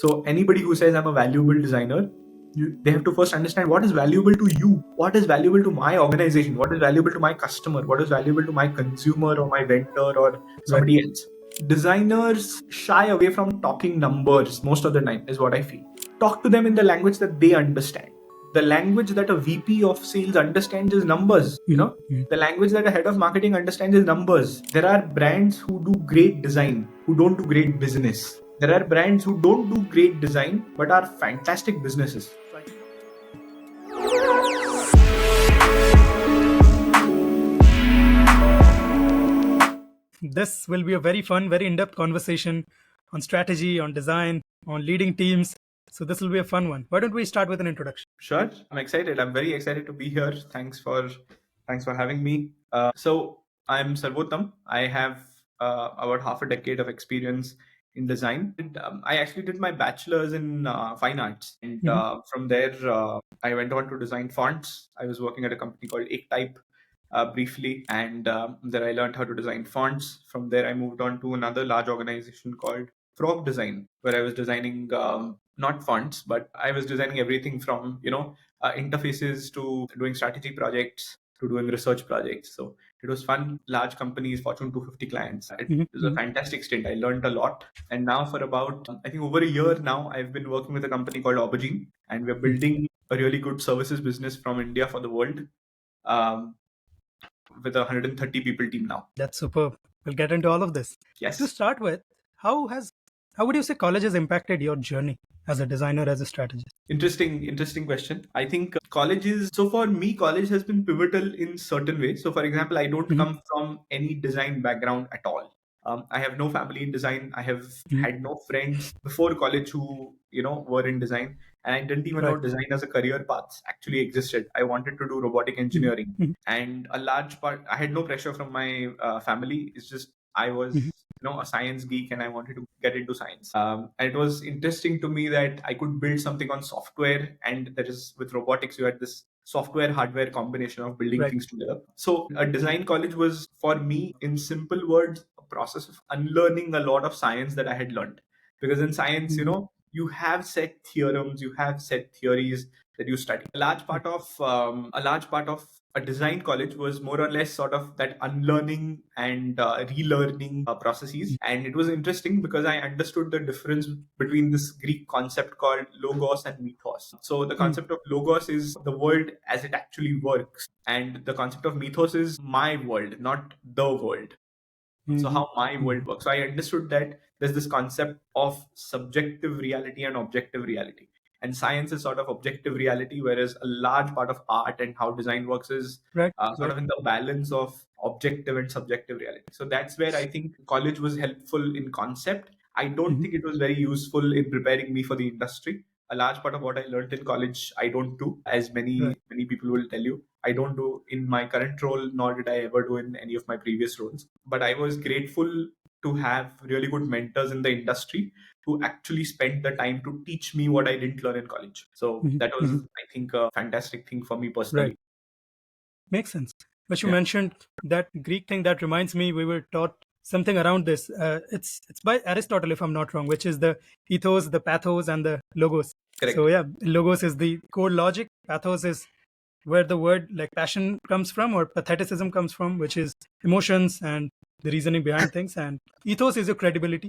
So anybody who says I'm a valuable designer, they have to first understand what is valuable to you, what is valuable to my organization, what is valuable to my customer, what is valuable to my consumer or my vendor or somebody else. Designers shy away from talking numbers most of the time, is what I feel. Talk to them in the language that they understand. The language that a VP of sales understands is numbers, The language that a head of marketing understands is numbers. There are brands who do great design, who don't do great business. There are brands who don't do great design, but are fantastic businesses. This will be a very fun, very in-depth conversation on strategy, on design, on leading teams. So this will be a fun one. Why don't we start with an introduction? Sure, I'm excited. I'm very excited to be here. Thanks for having me. So I'm Sarvottam. I have about half a decade of experience in design. I actually did my bachelor's in fine arts, and from there I went on to design fonts. I was working at a company called Ektype briefly, and there I learned how to design fonts. From there, I moved on to another large organization called Frog Design, where I was designing not fonts, but I was designing everything from interfaces to doing strategy projects to doing research projects. So it was fun. Large companies, Fortune 250 clients. It was a fantastic stint. I learned a lot. And now for about, I think over a year now, I've been working with a company called Aubergine, and we're building a really good services business from India for the world. With a 130 people team now. That's superb. We'll get into all of this. Yes. To start with, how would you say college has impacted your journey as a designer, as a strategist? Interesting question. I think so for me, college has been pivotal in certain ways. So for example, I don't come from any design background at all. I have no family in design. I have had no friends before college who, were in design. And I didn't even know design as a career path actually existed. I wanted to do robotic engineering. And a large part, I had no pressure from my family. It's just, I was, a science geek and I wanted to get into science. And it was interesting to me that I could build something on software, and that is with robotics, you had this software hardware combination of building things together. So a design college was for me, in simple words, a process of unlearning a lot of science that I had learned. Because in science, you have set theorems, you have set theories that you study. A large part of a design college was more or less sort of that unlearning and relearning processes. And it was interesting because I understood the difference between this Greek concept called logos and mythos. So the concept of logos is the world as it actually works, and the concept of mythos is my world, not the world. So how my world works. So I understood that there's this concept of subjective reality and objective reality. And science is sort of objective reality, whereas a large part of art and how design works is sort of in the balance of objective and subjective reality. So that's where I think college was helpful in concept. I don't think it was very useful in preparing me for the industry. A large part of what I learned in college, I don't do, as many people will tell you. I don't do in my current role, nor did I ever do in any of my previous roles. But I was grateful to have really good mentors in the industry who actually spent the time to teach me what I didn't learn in college. So that was, I think, a fantastic thing for me personally. Makes sense. But you mentioned that Greek thing. That reminds me, we were taught something around this. It's by Aristotle, if I'm not wrong, which is the ethos, the pathos, and the logos. Correct. So yeah, logos is the core logic. Pathos is where the word like passion comes from, or patheticism comes from, which is emotions and the reasoning behind things. And ethos is your credibility.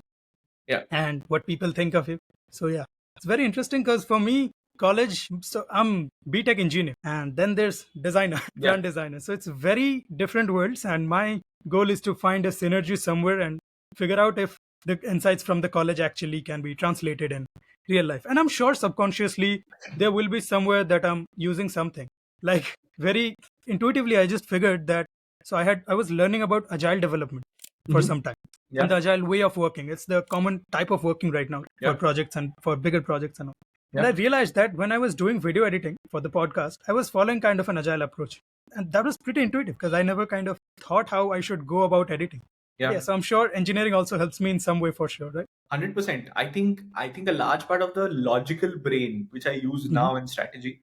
Yeah. And what people think of you. So yeah, it's very interesting because for me, college, so I'm BTech engineer, and then there's designer, brand designer. So it's very different worlds, and my goal is to find a synergy somewhere and figure out if the insights from the college actually can be translated in real life. And I'm sure subconsciously there will be somewhere that I'm using something. Like very intuitively, I just figured that. So I was learning about agile development for some time. And the agile way of working. It's the common type of working right now for projects and for bigger projects and all. And I realized that when I was doing video editing for the podcast, I was following kind of an agile approach. And that was pretty intuitive because I never kind of thought how I should go about editing. Yeah, so I'm sure engineering also helps me in some way for sure, right? 100%. I think a large part of the logical brain, which I use now in strategy,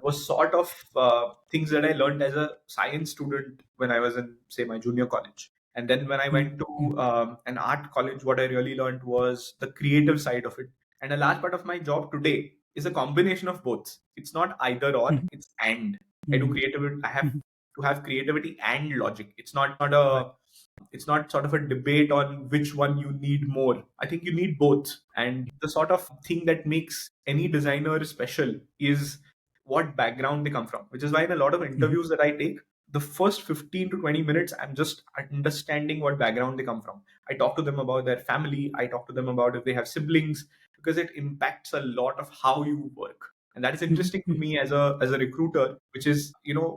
was sort of things that I learned as a science student when I was in, say, my junior college. And then when I went to Mhm. an art college, what I really learned was the creative side of it. And a large part of my job today is a combination of both. It's not either or, Mhm. it's and. I do Mhm. creativity. I have Mhm. to have creativity and logic. Right. It's not sort of a debate on which one you need more. I think you need both. And the sort of thing that makes any designer special is what background they come from, which is why in a lot of Mhm. interviews that I take, the first 15 to 20 minutes, I'm just understanding what background they come from. I talk to them about their family. I talk to them about if they have siblings, because it impacts a lot of how you work. And that is Mhm. interesting to Mhm. me as a recruiter, which is,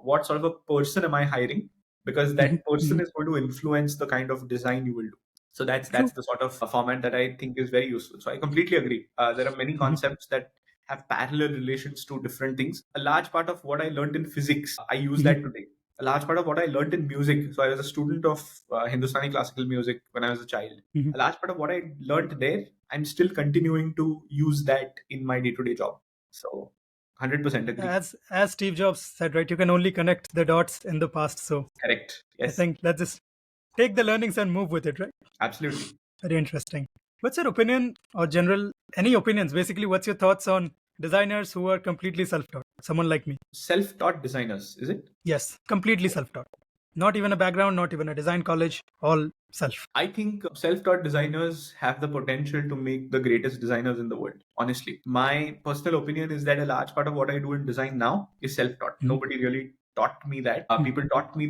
what sort of a person am I hiring? Because Mhm. that person Mhm. is going to influence the kind of design you will do. So that's True. the sort of format that I think is very useful. So I completely agree. There are many Mhm. concepts that have parallel relations to different things. A large part of what I learned in physics, I use Mhm. that today. A large part of what I learned in music. So I was a student of Hindustani classical music when I was a child. Mhm. A large part of what I learned there, I'm still continuing to use that in my day-to-day job. So 100% agree. As Steve Jobs said, right, you can only connect the dots in the past. So Correct. I Yes, think let's just take the learnings and move with it, right? absolutely. Very interesting. What's your opinion or general any opinions? Basically, what's your thoughts on designers who are completely self-taught? Someone like me. Self-taught designers, is it? Yes, completely self-taught. Not even a background, not even a design college, all self. I think self-taught designers have the potential to make the greatest designers in the world. Honestly, my personal opinion is that a large part of what I do in design now is self-taught. Mhm. Nobody really taught me that. Mhm. People taught me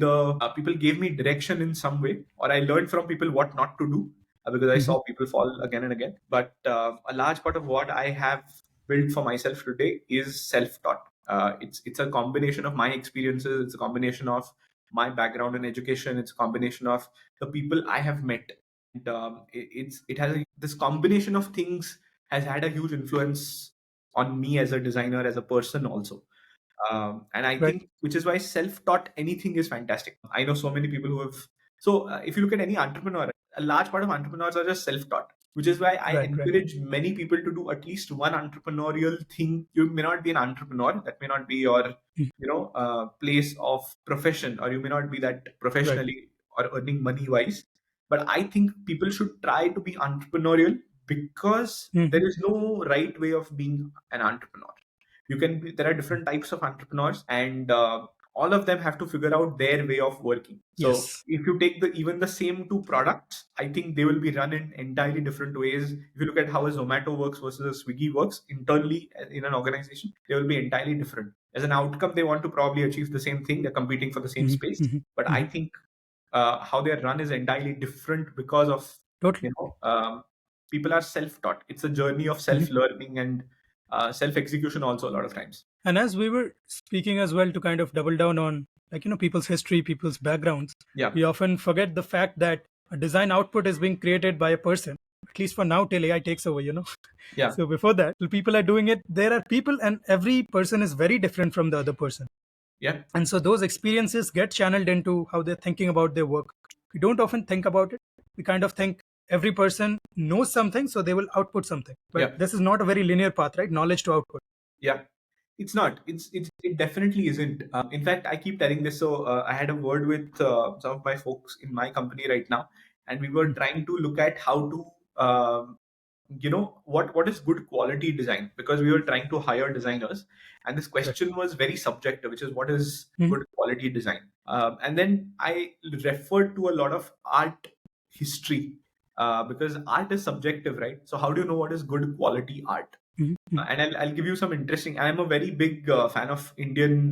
people gave me direction in some way, or I learned from people what not to do because I Mhm. saw people fall again and again. But a large part of what I have built for myself today is self-taught. It's a combination of my experiences. It's a combination of my background in education. It's a combination of the people I have met. And it has this combination of things has had a huge influence on me as a designer, as a person also. And I Right, think which is why self-taught anything is fantastic. I know so many people who have. So if you look at any entrepreneur, a large part of entrepreneurs are just self-taught, which is why I right, right. encourage many people to do at least one entrepreneurial thing. You may not be an entrepreneur, that may not be your Mhm. place of profession, or you may not be that Right. professionally or earning money wise. But I think people should try to be entrepreneurial because there Mhm. is no right way of being an entrepreneur. There are different types of entrepreneurs, and all of them have to figure out their way of working. So Yes. if you take the even the same two products, I think they will be run in entirely different ways. If you look at how a Zomato works versus a Swiggy works internally in an organization, they will be entirely different. As an outcome, they want to probably achieve the same thing. They're competing for the same Mhm. space, Mhm. but I Mhm. think how they are run is entirely different because of Totally. you know people are self-taught. It's a journey of Mhm. self-learning and self-execution also a lot of times. And as we were speaking as well to kind of double down on people's history, people's backgrounds, Yeah, we often forget the fact that a design output is being created by a person. At least for now, till AI takes over. yeah, So before that, till people are doing it, there are people, and every person is very different from the other person. yeah, And so those experiences get channeled into how they're thinking about their work. We don't often think about it. We kind of think every person knows something, so they will output something. But yeah, this is not a very linear path, right? Knowledge to output. yeah. It's not. It definitely isn't. In fact, I keep telling this. So I had a word with some of my folks in my company right now, and we were Mhm. trying to look at how to what is good quality design, because we were trying to hire designers, and this Correct. question was very subjective, which is what is Mhm. good quality design. And then I referred to a lot of art history, because art is subjective, right? So how do you know what is good quality art? Mhm. Mhm. And I'll give you some interesting. I'm a very big fan of Indian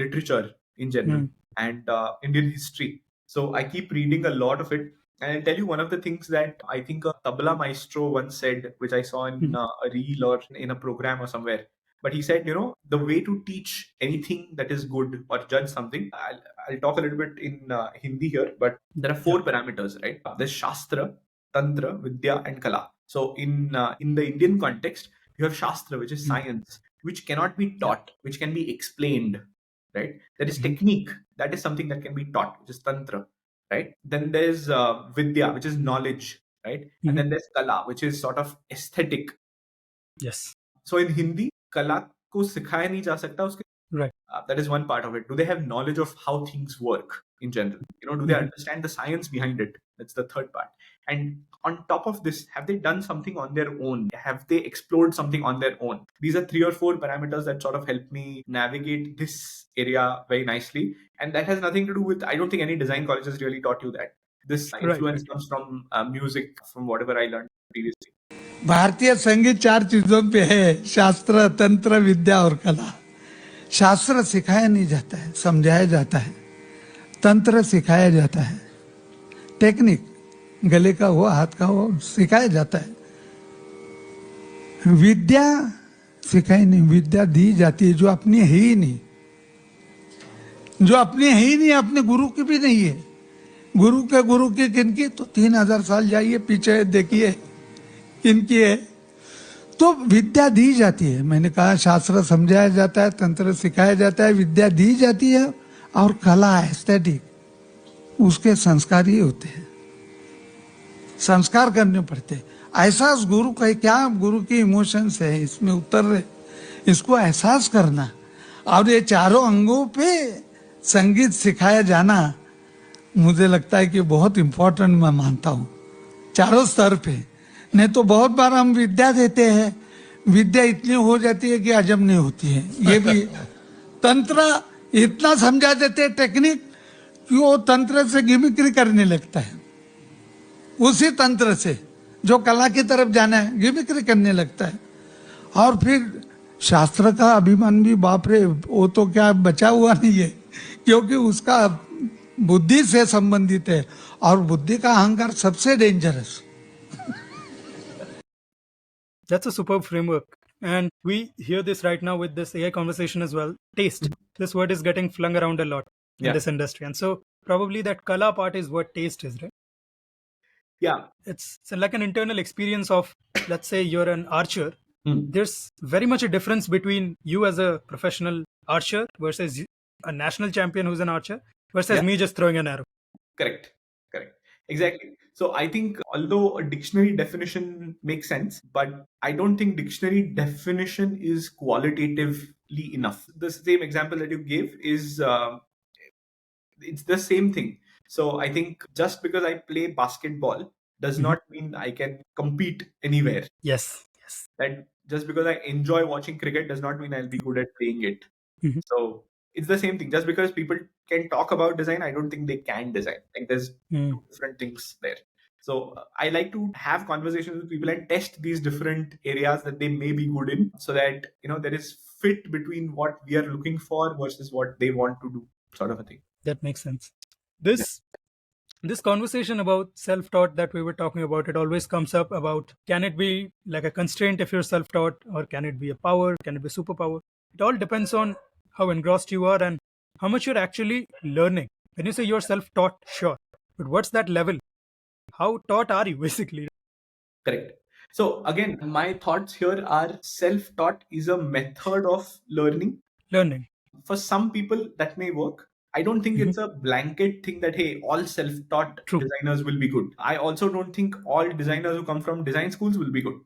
literature in general, Mhm. and Indian history. So I keep reading a lot of it. And I'll tell you one of the things that I think a tabla maestro once said, which I saw in Mhm. a reel or in a program or somewhere. But he said, the way to teach anything that is good or judge something, I'll talk a little bit in Hindi here, but there are Yeah. four parameters, right? There's Shastra, Tantra, Vidya, and Kala. So in the Indian context, you have Shastra, which is Mhm. science, which cannot be Yeah. taught, which can be explained, right? There is Mhm. technique, that is something that can be taught, which is Tantra, right? Then there's Vidya, which is knowledge, right? And Mhm. then there's Kala, which is sort of aesthetic. Yes. So in Hindi, कला को सिखाया नहीं जा सकता, उसके Right. That is one part of it. Do they have knowledge of how things work in general? Do they understand the science behind it? That's the third part. And on top of this, have they done something on their own? Have they explored something on their own? These are 3 or 4 parameters that sort of help me navigate this area very nicely. And that has nothing to do with, I don't think any design college has really taught you that. This Right. influence comes from music, from whatever I learned previously. भारतीय संगीत 4 चीजों पे है, शास्त्र, तंत्र, विद्या और कला। शास्त्र सिखाया नहीं जाता है, समझाया जाता है। तंत्र सिखाया जाता है, टेक्निक गले का हो, हाथ का हो, सिखाया जाता है। विद्या सिखाई नहीं, विद्या दी जाती है जो अपनी है ही नहीं, जो अपनी है ही नहीं, अपने गुरु की भी नहीं है। गुरु की किनकी? तो 3000 साल जाइए पीछे देखिए किनकी है। तो विद्या दी जाती है। मैंने कहा शास्त्र समझाया जाता है, तंत्र सिखाया जाता है, विद्या दी जाती है, और कला एस्थेटिक उसके संस्कार ही होते हैं, संस्कार करने पड़ते हैं। एहसास गुरु का क्या? गुरु की इमोशंस है, इसमें उतर रहे, इसको एहसास करना। और ये चारों अंगों पे संगीत सिखाया जाना मुझे लगता है कि बहुत इंपॉर्टेंट मैं मानता हूँ, चारों स्तर पे। नहीं तो बहुत बार हम विद्या देते हैं, विद्या इतनी हो जाती है कि अजब नहीं होती है। ये भी तंत्र इतना समझा देते हैं टेक्निक कि वो तंत्र से गिमिक्री करने लगता है, उसी तंत्र से जो कला की तरफ जाना है गिमिक्री करने लगता है। और फिर शास्त्र का अभिमान भी बाप रे, वो तो क्या बचा हुआ नहीं है, क्योंकि उसका बुद्धि से संबंधित है, और बुद्धि का अहंकार सबसे dangerous. That's a superb framework. And we hear this right now with this AI conversation as well. Taste. This word is getting flung around a lot in this industry. And so probably that kala part is what taste is, right? Yeah. It's like an internal experience of, let's say you're an archer. There's very much a difference between you as a professional archer versus a national champion who's an archer versus me just throwing an arrow. Correct. Exactly. So I think although a dictionary definition makes sense, but I don't think dictionary definition is qualitatively enough. The same example that you gave is it's the same thing. So I think just because I play basketball does not mean I can compete anywhere. Yes. That just because I enjoy watching cricket does not mean I'll be good at playing it. So it's the same thing. Just because people can talk about design, I don't think they can design. Like there's two different things there. So I like to have conversations with people and test these different areas that they may be good in, so that there is fit between what we are looking for versus what they want to do, sort of a thing. That makes sense. This conversation about self-taught that we were talking about, it always comes up about, can it be like a constraint if you're self-taught, or can it be a power? Can it be a superpower? It all depends on how engrossed you are and how much you're actually learning. When you say you're self-taught, sure, but what's that level? How taught are you, basically? Correct. So again, my thoughts here are self-taught is a method of learning. For some people that may work. I don't think it's a blanket thing that, hey, all self-taught designers will be good. I also don't think all designers who come from design schools will be good.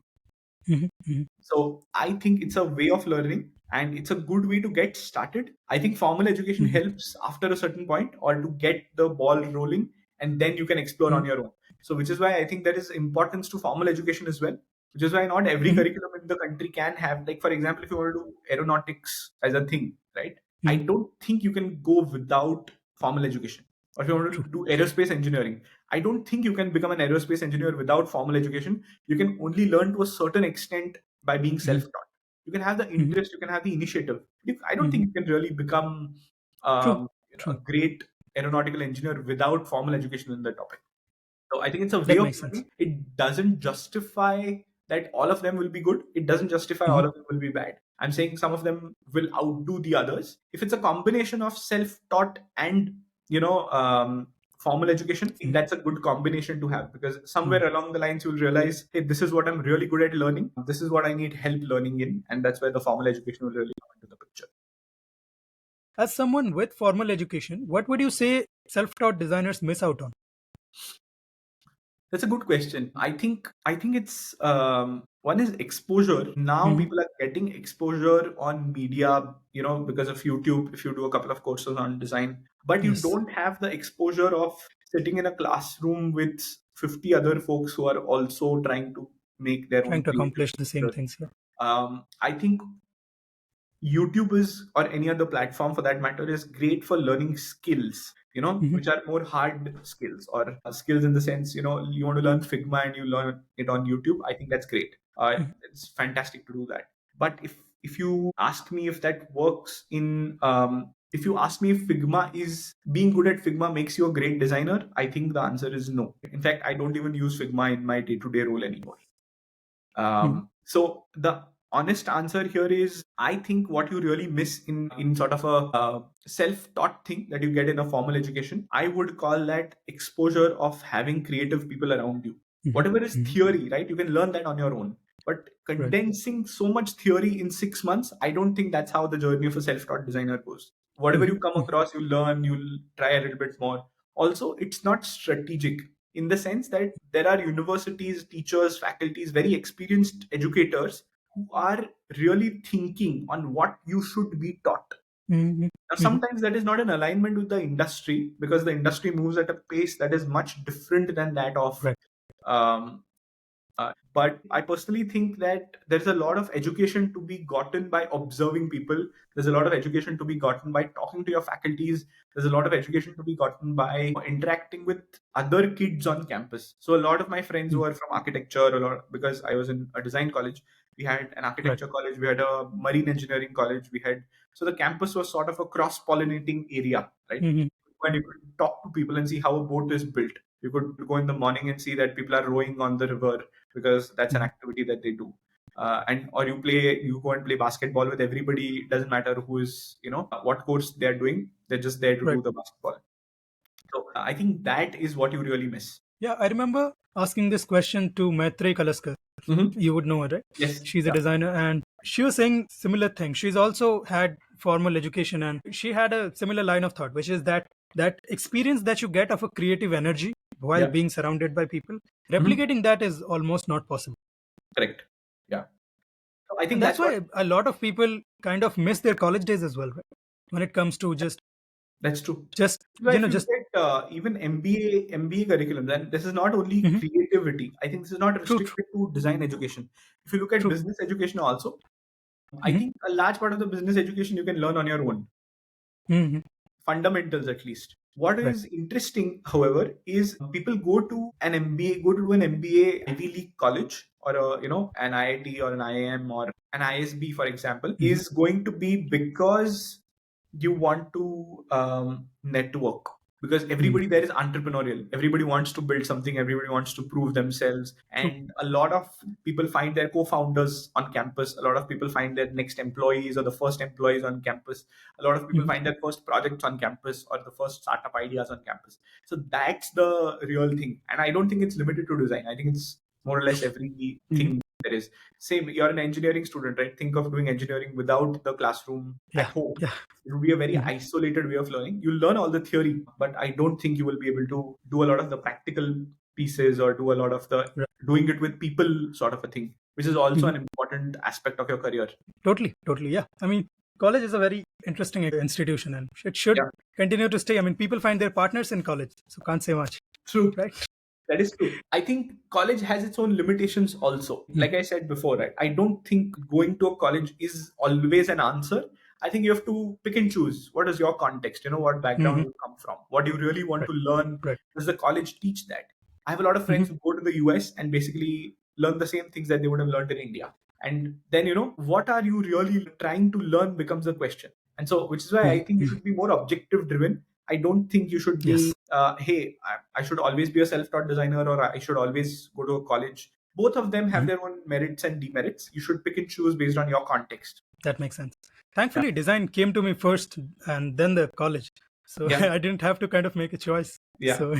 So I think it's a way of learning, and it's a good way to get started. I think formal education helps after a certain point, or to get the ball rolling, and then you can explore on your own. So which is why I think there is importance to formal education as well. Which is why not every curriculum in the country can have, like, for example, if you want to do aeronautics as a thing, right? I don't think you can go without formal education. Or if you want to do aerospace engineering, I don't think you can become an aerospace engineer without formal education. You can only learn to a certain extent by being self-taught. You can have the interest, you can have the initiative. I don't think you can really become a great aeronautical engineer without formal education in the topic. So I think it's a way of learning. It doesn't justify that all of them will be good. It doesn't justify all of them will be bad. I'm saying some of them will outdo the others. If it's a combination of self-taught and formal education, I think that's a good combination to have, because somewhere along the lines you'll realize, hey, this is what I'm really good at learning. This is what I need help learning in, and that's where the formal education will really come into the picture. As someone with formal education, what would you say self-taught designers miss out on? That's a good question. I think it's One is exposure. Now Mhm. people are getting exposure on media, because of YouTube, if you do a couple of courses on design, but you Yes, don't have the exposure of sitting in a classroom with 50 other folks who are also trying to make their trying own to creative accomplish the same future. things. Yeah. I think YouTube is, or any other platform for that matter, is great for learning skills, Mhm. which are more hard skills, or skills in the sense, you want to learn Figma and you learn it on YouTube. I think that's great. Mhm. It's fantastic to do that. But if you ask me if that works if you ask me if Figma is being good at Figma makes you a great designer, I think the answer is no. In fact, I don't even use Figma in my day-to-day role anymore. Mhm. So the honest answer here is, I think what you really miss in sort of a self-taught thing that you get in a formal education, I would call that exposure of having creative people around you. Mhm. Whatever is Mhm. theory, right? You can learn that on your own. But Right. condensing so much theory in 6 months, I don't think that's how the journey of a self-taught designer goes. Whatever Mhm. you come Mhm. across, you learn, you'll try a little bit more. Also, it's not strategic in the sense that there are universities, teachers, faculties, very experienced educators who are really thinking on what you should be taught. Mhm. Now, Mhm. sometimes that is not in alignment with the industry, because the industry moves at a pace that is much different than that of Right. um, but I personally think that there's a lot of education to be gotten by observing people. There's a lot of education to be gotten by talking to your faculties. There's a lot of education to be gotten by interacting with other kids on campus. So a lot of my friends Mhm. who are from architecture, because I was in a design college, we had an Right. architecture college, we had a marine engineering college, so the campus was sort of a cross-pollinating area, right? Mhm. When you could talk to people and see how a boat is built. You could go in the morning and see that people are rowing on the river, because that's an Mhm. activity that they do. And or you go and play basketball with everybody. It doesn't matter who is, what course they're doing. They're just there to Right. do the basketball. So I think that is what you really miss. Yeah, I remember asking this question to Maitrey Kalaskar. Hmm. You would know her, right? Yes. She's a Yeah. designer, and she was saying similar thing. She's also had formal education, and she had a similar line of thought, which is that experience that you get of a creative energy while Yeah. being surrounded by people, Hmm. replicating that is almost not possible. Correct. Yeah. So I And think that's that's what why a lot of people kind of miss their college days as well, right? When it comes to that's true. just Well, if you just look at even MBA curriculum, then this is not only Mhm. creativity. I think this is not True, true, restricted to design education. If you look at true. business education also, I Mhm. think a large part of the business education you can learn on your own, Mhm. fundamentals at least. What Right. is interesting, however, is people go to an MBA Ivy League college, or an IIT or an IIM or an ISB, for example, Mhm. is going to be because you want to network, because Mhm. everybody there is entrepreneurial. Everybody wants to build something. Everybody wants to prove themselves, True. and a lot of people find their co-founders on campus. A lot of people find their next employees or the first employees on campus. A lot of people Mhm. find their first projects on campus, or the first startup ideas on campus. So that's the real thing, and I don't think it's limited to design. I think it's more or less Mhm. everything there is. Same, you're an engineering student, right? Think of doing engineering without the classroom at Yeah. home. Yeah. It would be a very Mhm. isolated way of learning. You'll learn all the theory, but I don't think you will be able to do a lot of the practical pieces, or do a lot of the Right. doing it with people sort of a thing, which is also Mhm. an important aspect of your career. Totally, totally. Yeah. I mean, college is a very interesting institution, and it should Yeah, continue to stay. I mean, people find their partners in college, so can't say much, true. right? That is true. I think college has its own limitations also. Mhm. Like I said before, right? I don't think going to a college is always an answer. I think you have to pick and choose. What is your context? What background Mhm. you come from? What do you really want Right. to learn? Right. Does the college teach that? I have a lot of Mhm. friends who go to the US and basically learn the same things that they would have learned in India. And then, what are you really trying to learn becomes the question. And so, which is why Mhm. I think you Mhm. should be more objective driven. I don't think you should Yes. be, hey, I should always be a self taught designer, or I should always go to a college. Both of them have Mhm. their own merits and demerits. You should pick and choose based on your context. That makes sense. Yeah. Thankfully, design came to me first, and then the college, so Yeah. I didn't have to kind of make a choice. Yeah. So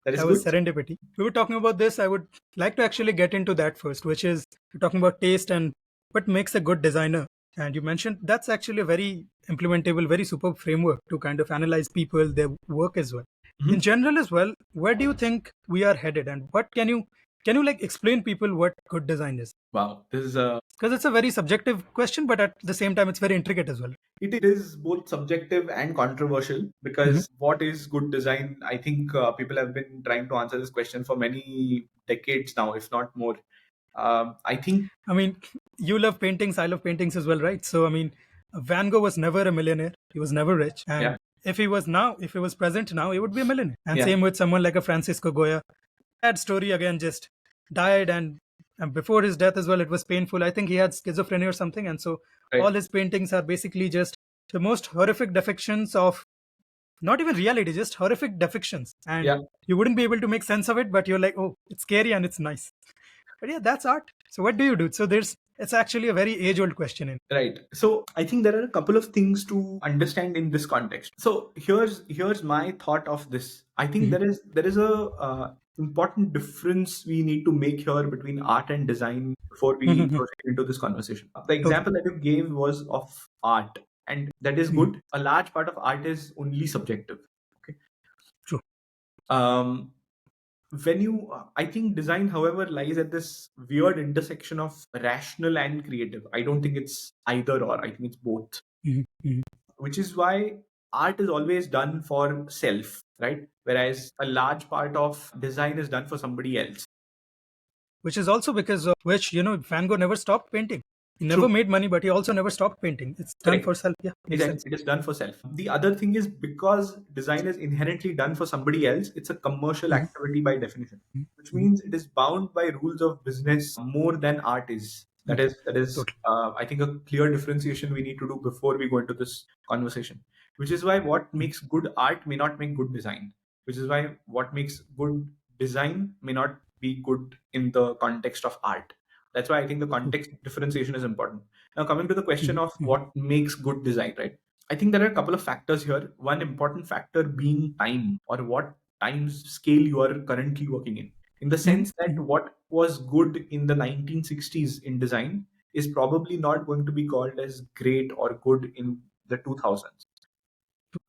That is that was good. serendipity. We were talking about this. I would like to actually get into that first, which is we're talking about taste and what makes a good designer. And you mentioned that's actually a very implementable, very superb framework to kind of analyze people, their work as well. In Mhm. general, as well, where do you think we are headed, and what can you Can you like explain people what good design is? Wow, this is a Because it's a very subjective question, but at the same time, it's very intricate as well. it is both subjective and controversial because what is good design? I think people have been trying to answer this question for many decades now, if not more. I think I mean, you love paintings, I love paintings as well, right? So, I mean, Van Gogh was never a millionaire. He was never rich. And yeah, if he was present now, he would be a millionaire. And yeah, same with someone like a Francisco Goya. That story again just died. And before his death as well, it was painful. I think he had schizophrenia or something. And so right, all his paintings are basically just the most horrific depictions of not even reality, just horrific depictions. And yeah. you wouldn't be able to make sense of it, but you're like, oh, it's scary and it's nice. But yeah, that's art. So what do you do? So it's actually a very age-old question. Right. So I think there are a couple of things to understand in this context. So here's my thought of this. I think there is a important difference we need to make here between art and design before we proceed into this conversation. The example that you gave was of art, and that is good. A large part of art is only subjective. Okay. True. When you I think design, however, lies at this weird intersection of rational and creative. I don't think it's either or, I think it's both, which is why art is always done for self, right? Whereas a large part of design is done for somebody else. Which is also because of which, Van Gogh never stopped painting. He never True. made money, but he also never stopped painting. It's done Correct. for self. Yeah, makes Exactly. sense. It is done for self. The other thing is, because design is inherently done for somebody else, it's a commercial activity by definition, which means it is bound by rules of business more than art is. That is, Totally. I think, a clear differentiation we need to do before we go into this conversation. Which is why what makes good art may not make good design. Which is why what makes good design may not be good in the context of art. That's why I think the context differentiation is important. Now, coming to the question of what makes good design, right? I think there are a couple of factors here. One important factor being time, or what time scale you are currently working in the sense that what was good in the 1960s in design is probably not going to be called as great or good in the 2000s.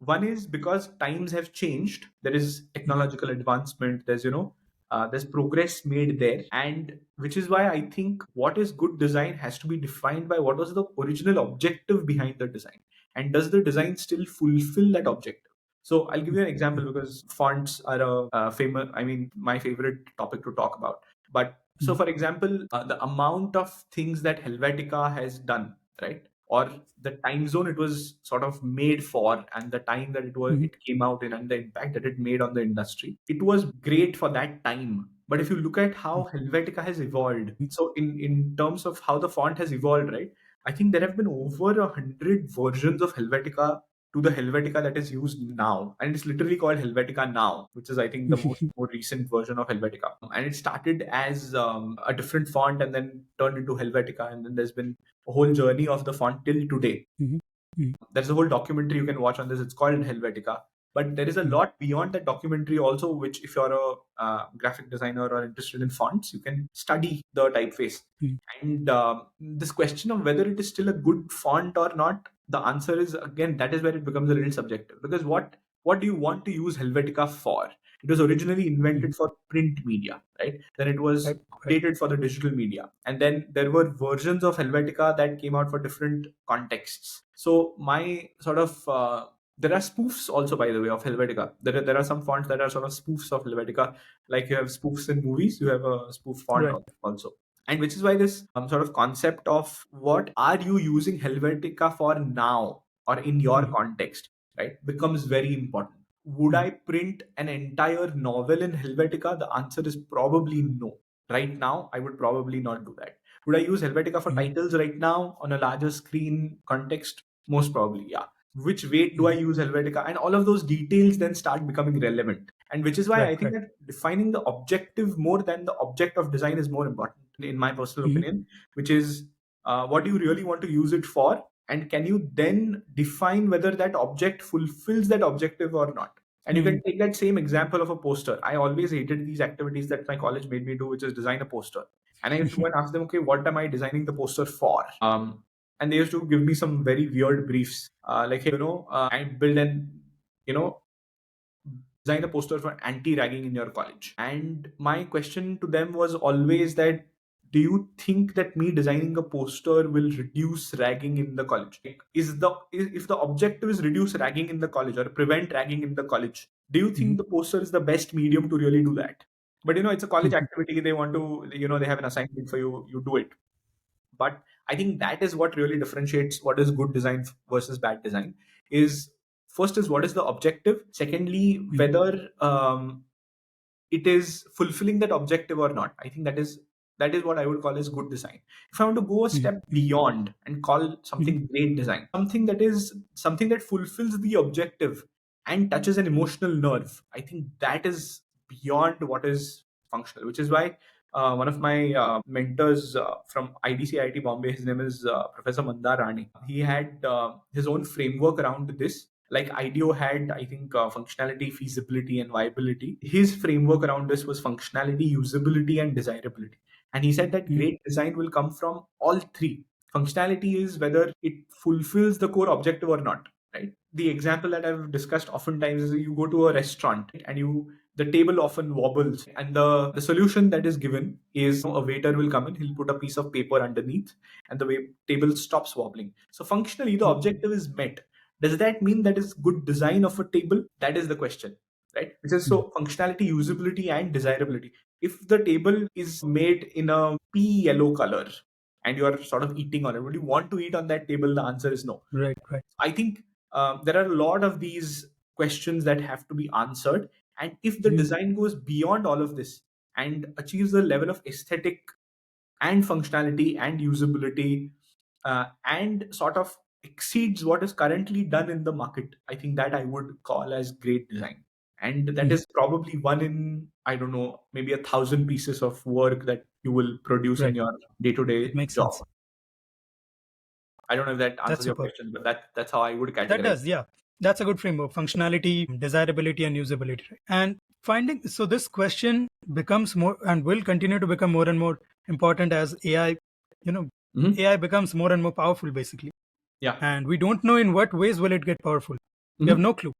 One is because times have changed. There is technological advancement. There's progress made there, and which is why I think what is good design has to be defined by what was the original objective behind the design, and does the design still fulfill that objective. So I'll give you an example, because fonts are a famous, I mean, my favorite topic to talk about. But so, for example, the amount of things that Helvetica has done, right? Or the time zone it was sort of made for, and the time that it came out in, and the impact that it made on the industry, it was great for that time. But if you look at how Helvetica has evolved, so in terms of how the font has evolved, right, I think there have been over 100 versions of Helvetica to the Helvetica that is used now, and it's literally called Helvetica now, which is, I think, the more recent version of Helvetica. And it started as a different font and then turned into Helvetica, and then there's been a whole journey of the font till today. There's a whole documentary you can watch on this. It's called Helvetica. But there is a lot beyond that documentary also, which, if you're a graphic designer or interested in fonts, you can study the typeface. And this question of whether it is still a good font or not, the answer is, again, that is where it becomes a little subjective. Because what do you want to use Helvetica for? It was originally invented for print media, right? Then it was updated for the digital media. And then there were versions of Helvetica that came out for different contexts. So my sort of there are spoofs also, by the way, of Helvetica. There are some fonts that are sort of spoofs of Helvetica. Like you have spoofs in movies, you have a spoof font also. And which is why this sort of concept of what are you using Helvetica for now, or in your context, right, becomes very important. Would I print an entire novel in Helvetica? The answer is probably no. Right now, I would probably not do that. Would I use Helvetica for titles right now on a larger screen context? Most probably, yeah. Which weight do I use Helvetica? And all of those details then start becoming relevant. And which is why I think that defining the objective more than the object of design is more important, in my personal opinion, which is what do you really want to use it for? And can you then define whether that object fulfills that objective or not? And you can take that same example of a poster. I always hated these activities that my college made me do, which is design a poster. And I used to go and ask them, okay, what am I designing the poster for? And they used to give me some very weird briefs, like, hey, I build an, design a poster for anti-ragging in your college. And my question to them was always that, do you think that me designing a poster will reduce ragging in the college? Like, if the objective is reduce ragging in the college or prevent ragging in the college, do you think the poster is the best medium to really do that? But it's a college activity. They want to, they have an assignment for you. You do it. But I think that is what really differentiates what is good design versus bad design. Is first is what is the objective. Secondly, whether it is fulfilling that objective or not. I think that is what I would call as good design. If I want to go a step beyond and call something great design, something that fulfills the objective and touches an emotional nerve, I think that is beyond what is functional. Which is why one of my mentors from IDC Bombay, his name is Professor Mandar Rani. He had his own framework around this. Like IDEO had, I think, functionality, feasibility, and viability. His framework around this was functionality, usability, and desirability. And he said that great design will come from all three. Functionality is whether it fulfills the core objective or not. Right. The example that I've discussed oftentimes is you go to a restaurant and the table often wobbles, and the solution that is given is a waiter will come in, he'll put a piece of paper underneath, and the table stops wobbling. So functionally, the objective is met. Does that mean that is good design of a table? That is the question, right? Which is so functionality, usability, and desirability. If the table is made in a pea yellow color and you are sort of eating on it, would you want to eat on that table? The answer is no. Right. I think there are a lot of these questions that have to be answered. And if the design goes beyond all of this and achieves the level of aesthetic and functionality and usability and sort of exceeds what is currently done in the market, I think that I would call as great design. And that is probably one in, I don't know, maybe 1,000 pieces of work that you will produce in your day-to-day Makes job. sense. I don't know if that answers your superb. question, but that's how I would categorize. That does, yeah. That's a good framework. Functionality, desirability, and usability. And so this question becomes more and will continue to become more and more important as AI, AI becomes more and more powerful, basically. Yeah. And we don't know in what ways will it get powerful. We have no clue.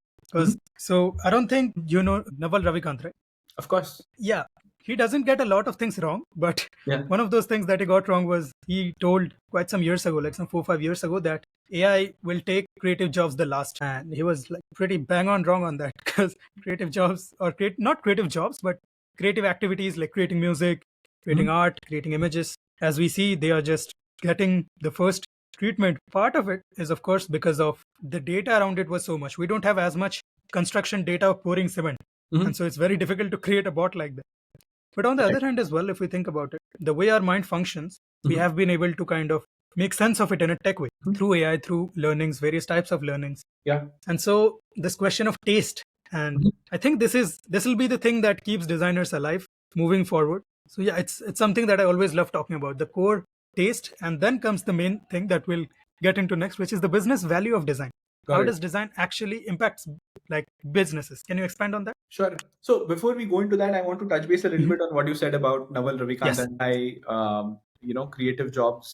So I don't think Naval Ravikant, right? Of course. Yeah. He doesn't get a lot of things wrong, but one of those things that he got wrong was he told quite some years ago, like some 4 or 5 years ago, that AI will take creative jobs the last. And he was like pretty bang on wrong on that, because creative jobs, or not creative jobs, but creative activities like creating music, creating art, creating images, as we see, they are just getting the first treatment. Part of it is, of course, because of the data around it was so much. We don't have as much construction data of pouring cement. And so it's very difficult to create a bot like that. But on the other hand as well, if we think about it, the way our mind functions, we have been able to kind of make sense of it in a tech way through AI, through learnings, various types of learnings. Yeah. And so this question of taste, and I think this will be the thing that keeps designers alive moving forward. So yeah, it's something that I always love talking about, the core taste, and then comes the main thing that we'll get into next, which is the business value of design. How does design actually impact like businesses? Can you expand on that? Sure. So before we go into that, I want to touch base a little bit on what you said about Naval, Ravikant, and creative jobs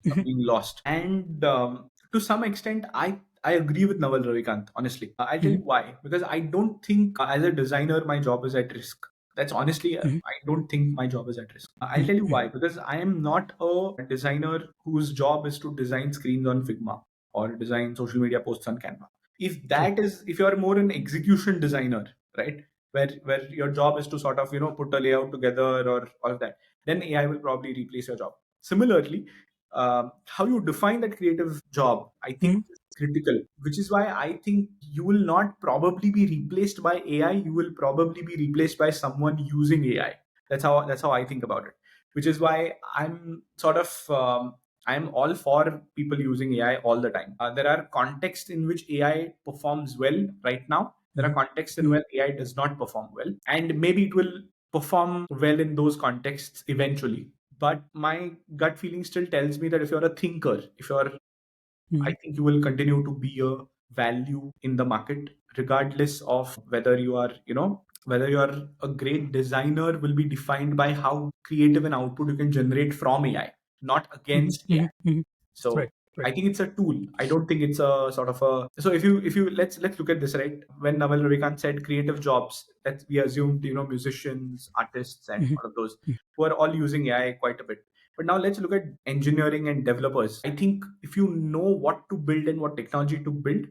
being lost. And to some extent, I agree with Naval, Ravikant, honestly. I'll tell you why. Because I don't think as a designer, my job is at risk. That's honestly, I don't think my job is at risk. I'll tell you why. Because I am not a designer whose job is to design screens on Figma or design social media posts on Canva. If you're more an execution designer, right, where your job is to sort of put a layout together or all of that, then AI will probably replace your job. Similarly, how you define that creative job, I think, is critical. Which is why I think you will not probably be replaced by AI. You will probably be replaced by someone using AI. That's how I think about it. Which is why I'm sort of I'm all for people using AI all the time. There are contexts in which AI performs well right now. There are contexts in which AI does not perform well. And maybe it will perform well in those contexts eventually. But my gut feeling still tells me that if you're a thinker, I think you will continue to be a value in the market, regardless of whether you are, whether you're a great designer will be defined by how creative an output you can generate from AI, not against AI. So I think it's a tool. I don't think it's a sort of a. So if you let's look at this, right. When Naval Ravikant said creative jobs, that we assumed musicians, artists, and Mhm. all of those who are all using AI quite a bit. But now let's look at engineering and developers. I think if you know what to build and what technology to build,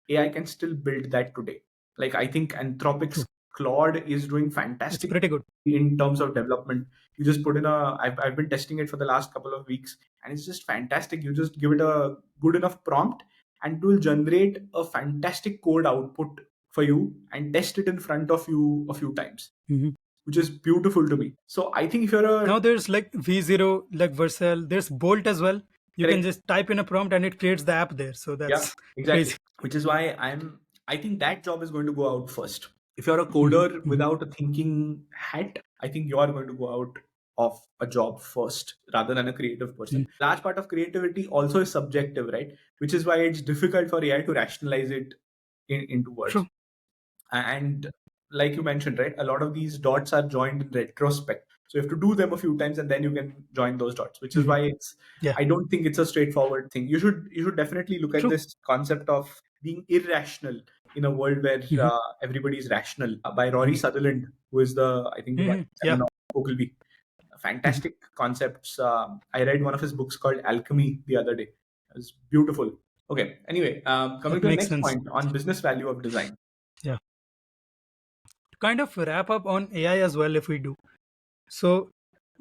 AI can still build that today. Like I think Anthropic's True. Claude is doing It's fantastic pretty good. in terms of development. You just put in a. I've been testing it for the last couple of weeks, and it's just fantastic. You just give it a good enough prompt, and it will generate a fantastic code output for you and test it in front of you a few times, Mhm. which is beautiful to me. So I think if you're a Now there's like V0, like Vercel, there's Bolt as well. You can correct, just type in a prompt and it creates the app there. So yeah, that's exactly. crazy. Which is why I think that job is going to go out first. If you're a Mhm. coder Mhm. without a thinking hat, I think you are going to go out of a job first rather than a creative person. Mhm. Large part of creativity also is subjective, right? Which is why it's difficult for AI to rationalize it into words. True. And like you mentioned, right, a lot of these dots are joined in retrospect, so you have to do them a few times and then you can join those dots, which is Mhm. why it's Yeah. I don't think it's a straightforward thing. You should definitely look at True. this concept of being irrational in a world where Mhm. everybody is rational, by Rory Mhm. Sutherland, who is the I think the vice Mhm. Yeah. chairman of Ogilvy. Mhm. Fantastic concepts. I read one of his books called Alchemy the other day. It was beautiful. Okay, anyway, coming That to the makes next sense. point on business value of design. Yeah. To kind of wrap up on AI as well, if we do. So,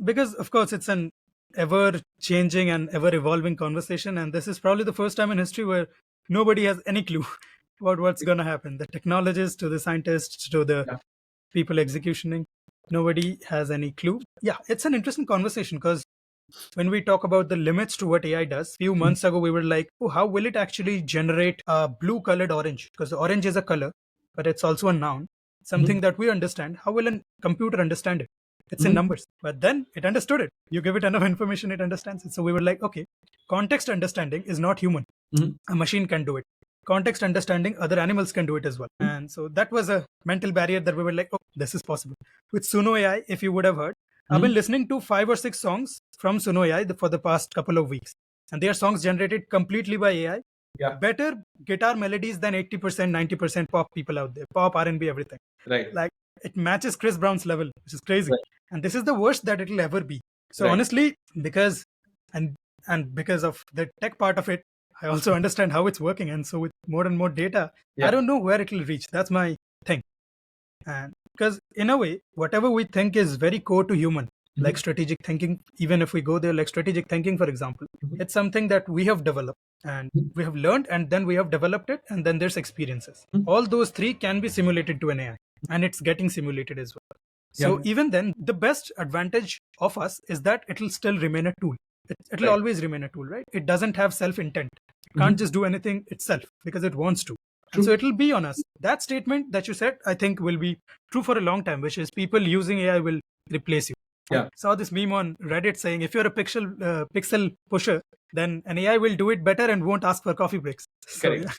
because of course it's an ever changing and ever evolving conversation, and this is probably the first time in history where nobody has any clue about what's going to happen. The technologists to the scientists to the Yeah. people executioning, nobody has any clue. Yeah, it's an interesting conversation because when we talk about the limits to what AI does, few months ago we were like, oh, how will it actually generate a blue colored orange? Because orange is a color, but it's also a noun, something Mhm. that we understand. How will a computer understand it? It's in Mhm. numbers. But then it understood it. You give it enough information, it understands it. So we were like, okay, context understanding is not human. Mhm. A machine can do it. Context understanding, other animals can do it as well. And so that was a mental barrier that we were like, oh, this is possible. With Suno AI, if you would have heard, I've been Mhm. listening to 5 or 6 songs from Suno AI for the past couple of weeks. And they are songs generated completely by AI. Yeah. Better guitar melodies than 80%, 90% pop people out there. Pop, R&B, everything. Right. Like it matches Chris Brown's level, which is crazy. Right. And this is the worst that it'll ever be. So Right. honestly, because and because of the tech part of it, I also understand how it's working. And so with more and more data, I Yeah. don't know where it'll reach. That's my thing. And because in a way, whatever we think is very core to human, like Mhm. strategic thinking, even if we go there, like strategic thinking, for example, Mhm. it's something that we have developed and we have learned, and then we have developed it, and then there's experiences. Mhm. All those three can be simulated to an AI, and it's getting simulated as well. So Yeah. even then, the best advantage of us is that it'll still remain a tool. It'll Right. always remain a tool, right? It doesn't have self intent. It can't Mhm. just do anything itself because it wants to. And so True. it'll be on us. That statement that you said, I think, will be true for a long time, which is people using AI will replace you. I Yeah. saw this meme on Reddit saying if you're a pixel pusher, then an AI will do it better and won't ask for coffee breaks. So Correct. yeah,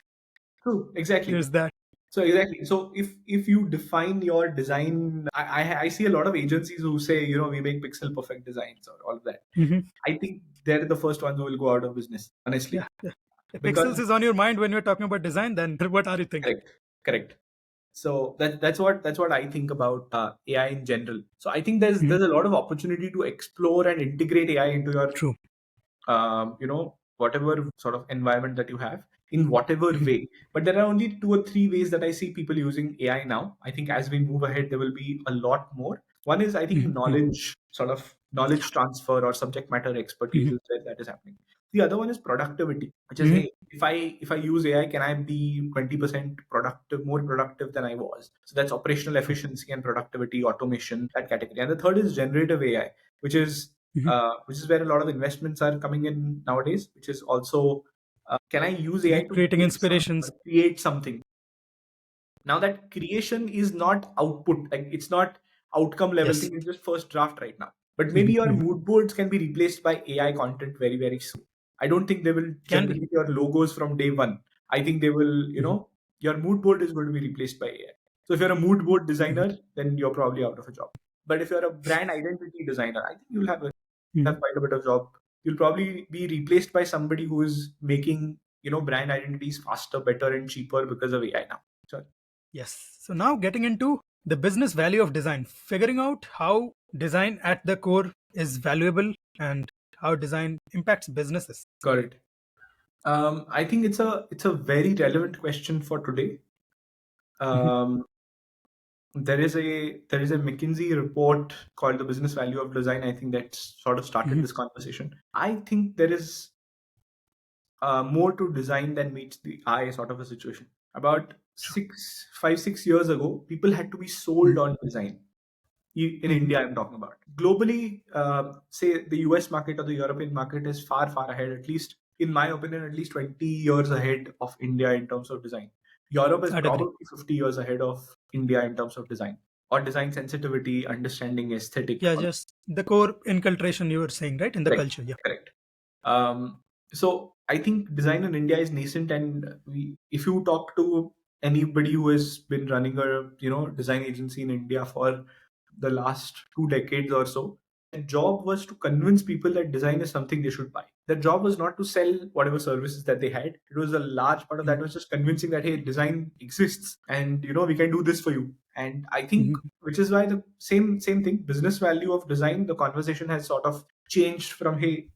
True. Exactly. there's that. So exactly. So if you define your design, I see a lot of agencies who say we make pixel perfect designs or all of that. Hmm. I think they're the first ones who will go out of business, honestly, Yeah, yeah. If pixels because is on your mind when you're talking about design, then what are you thinking? correct, correct. So that's what I think about AI in general. So I think there's Mhm. there's a lot of opportunity to explore and integrate AI into your True. whatever sort of environment that you have in whatever Mhm. way. But there are only 2 or 3 ways that I see people using AI now. I think as we move ahead, there will be a lot more. One is I think Mhm. knowledge transfer or subject matter expertise Mhm. is where that is happening. The other one is productivity, which is, Mhm. hey, if I use AI, can I be 20% productive, more productive than I was? So that's operational True. efficiency and productivity, automation, that category. And the third is generative AI, Mhm. which is where a lot of investments are coming in nowadays. Which is also, can I use AI to Creating make something or inspirations. create something? Now that creation is not output, like it's not outcome level Yes. thing, it's just first draft right now. But maybe Mhm. your Mhm. mood boards can be replaced by AI content very, very soon. I don't think they will Can be. generate your logos from day one. I think they will, Mhm. your mood board is going to be replaced by AI. So if you're a mood board Mhm. designer, then you're probably out of a job. But if you're a brand identity designer, I think you'll have Mhm. quite a bit of job you'll probably be replaced by somebody who is making, brand identities faster, better, and cheaper because of AI now. So Yes. So now getting into the business value of design, figuring out how design at the core is valuable and how design impacts businesses. got it. I think it's a very relevant question for today. Mhm, Um, there is a McKinsey report called the Business Value of Design. I think that sort of started mhm. this conversation. I think there is more to design than meets the eye sort of a situation. About True. 6 years ago, people had to be sold Mhm, on design. In mhm, India, I'm talking about. Globally, say the US market or the European market is far, far ahead, at least in my opinion, at least 20 years ahead of India in terms of design. Europe is I'd agree. probably 50 years ahead of India in terms of design or design sensitivity, understanding aesthetic. Yeah, just the core inculturation you were saying, right? In the Correct. culture. Yeah. Correct. So I think design in India is nascent, and if you talk to anybody who has been running a design agency in India for the last 2 decades or so, their job was to convince people that design is something they should buy. Their job was not to sell whatever services that they had. It was a large part of Mhm, that was just convincing that hey, design exists, and we can do this for you. And I think mhm, which is why the same thing, business value of design, the conversation has sort of changed from hey,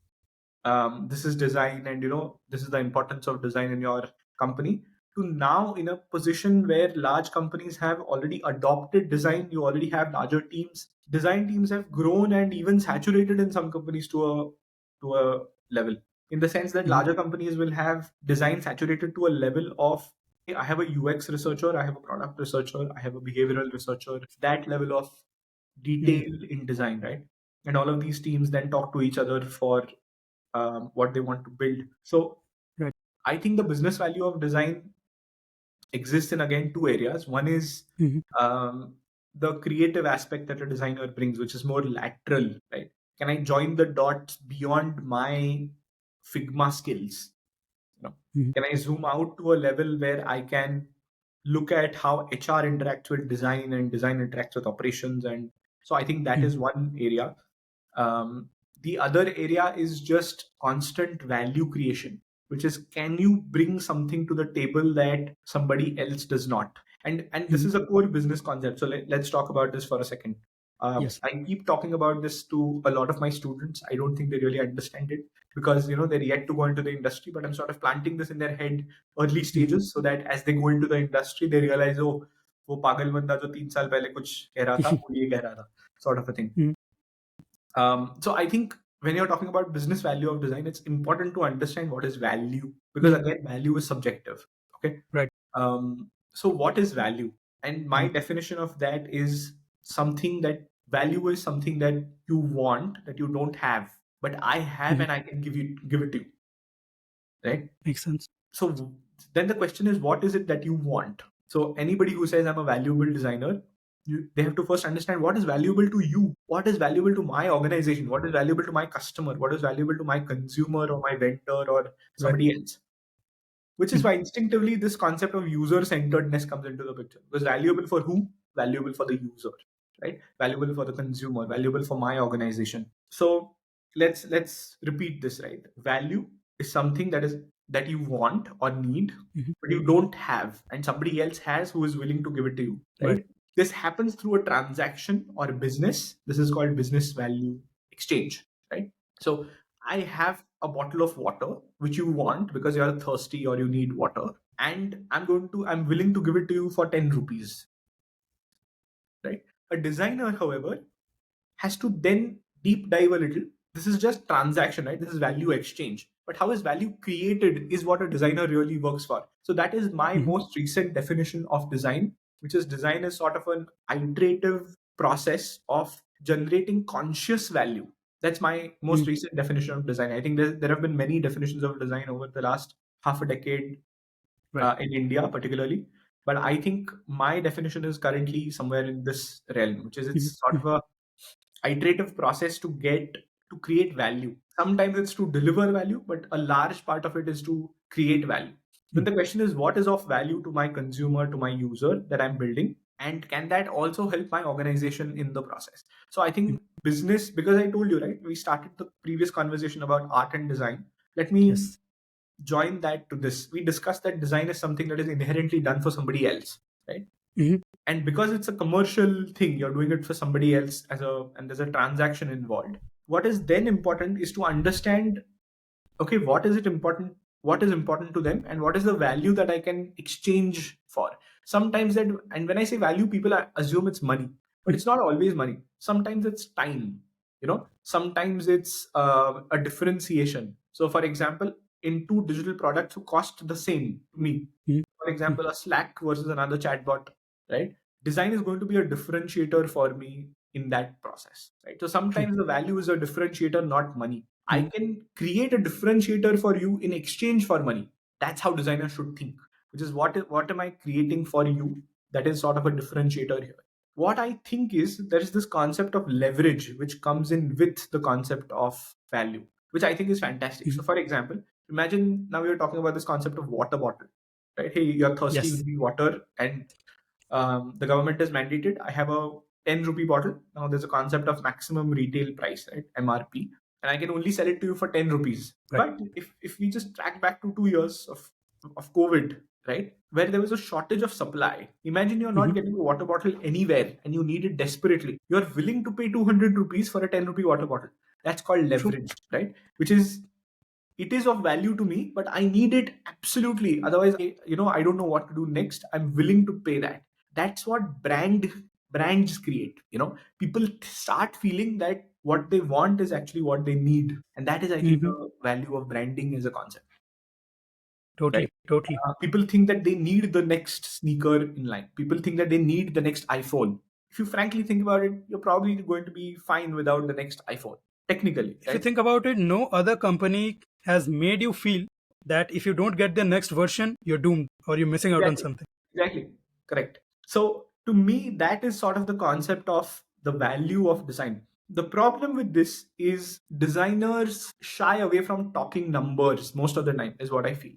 this is design and this is the importance of design in your company, to now in a position where large companies have already adopted design. You already have larger teams. Design teams have grown and even saturated in some companies to a level, in the sense that mhm, larger companies will have design saturated to a level of hey, I have a UX researcher, I have a product researcher, I have a behavioral researcher, that level of mhm. detail in design, right? And all of these teams then talk to each other for what they want to build. So Right. I think the business value of design exists in again two areas. One is Mhm, um, the creative aspect that a designer brings, which is more lateral, right? Can I join the dots beyond my Figma skills? mhm, Can I zoom out to a level where I can look at how HR interacts with design and design interacts with operations? And so I think that mhm, is one area. Um, the other area is just constant value creation, which is can you bring something to the table that somebody else does not? And this mhm. is a core business concept. So let's talk about this for a second. Yes. I keep talking about this to a lot of my students. I don't think they really understand it because they're yet to go into the industry. But I'm sort of planting this in their head early Mhm, stages so that as they go into the industry, they realize, oh, वो पागल बंदा जो 3 साल पहले कुछ कह रहा था वो ये कह रहा था, sort of a thing. mhm, So I think when you're talking about business value of design, it's important to understand what is value, because mhm. again, value is subjective. Okay. Right. So what is value? And my Mhm, definition of that is something that value is something that you want that you don't have, but I have mhm. and I can give it to you, right? Makes sense. So then the question is, what is it that you want? So anybody who says I'm a valuable designer, they have to first understand what is valuable to you, what is valuable to my organization, what is valuable to my customer, what is valuable to my consumer or my vendor or Right. somebody else. Which is Mhm, why instinctively this concept of user centeredness comes into the picture. Because valuable for who? Valuable for the user, right? Valuable for the consumer, valuable for my organization. So let's repeat this, right? Value is something that you want or need, mhm. but you don't have, and somebody else has who is willing to give it to you, Right. right? This happens through a transaction or a business. This is called business value exchange, right? So I have a bottle of water which you want because you're thirsty or you need water, and I'm willing to give it to you for 10 rupees, right? A designer, however, has to then deep dive a little. This is just transaction, right? This is value exchange. But how is value created is what a designer really works for. So that is my Mhm, most recent definition of design, which is design is sort of an iterative process of generating conscious value. That's my most mhm. recent definition of design. I think there have been many definitions of design over the last half a decade Right. in India, particularly. But I think my definition is currently somewhere in this realm, which is Mhm, it's sort of mhm, a iterative process to create value. Sometimes it's to deliver value, but a large part of it is to create value. Then mhm. the question is, what is of value to my consumer, to my user that I'm building? and can that also help my organization in the process? So I think business, because I told you, right, we started the previous conversation about art and design. Let me Yes. join that to this. We discussed that design is something that is inherently done for somebody else, right? And because it's a commercial thing, you're doing it for somebody else and there's a transaction involved. What is then important is to understand, okay, what is important to them, and what is the value that I can exchange for. Sometimes that, and when I say value, people assume it's money, but it's not always money. Sometimes it's time, sometimes it's a differentiation. So for example, in two digital products who cost the same to me, for example, a Slack versus another chatbot, right? Design is going to be a differentiator for me in that process, right? So sometimes the value is a differentiator, not money. I can create a differentiator for you in exchange for money. That's how designers should think, which is what am I creating for you that is sort of a differentiator here. What I think is there is this concept of leverage which comes in with the concept of value, which I think is fantastic. So for example, imagine now we're talking about this concept of water bottle, right? Hey, you're thirsty, you Yes. need water, and the government has mandated I have a 10 rupee bottle. Now there's a concept of maximum retail price, right? MRP, and I can only sell it to you for 10 rupees. Right. But if we just track back to 2 years of COVID, right, where there was a shortage of supply, imagine you're not getting a water bottle anywhere and you need it desperately. You're willing to pay 200 rupees for a 10 rupee water bottle. That's called leverage, right? Which is, it is of value to me, but I need it absolutely. Otherwise, I don't know what to do next. I'm willing to pay that. That's what brands create. People start feeling that what they want is actually what they need, and that is, I think, the value of branding as a concept. Totally. Right? Totally. People think that they need the next sneaker in line. People think that they need the next iPhone. If you frankly think about it, you're probably going to be fine without the next iPhone, technically. If you think about it, no other company has made you feel that if you don't get the next version, you're doomed or you're missing out on something. Exactly. Correct. So to me, that is sort of the concept of the value of design. The problem with this is designers shy away from talking numbers most of the time, is what I feel.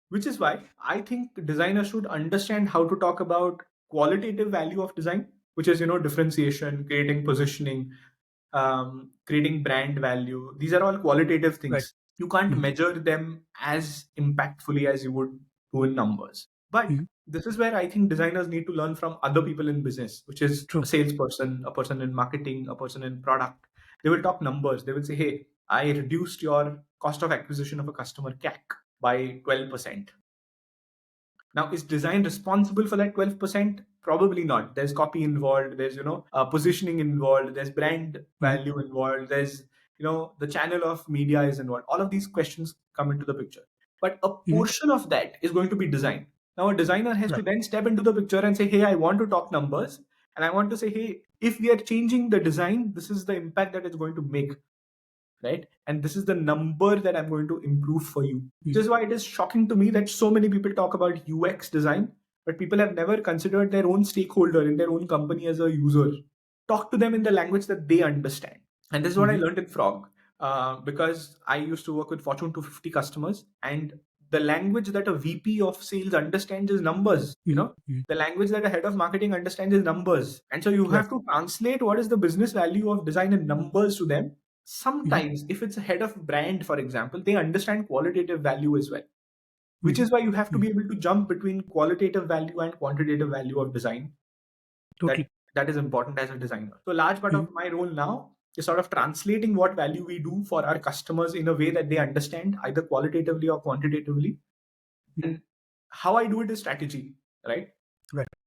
Which is why I think designers should understand how to talk about qualitative value of design, which is, differentiation, creating positioning, creating brand value. These are all qualitative things. Right. You can't measure them as impactfully as you would do in numbers. But this is where I think designers need to learn from other people in business, which is a salesperson, a person in marketing, a person in product. They will talk numbers. They will say, hey, I reduced your cost of acquisition of a customer CAC by 12%. Now, is design responsible for that 12%? Probably not. There's copy involved. There's, positioning involved. There's brand value involved. There's, the channel of media is involved. All of these questions come into the picture. But a portion of that is going to be design. Now, a designer has to then step into the picture and say, hey, I want to talk numbers. And I want to say, hey, if we are changing the design, this is the impact that it's going to make. Right? And this is the number that I'm going to improve for you. This is why it is shocking to me that so many people talk about UX design, but people have never considered their own stakeholder in their own company as a user. Talk to them in the language that they understand. And this is what I learned in Frog, because I used to work with Fortune 250 customers, and the language that a VP of sales understands is numbers. The language that a head of marketing understands is numbers. And so you have to translate what is the business value of design in numbers to them. Sometimes, if it's a head of brand, for example, they understand qualitative value as well, which is why you have to be able to jump between qualitative value and quantitative value of design. Totally. That is important as a designer. So a large part of my role now is sort of translating what value we do for our customers in a way that they understand, either qualitatively or quantitatively. And how I do it is strategy, right?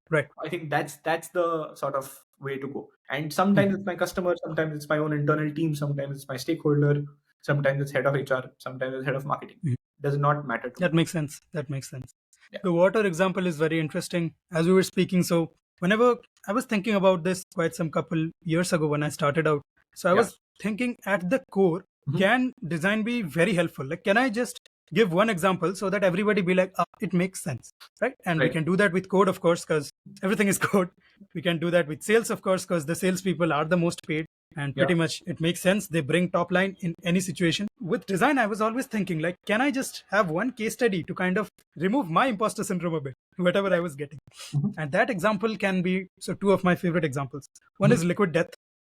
Right. I think that's the sort of way to go. And sometimes it's my customer, sometimes it's my own internal team, sometimes it's my stakeholder, sometimes it's head of HR, sometimes it's head of marketing. Does not matter to me. That makes sense. Yeah. The water example is very interesting as we were speaking. So whenever I was thinking about this quite some couple years ago when I started out, so I was thinking at the core, can design be very helpful? Like, can I just give one example so that everybody be like, it makes sense, right? And we can do that with code, of course, because everything is code. We can do that with sales, of course, because the salespeople are the most paid. And pretty much it makes sense. They bring top line in any situation. With design, I was always thinking, like, can I just have one case study to kind of remove my imposter syndrome a bit? whatever I was getting. Mhm. And that example can be, so two of my favorite examples. One is Mhm. Liquid Death,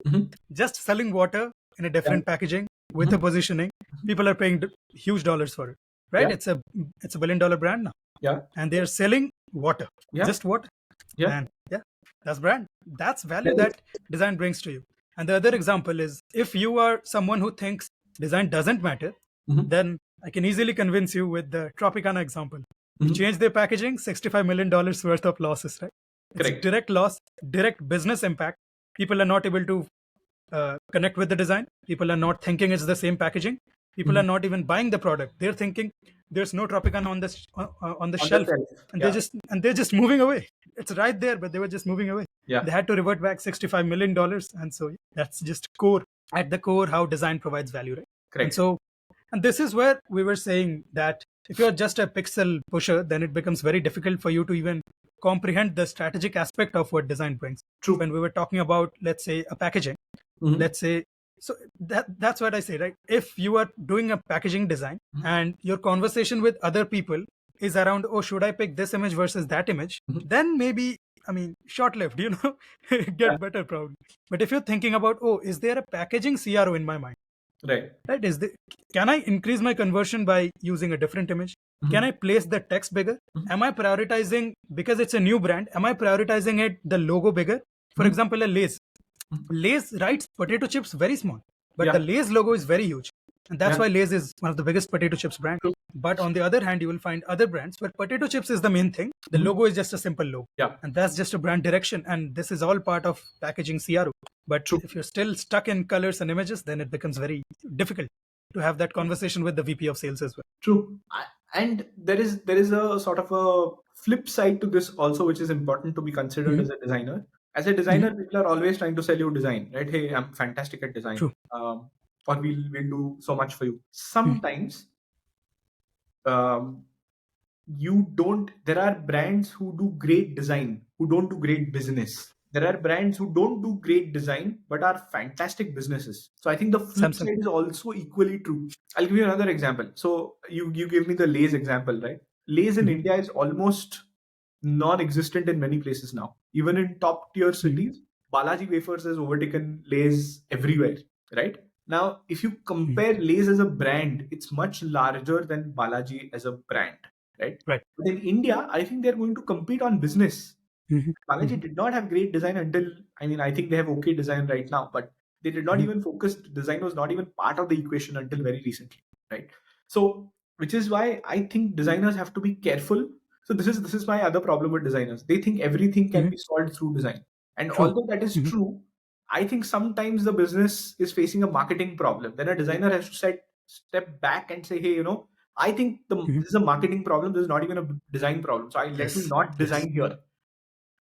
Mhm. just selling water in a Yeah. different packaging with a Mhm. positioning. People are paying huge dollars for it, right? Yeah. It's a $1 billion brand now, Yeah. and they're selling water, Yeah. just water. Yeah. And yeah, that's brand. That's value Yeah. that design brings to you. And the other example is, if you are someone who thinks design doesn't matter, Mhm. then I can easily convince you with the Tropicana example. You Mhm. change their packaging, $65 million worth of losses, right? It's Correct. direct loss, direct business impact. People are not able to connect with the design. People are not thinking it's the same packaging. People are Mhm. not even buying the product. They're thinking there's no Tropicana on the On the shelf, shelf. and Yeah. they're just moving away. It's right there, but they were just moving away. Yeah. They had to revert back $65 million, and so that's just core, at the core, how design provides value, right? And Correct. so, and this is where we were saying that if you're just a pixel pusher, then it becomes very difficult for you to even comprehend the strategic aspect of what design brings. When True. we were talking about, let's say, a packaging, Mhm. let's say, so that's what I say, right? If you are doing a packaging design Mhm. and your conversation with other people is around, oh, should I pick this image versus that image, Mhm. then maybe, I mean, short-lived, Yeah. get better probably. But if you're thinking about, oh, is there a packaging CRO in my mind, Right. right? Can I increase my conversion by using a different image? Can I Mhm. place the text bigger? Mhm. Am I prioritizing, because it's a new brand, am I prioritizing it the logo bigger? For Mhm. example, a Lay's. Mhm. Lay's writes potato chips very small, but the Yeah. Lay's logo is very huge. And that's Yeah. why Lay's is one of the biggest potato chips brand. True. But on the other hand, you will find other brands where potato chips is the main thing. The Mhm. logo is just a simple logo. Yeah. And that's just a brand direction. And this is all part of packaging CRO. But True. if you're still stuck in colors and images, then it becomes very difficult to have that conversation with the VP of sales as well. True. And there is a sort of a flip side to this also, which is important to be considered Mhm. as a designer. As a Mhm. designer, people are always trying to sell you design, right? Hey, I'm fantastic at design, True. or we'll do so much for you. Mhm. Sometimes, um, you don't. There are brands who do great design who don't do great business. There are brands who don't do great design but are fantastic businesses. So I think the flip Samsung. side is also equally true. I'll give you another example. So you give me the Lay's example, right? Lay's in Mhm. India is almost non-existent in many places now. Even in top tier Mhm. cities, Balaji Wafers has overtaken Lay's everywhere, right? Now, if you Mhm. compare Lay's as a brand, it's much larger than Balaji as a brand, right? Right. But in India, I think they're going to compete on business. Mhm. Balaji Mhm. did not have great design until, I mean, I think they have okay design right now, but they did not Mhm. even focus, design was not even part of the equation until very recently, right? So, which is why I think designers have to be careful. So this is my other problem with designers. They think everything can Mhm. be solved through design. And True. although that is Mhm. true, I think sometimes the business is facing a marketing problem. Then a designer has to step back and say, hey, I think Mhm. this is a marketing problem. This is not even a design problem. So I let me Yes. not Yes. design here.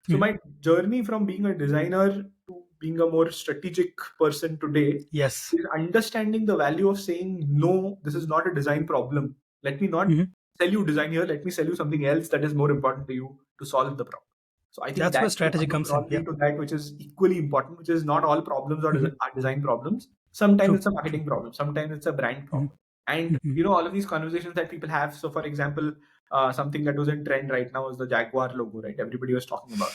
So Mhm. my journey from being a designer to being a more strategic person today Yes. is understanding the value of saying, no, this is not a design problem. Let me not Mhm. sell you design here. Let me sell you something else that is more important to you to solve the problem. So I think That's where that's the strategy other comes in. Yeah. corollary to that, which is equally important, which is not all problems Mhm. are design problems. Sometimes True. it's a True. marketing problem. Sometimes it's a brand Mhm. problem. And Mhm. all of these conversations that people have. So for example, something that was in trend right now is the Jaguar logo, right? Everybody was talking about.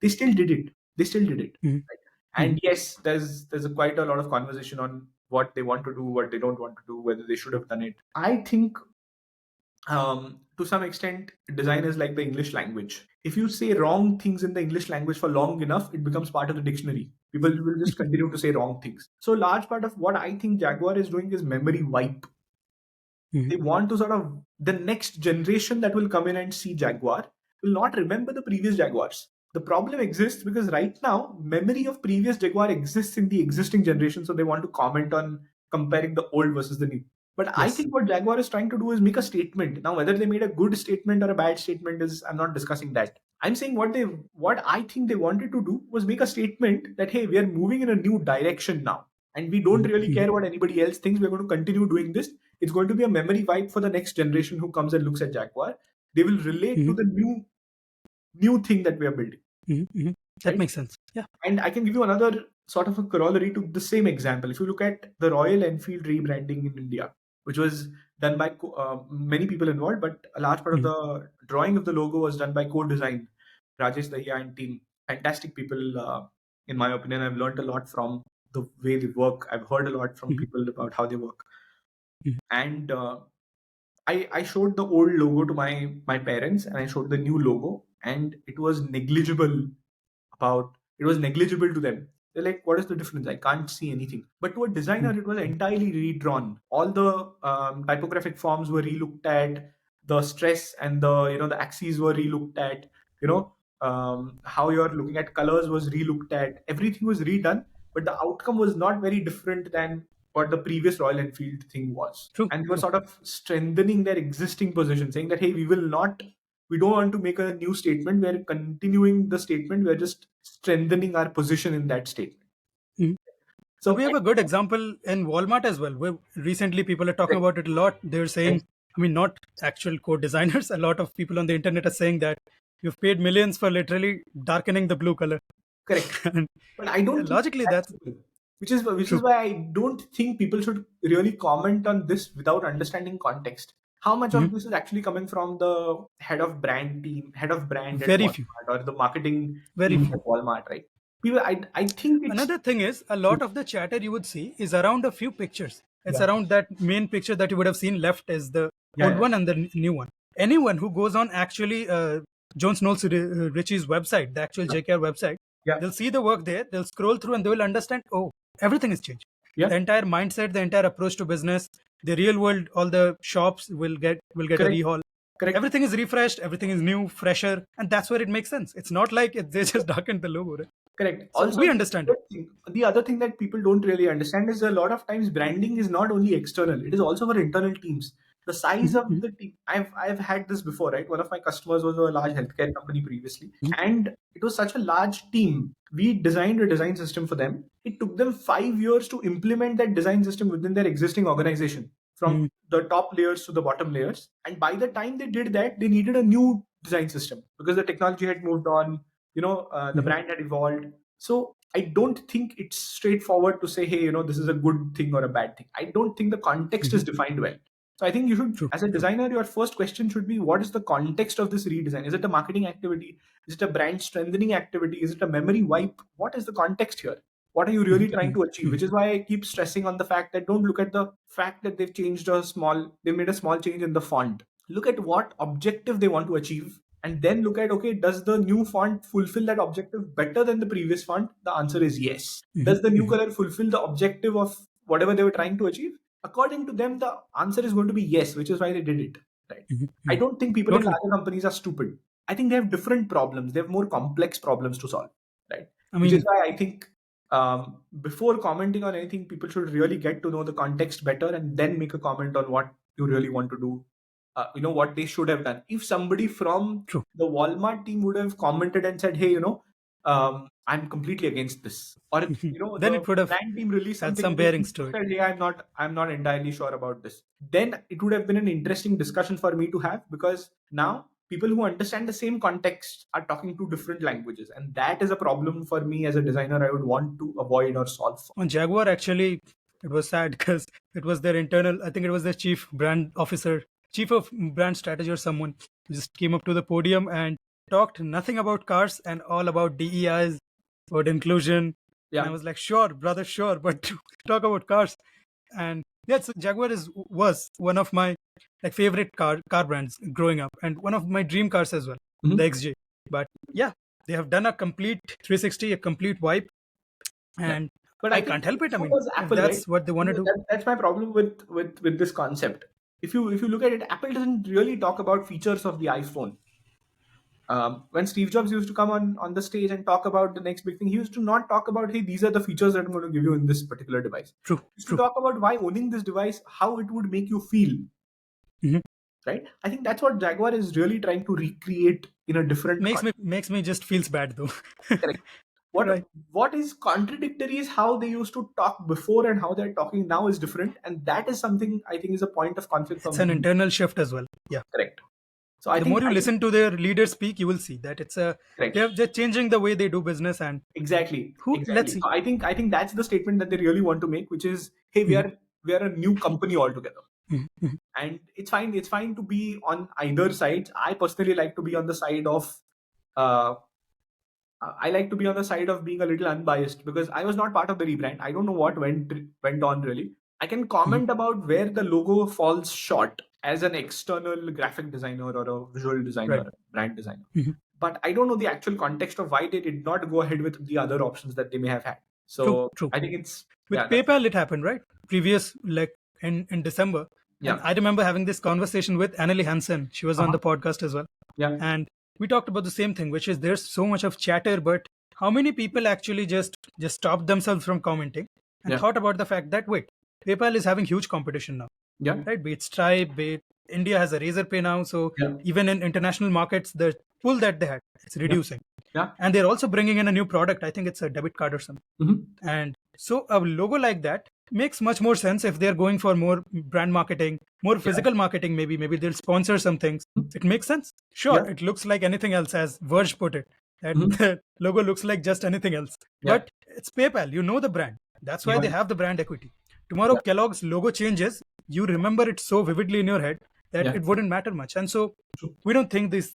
They still did it. They still did it. Mhm. Right? And Mhm. yes, there's quite a lot of conversation on what they want to do, what they don't want to do, whether they should have done it. I think, to some extent, design is like the English language. If you say wrong things in the English language for long enough, it becomes part of the dictionary. People will just continue to say wrong things. So, large part of what I think Jaguar is doing is memory wipe. Mhm. They want to sort of, the next generation that will come in and see Jaguar will not remember the previous Jaguars. The problem exists because right now memory of previous Jaguar exists in the existing generation, so they want to comment on comparing the old versus the new. But I Yes. think what Jaguar is trying to do is make a statement. Now, whether they made a good statement or a bad statement is, I'm not discussing that. I'm saying what I think they wanted to do was make a statement that, hey, we are moving in a new direction now, and we don't Mhm. really Mhm. care what anybody else thinks. We're going to continue doing this. It's going to be a memory wipe for the next generation who comes and looks at Jaguar. They will relate to Mhm. the new thing that we are building, Mhm. Mhm. That right? makes sense. Yeah. And I can give you another sort of a corollary to the same example. If you look at the Royal Enfield rebranding in India, which was done by many people involved, but a large part of the drawing of the logo was done by co-design, Rajesh Dahiya and team. Fantastic people, in my opinion. I've learned a lot from the way they work. I've heard a lot from people about how they work. And I showed the old logo to my parents, and I showed the new logo, and it was negligible to them. They're like, what is the difference? I can't see anything. But to a designer, it was entirely redrawn. All the typographic forms were relooked at. The stress and the axes were relooked at. How you're looking at colors was relooked at. Everything was redone, but the outcome was not very different than what the previous Royal Enfield thing was. True. And they were sort of strengthening their existing position, saying that, hey, we don't want to make a new statement. We're continuing the statement. We're just strengthening our position in that statement. So we have a good example in Walmart as well, where recently people are talking about it a lot. They're saying, I mean, not actual code designers. A lot of people on the internet are saying that you've paid millions for literally darkening the blue color. Correct. But I don't logically that's which is why I don't think people should really comment on this without understanding context. How much of this is actually coming from the head of brand at Very Walmart, few. or the marketing Very team few. at Walmart, right? People, I think it's Another thing is, a lot of the chatter you would see is around a few pictures. It's around that main picture that you would have seen left is the old one and the new one. Anyone who goes on actually Jones Knowles Ritchie's website, the actual JKR website, they'll see the work there, they'll scroll through and they will understand, oh, everything has changed. The entire mindset, the entire approach to business, the real world, all the shops will get a rehaul. Correct. Everything is refreshed, everything is new, fresher, and that's where it makes sense. It's not like they just darkened the logo, right? Correct. So Also, we understand it. The other thing that people don't really understand is a lot of times branding is not only external; it is also for internal teams. The size of the team. I've had this before, right? One of my customers was a large healthcare company previously, and it was such a large team. We designed a design system for them. It took them 5 years to implement that design system within their existing organization, from the top layers to the bottom layers. And by the time they did that, they needed a new design system because the technology had moved on. The brand had evolved. So I don't think it's straightforward to say, hey, this is a good thing or a bad thing. I don't think the context is defined well. So I think you should, as a designer, your first question should be, what is the context of this redesign? Is it a marketing activity? Is it a brand strengthening activity? Is it a memory wipe? What is the context here? What are you really trying to achieve? Which is why I keep stressing on the fact that don't look at the fact that they made a small change in the font. Look at what objective they want to achieve, and then look at, okay, does the new font fulfill that objective better than the previous font? The answer is yes. Does the new color fulfill the objective of whatever they were trying to achieve? According to them, the answer is going to be yes, which is why they did it. Right? I don't think people in larger companies are stupid. I think they have different problems. They have more complex problems to solve. Right? Which is why I think before commenting on anything, people should really get to know the context better and then make a comment on what you really want to do. What they should have done. If somebody from the Walmart team would have commented and said, hey, I'm completely against this, or then the it would have brand team released had something some bearings to it. said, hey, I'm not entirely sure about this. Then it would have been an interesting discussion for me to have, because now people who understand the same context are talking two different languages, and that is a problem for me as a designer. I would want to avoid or solve for. On Jaguar, actually, it was sad because it was their internal, I think it was their chief of brand strategy or someone who just came up to the podium and talked nothing about cars and all about DEIs, about inclusion. And I was like, sure, brother, sure, but talk about cars. And yes, Jaguar was one of my favorite car brands growing up, and one of my dream cars as well, the XJ. But yeah, they have done a complete 360, a complete wipe, and but I can't help it. I mean, Apple, that's right? What they want to do. That's my problem with this concept. If you look at it, Apple doesn't really talk about features of the iPhone. When Steve Jobs used to come on the stage and talk about the next big thing, he used to not talk about, hey, these are the features that I'm going to give you in this particular device. True. He used to talk about why owning this device, how it would make you feel. Right? I think that's what Jaguar is really trying to recreate in a different makes me just feels bad though. Correct. What is contradictory is how they used to talk before and how they're talking now is different, and that is something I think is a point of conflict. It's an internal shift as well. Yeah, correct. So the more you listen to their leaders speak, you will see that it's they're changing the way they do business. And exactly. Let's see. So I think that's the statement that they really want to make, which is, hey, we are a new company altogether. Mhm. And it's fine to be on either sides. I personally like to be on the side of uh, I like to be on the side of being a little unbiased, because I was not part of the rebrand. I don't know what went on really. I can Mhm. comment about where the logo falls short as an external graphic designer or a visual designer, Right. brand designer. Mhm. But I don't know the actual context of why they did not go ahead with the other options that they may have had. True. So True. I think it's With yeah, that's PayPal, it happened, right? Previous, like in December. And yeah. I remember having this conversation with Annalie Hansen. She was on Uh-huh. the podcast as well. Yeah. And we talked about the same thing, which is there's so much of chatter, but how many people actually just stopped themselves from commenting and Yeah. thought about the fact that wait, PayPal is having huge competition now, Yeah. right? Be it Stripe, be it India has a Razor Pay now, so Yeah. even in international markets, the pull that they had, it's Yeah. reducing. Yeah. And they're also bringing in a new product. I think it's a debit card or something. Mhm. And so a logo like that makes much more sense if they're going for more brand marketing, more Yeah. physical marketing. Maybe they'll sponsor some things. Mhm. It makes sense. Sure, Yeah. it looks like anything else, as Verge put it. That Mhm. the logo looks like just anything else. Yeah. But it's PayPal. You know the brand. That's why Yeah. they have the brand equity. Tomorrow Yeah. Kellogg's logo changes. You remember it so vividly in your head that Yeah. it wouldn't matter much. And so True. we don't think these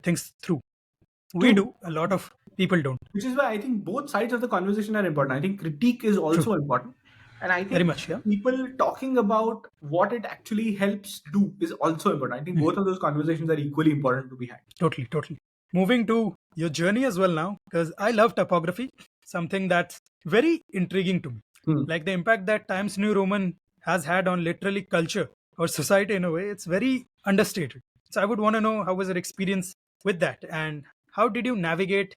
things through. We True. do. A lot of people don't. Which is why I think both sides of the conversation are important. I think critique is True. also important. And I Very think much. Yeah. people talking about what it actually helps do is also important. I think both of those conversations are equally important to be had. Totally, totally. Moving to your journey as well now, because I love typography, something that's very intriguing to me. Hmm. Like the impact that Times New Roman has had on literally culture or society in a way, it's very understated. So I would want to know how was your experience with that, and how did you navigate,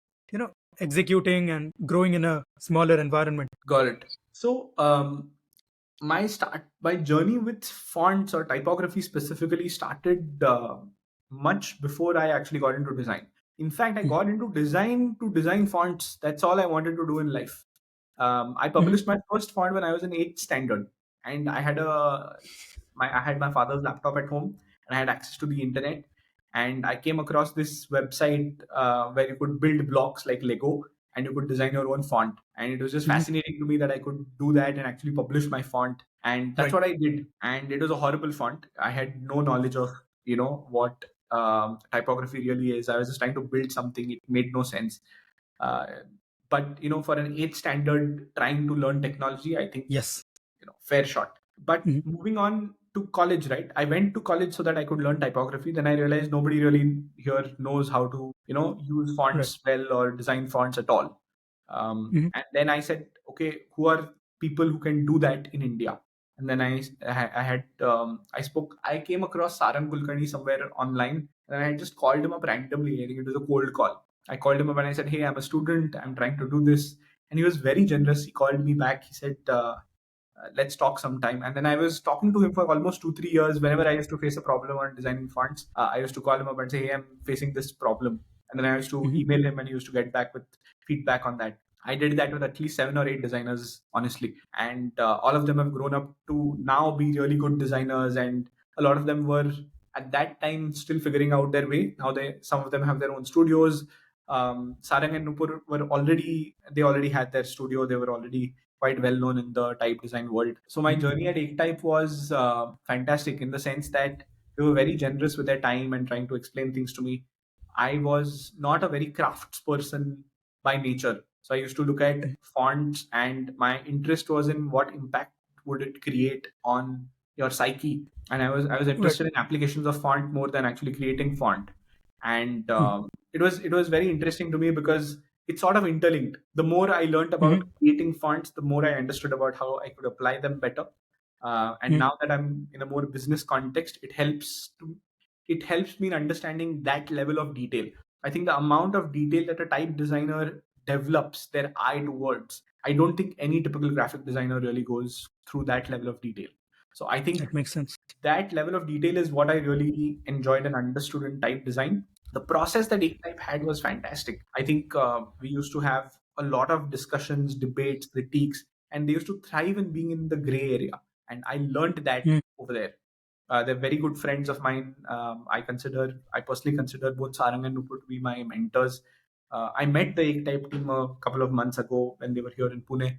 executing and growing in a smaller environment? Got it. So, my journey with fonts or typography specifically started much before I actually got into design. In fact, I Mhm. got into design to design fonts. That's all I wanted to do in life. I Mhm. published my first font when I was in eighth standard, and I had my father's laptop at home, and I had access to the internet. And I came across this website where you could build blocks like Lego, and you could design your own font. And it was just Mhm. fascinating to me that I could do that and actually publish my font. And that's Right. what I did. And it was a horrible font. I had no knowledge of what typography really is. I was just trying to build something. It made no sense. Uh, but for an eighth standard trying to learn technology, I think Yes. fair shot. But Mhm. moving on to college, right? I went to college so that I could learn typography. Then I realized nobody really here knows how to use Right. fonts well or design fonts at all. Mhm. And then I said, okay, who are people who can do that in India? And then I came across Sarvottam Kulkarni somewhere online, and I just called him up randomly. I think it was a cold call. I called him up and I said, hey, I'm a student. I'm trying to do this. And he was very generous. He called me back. He said, let's talk sometime. And then I was talking to him for almost 2-3 years. Whenever I used to face a problem on designing fonts, I used to call him up and say, hey, I'm facing this problem. And then I used to Mhm. email him, and he used to get back with feedback on that. I did that with at least 7 or 8 designers, honestly. And all of them have grown up to now be really good designers. And a lot of them were at that time still figuring out their way. Now some of them have their own studios. Sarang and Nupur they already had their studio. They were already quite well known in the type design world. So my Mhm. journey at Ektype was fantastic in the sense that they were very generous with their time and trying to explain things to me. I was not a very crafts person by nature. So I used to look at fonts, and my interest was in what impact would it create on your psyche. And I was Right. interested in applications of font more than actually creating font. And Mhm. it was very interesting to me because it's sort of interlinked. The more I learned about Mhm. creating fonts, the more I understood about how I could apply them better. And Mhm. now that I'm in a more business context, it helps me in understanding that level of detail. I think the amount of detail that a type designer develops their eye towards, I don't think any typical graphic designer really goes through that level of detail. So I think That makes sense. that level of detail is what I really enjoyed and understood in type design. The process that Ektype had was fantastic. I think we used to have a lot of discussions, debates, critiques, and they used to thrive in being in the gray area. And I learned that Mhm. over there. They're very good friends of mine. I personally consider both Sarang and Nupur to be my mentors. I met the Ektype team a couple of months ago when they were here in Pune,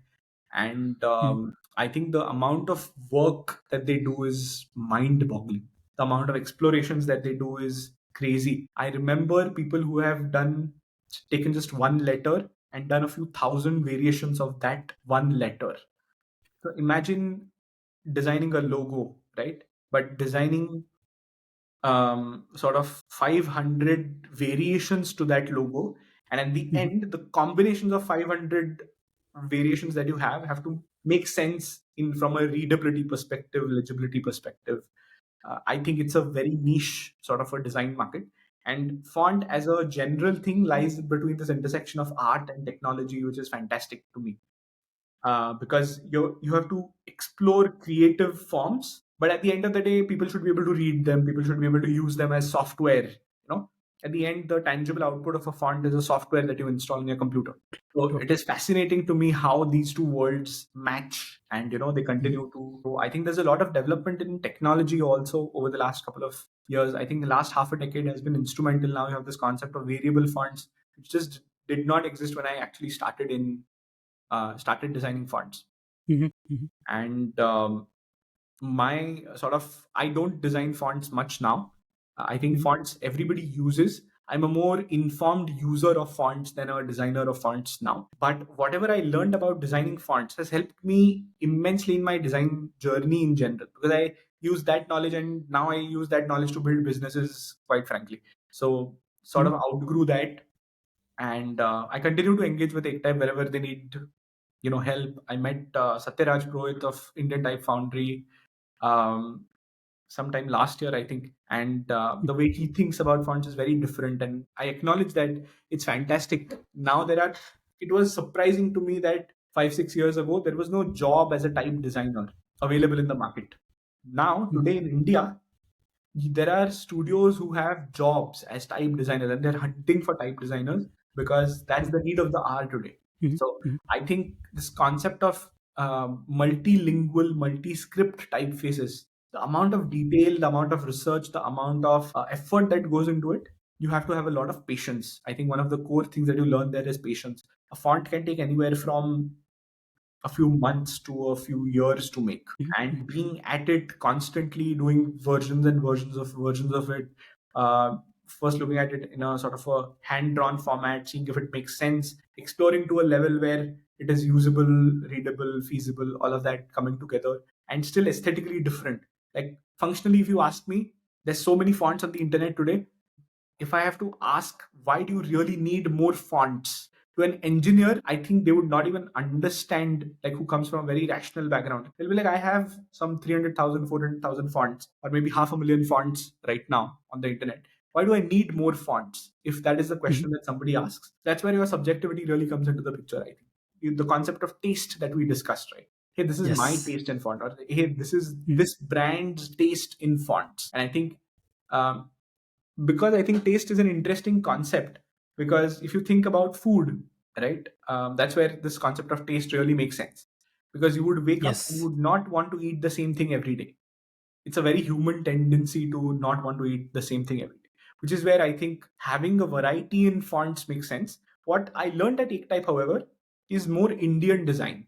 and Mhm. I think the amount of work that they do is mind boggling. The amount of explorations that they do is crazy. I remember people who have taken just one letter and done a few thousand variations of that one letter. So imagine designing a logo, right? But designing sort of 500 variations to that logo, and at the Mhm. end the combinations of 500 variations that you have to make sense in from a readability perspective, legibility perspective. I think it's a very niche sort of a design market, and font as a general thing lies between this intersection of art and technology, which is fantastic to me, because you have to explore creative forms, but at the end of the day people should be able to read them, people should be able to use them as software, at the end the tangible output of a font is a software that you install on your computer. So it Totally. is fascinating to me how these two worlds match, and they Mhm. continue to grow. I think there's a lot of development in technology also over the last couple of years. I think the last half a decade has been instrumental. Now you have this concept of variable fonts, which just did not exist when I actually started designing fonts. Mhm. Mhm. And my sort of I don't design fonts much now. I think Mhm. fonts everybody uses. I'm a more informed user of fonts than a designer of fonts now. But whatever I learned about designing fonts has helped me immensely in my design journey in general, because I use that knowledge, and now I use that knowledge to build businesses, quite frankly. So sort Mhm. of outgrew that, and I continue to engage with Ektype wherever they need help. I met Satyaraj Purohit of Indian Type Foundry um, sometime last year, I think. And the way he thinks about fonts is very different. And I acknowledge that it's fantastic. Now it was surprising to me that 5, 6 years ago, there was no job as a type designer available in the market. Now, Mhm. today in India, there are studios who have jobs as type designers, and they're hunting for type designers because that's the need of the hour today. Mhm. So Mhm. I think this concept of multilingual, multi-script typefaces, the amount of detail, the amount of research, the amount of effort that goes into it, you have to have a lot of patience. I think one of the core things that you learn there is patience. A font can take anywhere from a few months to a few years to make, Mhm. Mhm. and being at it constantly, doing versions and versions of it, uh, first looking at it in a sort of a hand-drawn format, seeing if it makes sense, exploring to a level where it is usable, readable, feasible, all of that coming together, and still aesthetically different. Like functionally, if you ask me, there's so many fonts on the internet today. If I have to ask, why do you really need more fonts? To an engineer, I think they would not even understand, like who comes from a very rational background. They'll be like, I have some 300,000, 400,000 fonts, or maybe 500,000 fonts right now on the internet. Why do I need more fonts? If that is the Mhm. question that somebody asks, that's where your subjectivity really comes into the picture, I think. The concept of taste that we discussed, right? Hey, this is my Yes. taste in font, or hey, this is Mhm. this brand's taste in fonts. And I think um, because I think taste is an interesting concept. Because if you think about food, right, that's where this concept of taste really makes sense. Because you would wake up and you Yes. would not want to eat the same thing every day. It's a very human tendency to not want to eat the same thing every day, which is where I think having a variety in fonts makes sense. What I learned at Ektype, however, is more Indian design.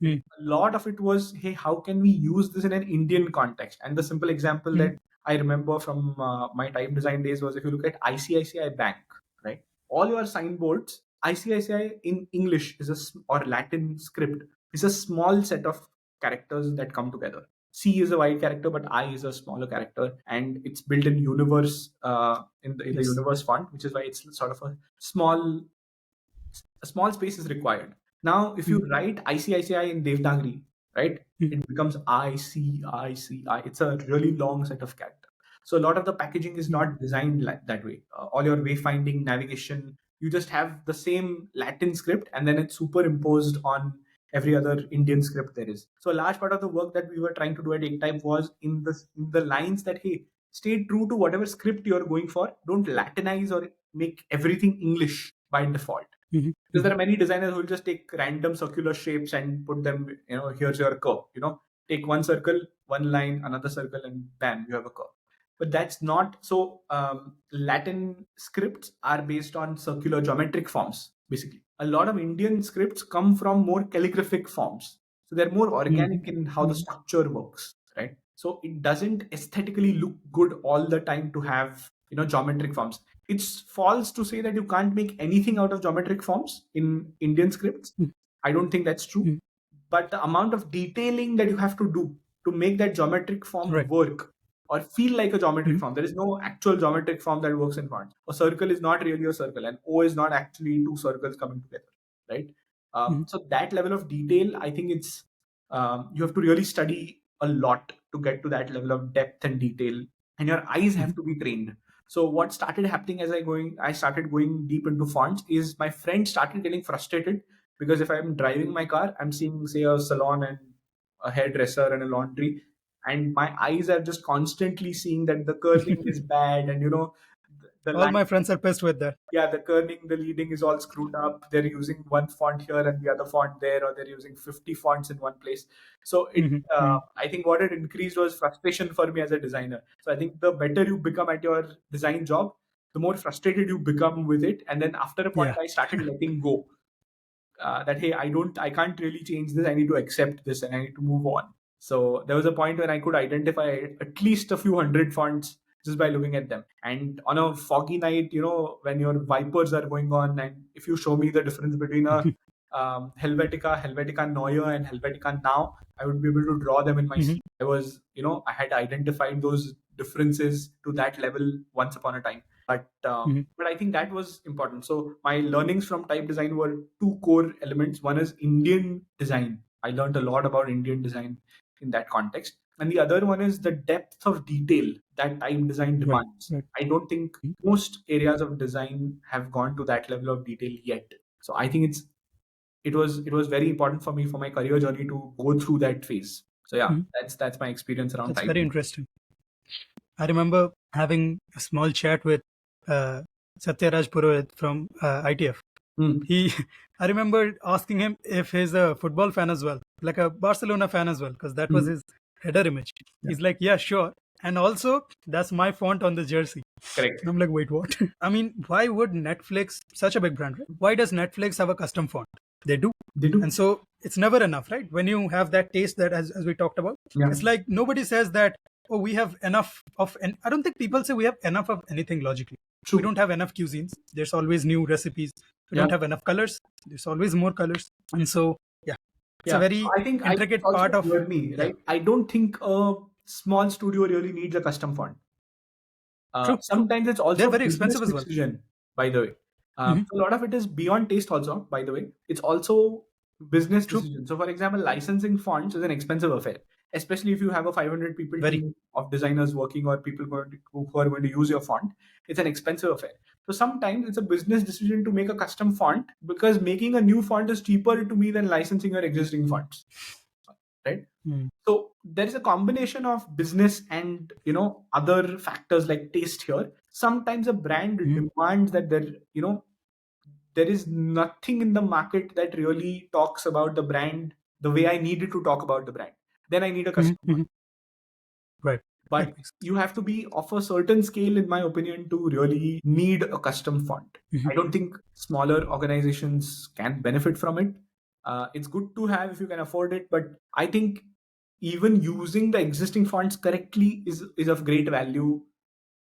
Mhm. A lot of it was, hey, how can we use this in an Indian context? And the simple example Mhm. that I remember from my type design days was, if you look at ICICI Bank, right? All your signboards, ICICI in English or Latin script is a small set of characters that come together. C is a wide character, but I is a smaller character, and it's built in universe in the Yes. universe font, which is why it's sort of a small space is required. Now, if you Mhm. write ICICI in Devanagari, right, Mhm. it becomes ICICI. It's a really long set of characters. So a lot of the packaging is Mhm. not designed like that way. All your wayfinding, navigation, you just have the same Latin script, and then it's superimposed on every other Indian script there is. So a large part of the work that we were trying to do at Ektype was in the lines that, hey, stay true to whatever script you're going for. Don't Latinize or make everything English by default, Mhm. because there Mhm. are many designers who will just take random circular shapes and put them, here's your curve, take one circle, one line, another circle, and bam, you have a curve. But that's not so. Latin scripts are based on circular geometric forms, basically. A lot of Indian scripts come from more calligraphic forms. So they're more organic Mhm. in how the structure works, right? So it doesn't aesthetically look good all the time to have, geometric forms. It's false to say that you can't make anything out of geometric forms in Indian scripts. Mhm. I don't think that's true. Mhm. But the amount of detailing that you have to do to make that geometric form Right. work or feel like a geometric Mhm. form, there is no actual geometric form that works in font. A circle is not really a circle, and O is not actually two circles coming together, right? Mhm. So that level of detail, I think it's you have to really study a lot to get to that level of depth and detail, and your eyes have Mhm. to be trained. So what started happening as I started going deep into fonts is my friends started getting frustrated because if I'm driving my car, I'm seeing, say, a salon and a hairdresser and a laundry, and my eyes are just constantly seeing that the kerning is bad, and the All line, my friends are pissed with that. yeah, the kerning, the leading is all screwed up. They're using one font here and the other font there, or they're using 50 fonts in one place. So Mhm. Mhm. I think what it increased was frustration for me as a designer. So I think the better you become at your design job, the more frustrated you become with it. And then after a point, Yeah. I started letting go. That hey, I can't really change this. I need to accept this and I need to move on. So there was a point when I could identify at least a few hundred fonts just by looking at them. And on a foggy night, when your wipers are going on, and if you show me the difference between a Helvetica Neue and Helvetica Now, I would be able to draw them in my Mhm. sleep. I had identified those differences to that level once upon a time. Mhm. But I think that was important. So my learnings from type design were two core elements. One is Indian design. I learned a lot about Indian design in that context. And the other one is the depth of detail that type design Right. demands. Right. I don't think Mhm. most areas of design have gone to that level of detail yet. So I think it was very important for me for my career journey to go through that phase. So yeah, Mhm. that's my experience around That's type very design. interesting. I remember having a small chat with uh, Satyaraj Purohit from ITF. Hmm. He, I remember asking him if he's a football fan as well, like a Barcelona fan as well, because that was Hmm. his header image. Yeah. He's like, yeah, sure. And also, that's my font on the jersey. Correct. And I'm like, wait, what? I mean, why would Netflix, such a big brand, right? Why does Netflix have a custom font? They do. They do. And so it's never enough, right? When you have that taste that, as we talked about, Yeah. it's like nobody says that, oh, we have enough of, and I don't think people say we have enough of anything logically. We True. don't have enough cuisines. There's always new recipes. We Yeah. don't have enough colors. There's always more colors. And so, yeah, it's a Yeah. So very I think it's intricate part also of, near me, yeah, right? I don't think a small studio really needs a custom font. true, true. Sometimes it's They're also a very business expensive as well. decision, by the way. Mhm. So a lot of it is beyond taste, also, by the way. It's also business True, decision. So, for example, licensing fonts is an expensive affair, especially if you have a 500 people very. team of designers working or people who are going to use your font. It's an expensive affair. So sometimes it's a business decision to make a custom font because making a new font is cheaper to me than licensing your existing fonts, right? Mm. So there is a combination of business and other factors like taste here. Sometimes a brand Mhm. demands that there is nothing in the market that really talks about the brand the way I need it to talk about the brand. Then I need a Mhm. custom one. Mhm. Right. That But makes sense. you have to be of a certain scale, in my opinion, to really need a custom font. Mhm. I don't think smaller organizations can benefit from it. It's good to have if you can afford it, but I think even using the existing fonts correctly is of great value,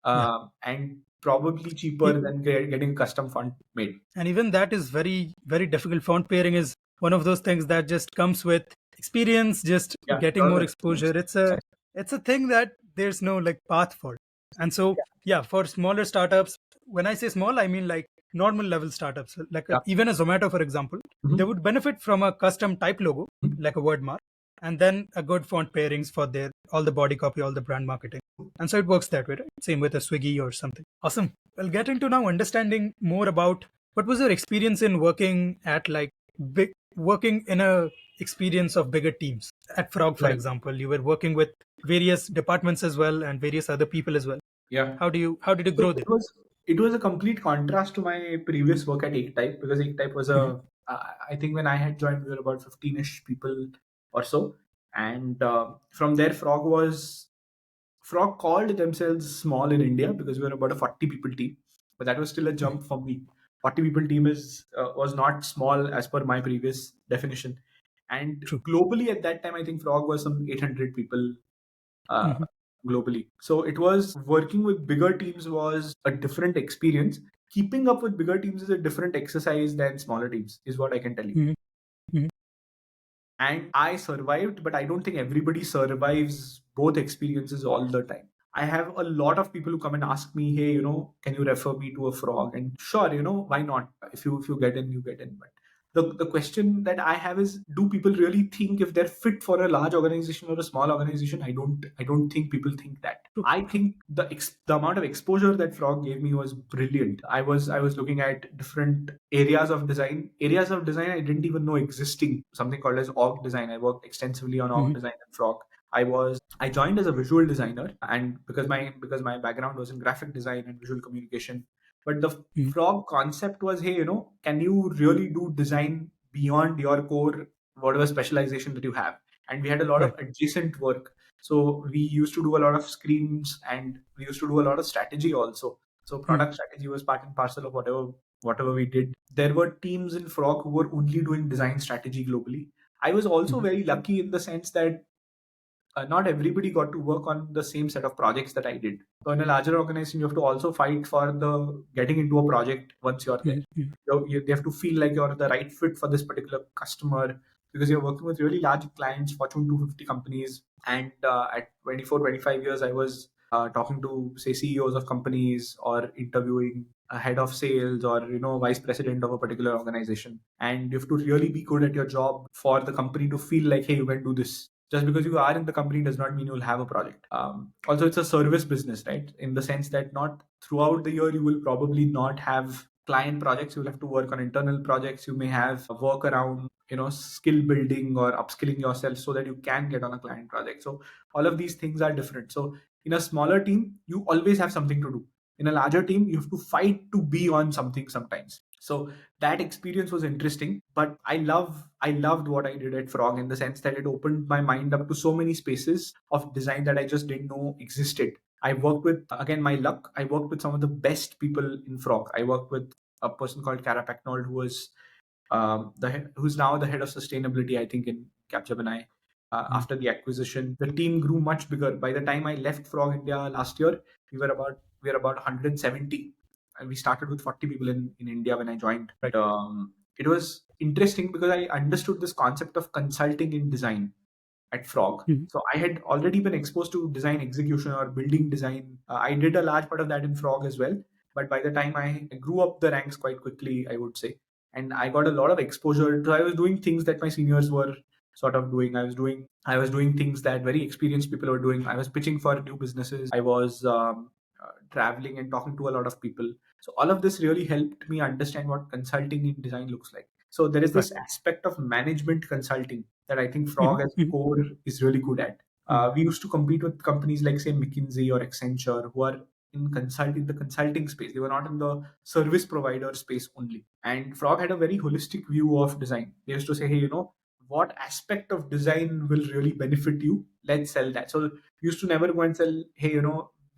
Yeah. and probably cheaper E- than getting a custom font made. And even that is very, very difficult. Font pairing is one of those things that just comes with experience, just Yeah, getting lot more of experience. exposure. It's a thing that there's no like path for. And so yeah, for smaller startups, when I say small, I mean like normal level startups, like Yeah. even a Zomato, for example, they Mhm. would benefit from a custom type logo, like a word mark, and then a good font pairings for their all the body copy, all the brand marketing. And so it works that way, right? Same with a Swiggy or something. Awesome. Well, getting to now understanding more about what was your experience in working at like big, working in a experience of bigger teams at Frog, for Right. example. You were working with various departments as well and various other people as well. Yeah. How did you So grow there? it was a complete contrast to my previous work at Ektype because Ektype was Mhm. I think when I had joined we were about 15ish people or so, and from there Frog called themselves small in India because we were about a 40 people team, but that was still a jump for me. 40 people team is was not small as per my previous definition. And True. globally at that time, I think Frog was some 800 people uh, Mhm. globally. So it was working with bigger teams was a different experience. Keeping up with bigger teams is a different exercise than smaller teams, is what I can tell you. Mhm. Mhm. And I survived, but I don't think everybody survives both experiences all the time. I have a lot of people who come and ask me, hey, can you refer me to a Frog? And sure, why not? If you get in, you get in. But the question that I have is, do people really think if they're fit for a large organization or a small organization? I don't think people think that. True. I True. think the amount of exposure that Frog gave me was brilliant. I was looking at different areas of design. Areas of design I didn't even know existing. Something called as org design. I worked extensively on org Mhm. design at Frog. I joined as a visual designer, and because my background was in graphic design and visual communication. But the Mhm. Frog concept was, hey, can you really do design beyond your core, whatever specialization that you have? And we had a lot of Right. adjacent work. So we used to do a lot of screens, and we used to do a lot of strategy also. So Mhm. product strategy was part and parcel of whatever we did. There were teams in Frog who were only doing design strategy globally. I was also Mhm. very lucky in the sense that not everybody got to work on the same set of projects that I did. So in a larger organization, you have to also fight for the getting into a project once you're there. Mhm. Mhm. They have to feel like you're the right fit for this particular customer, because you're working with really large clients, Fortune 250 companies. And at 24, 25 years, I was talking to, say, CEOs of companies or interviewing a head of sales or vice president of a particular organization. And you have to really be good at your job for the company to feel like, hey, you can do this. Just because you are in the company does not mean you'll have a project. Also, it's a service business, right? In the sense that not throughout the year you will probably not have client projects. You'll have to work on internal projects. You may have work around skill building or upskilling yourself so that you can get on a client project. So all of these things are different. So in a smaller team, you always have something to do. In a larger team, you have to fight to be on something sometimes. So that experience was interesting, but I loved what I did at Frog in the sense that it opened my mind up to so many spaces of design that I just didn't know existed. I worked with, again, my luck, I worked with some of the best people in Frog. I worked with a person called Cara Pecknold, who's now the head of sustainability, I think, in Capgemini. Mhm. After the acquisition, the team grew much bigger. By the time I left Frog India last year, we were about 170, and we started with 40 people in India when I joined. Right. It was interesting because I understood this concept of consulting in design at Frog. Mhm. So I had already been exposed to design execution or building design. I did a large part of that in Frog as well. But by the time I grew up the ranks quite quickly, I would say, and I got a lot of exposure. So I was doing things that my seniors were sort of doing. I was doing things that very experienced people were doing. I was pitching for new businesses. I was traveling and talking to a lot of people. So all of this really helped me understand what consulting in design looks like. So there is Right. this aspect of management consulting that I think Mhm. Frog as a Mhm. core is really good at. Mhm. We used to compete with companies like, say, McKinsey or Accenture, who are in the consulting space. They were not in the service provider space only. And Frog had a very holistic view of design. They used to say, hey, what aspect of design will really benefit you? Let's sell that. So we used to never go and sell, hey,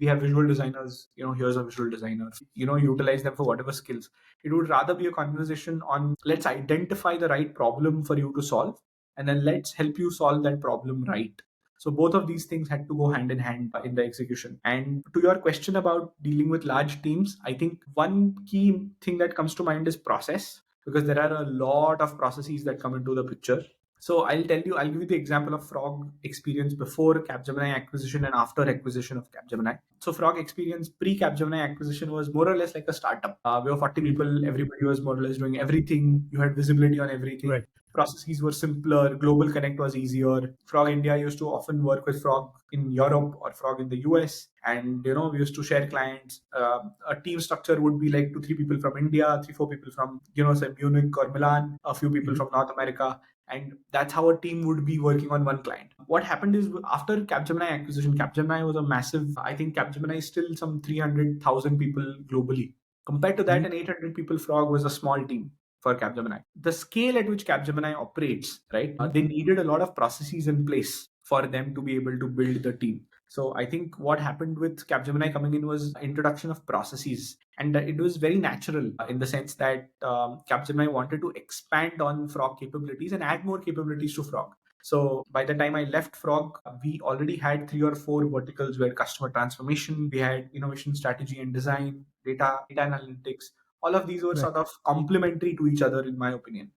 we have visual designers, here's a visual designer, utilize them for whatever skills. It would rather be a conversation on, let's identify the right problem for you to solve, and then let's help you solve that problem right. So both of these things had to go hand in hand in the execution. And to your question about dealing with large teams, I think one key thing that comes to mind is process, because there are a lot of processes that come into the picture. So I'll give you the example of Frog experience before Capgemini acquisition and after acquisition of Capgemini. So Frog experience pre-Capgemini acquisition was more or less like a startup. We were 40 Mhm. people, everybody was more or less doing everything. You had visibility on everything. Right. Processes were simpler, global connect was easier. Frog India used to often work with Frog in Europe or Frog in the US. And we used to share clients. A team structure would be like 2, 3 people from India, 3, 4 people from, say, Munich or Milan, a few people Mhm. from North America, and that's how a team would be working on one client. What happened is, after Capgemini acquisition, Capgemini was a massive, I think Capgemini is still some 300,000 people globally. Compared to that, Mhm. an 800 people Frog was a small team for Capgemini. The scale at which Capgemini operates, right? Mhm. They needed a lot of processes in place for them to be able to build the team. So I think what happened with Capgemini coming in was introduction of processes, and it was very natural in the sense that Capgemini wanted to expand on Frog capabilities and add more capabilities to Frog. So by the time I left Frog, we already had 3 or 4 verticals. We had customer transformation, we had innovation strategy and design, data analytics. All of these were Right. sort of complementary to each other, in my opinion.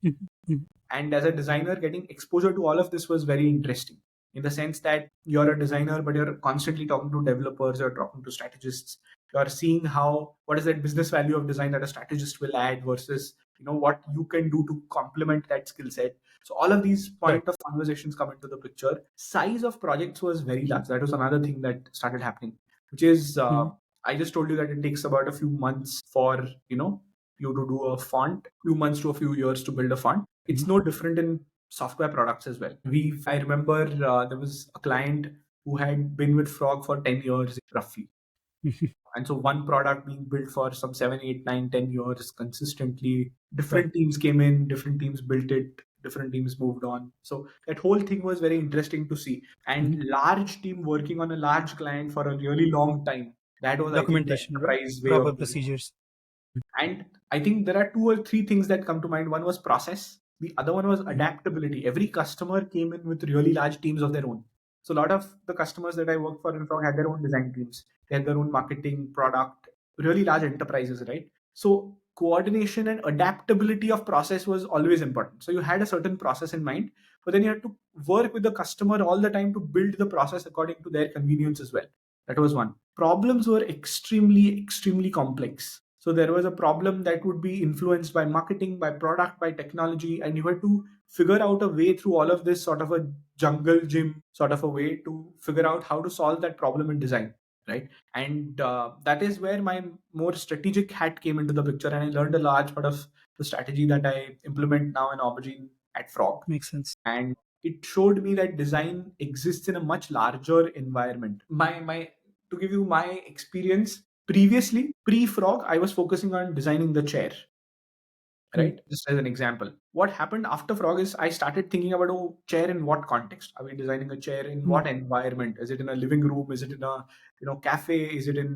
Mhm. And as a designer, getting exposure to all of this was very interesting in the sense that you're a designer, but you're constantly talking to developers, you're talking to strategists, you're seeing what is that business value of design that a strategist will add versus what you can do to complement that skill set. So all of these Right. point of conversations come into the picture. Size of projects was very large. That was another thing that started happening, which is Mhm. I just told you that it takes about a few months for you to do a font, few months to a few years to build a font. It's Mhm. no different in software products as well. I remember there was a client who had been with Frog for 10 years roughly. And so one product being built for some 7, 8, 9, 10 years consistently. Right. Different teams came in, different teams built it, different teams moved on. So that whole thing was very interesting to see. And Mhm. large team working on a large client for a really long time. That was, I think, the Documentation, right? enterprise way Proper of doing it. procedures. And I think there are 2 or 3 things that come to mind. One was process. The other one was Mhm. adaptability. Every customer came in with really large teams of their own. So a lot of the customers that I worked for in Frog had their own design teams. They had their own marketing, product, really large enterprises, right? So coordination and adaptability of process was always important. So you had a certain process in mind, but then you had to work with the customer all the time to build the process according to their convenience as well. That was one. Problems were extremely, extremely complex. So there was a problem that would be influenced by marketing, by product, by technology, and you had to figure out a way through all of this, sort of a jungle gym sort of a way to figure out how to solve that problem in design, right? And that is where my more strategic hat came into the picture, and I learned a large part of the strategy that I implement now in Aubergine at Frog. Makes sense. And it showed me that design exists in a much larger environment. My To give you my experience, previously pre Frog, I was focusing on designing the chair, Mhm. right? Just as an example. What happened after Frog is I started thinking about, oh, chair in what context? Are we designing a chair in Mhm. what environment? Is it in a living room? Is it in a cafe?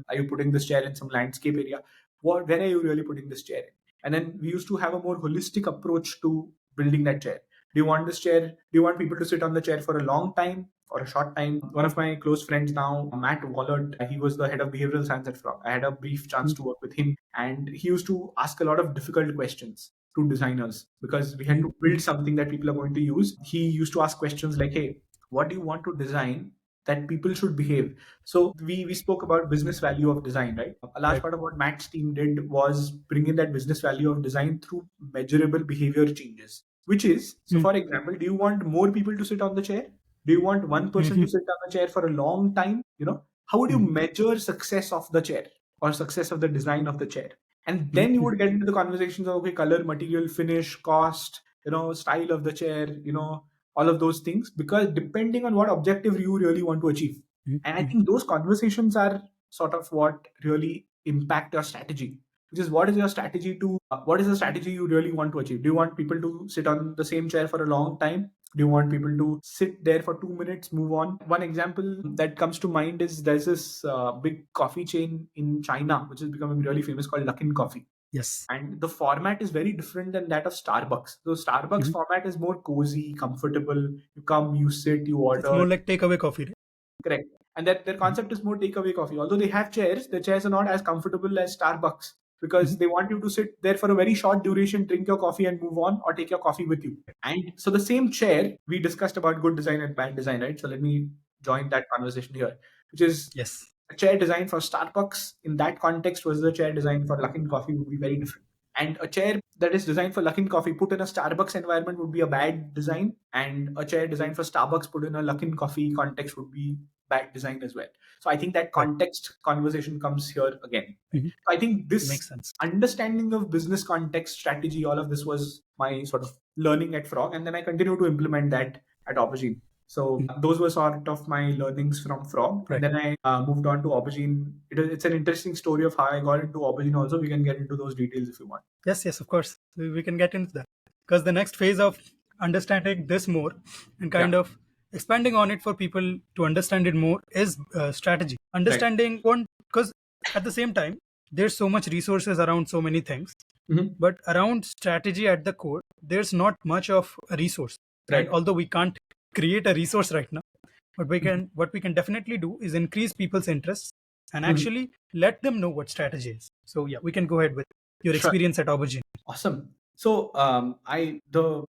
Are you putting this chair in some landscape area? Where are you really putting this chair in? And then we used to have a more holistic approach to building that chair. Do you want this chair? Do you want people to sit on the chair for a long time or a short time? One of my close friends now, Matt Wallard, he was the head of behavioral science at Frog. I had a brief chance Mhm. to work with him, and he used to ask a lot of difficult questions to designers because we had Mhm. to build something that people are going to use. He used to ask questions like, hey, what do you want to design that people should behave? So we spoke about business value of design, right? A large Right. part of what Matt's team did was bring in that business value of design through measurable behavior changes, which is, so Mhm. for example, do you want more people to sit on the chair? Do you want one person to Mhm. sit on the chair for a long time? How would you Mhm. measure success of the chair or success of the design of the chair? And then you Mhm. would get into the conversations of, okay, color, material, finish, cost, style of the chair, all of those things, because depending on what objective you really want to achieve. Mhm. And I Mhm. think those conversations are sort of what really impact your strategy, which is what is the strategy you really want to achieve? Do you want people to sit on the same chair for a long time? Do you want people to sit there for 2 minutes, move on? One example that comes to mind is there's this big coffee chain in China, which is becoming really famous, called Luckin Coffee. Yes. And the format is very different than that of Starbucks. So Starbucks Mhm. format is more cozy, comfortable. You come, you sit, you It's order. more like takeaway coffee, right? Correct. And that their Mhm. concept is more takeaway coffee. Although they have chairs, the chairs are not as comfortable as Starbucks because Mhm. they want you to sit there for a very short duration, drink your coffee and move on, or take your coffee with you. And so the same chair, we discussed about good design and bad design, right? So let me join that conversation here, which is Yes. a chair designed for Starbucks in that context was the chair designed for Luckin Coffee would be very different. And a chair that is designed for Luckin Coffee put in a Starbucks environment would be a bad design, and a chair designed for Starbucks put in a Luckin Coffee context would be bad design as well. So I think that Right. context conversation comes here again. Right? Mhm. So I think this Makes sense. understanding of business context, strategy, all of this was my sort of learning at Frog, and then I continue to implement that at Aubergine. So Mhm. those were sort of my learnings from Frog, and Right. then I moved on to Aubergine. It's an interesting story of how I got into Aubergine. Also, we can get into those details if you want. Yes. Yes. Of course. We can get into that because the next phase of understanding this more and Yeah. kind of expanding on it for people to understand it more is strategy. Understanding one, because at the same time, there's so much resources around so many things, but around strategy at the core, there's not much of a resource. And although we can't create a resource right now, but what we can definitely do is increase people's interests and actually let them know what strategy is. So yeah, we can go ahead with your experience at Aubergine. Awesome. So I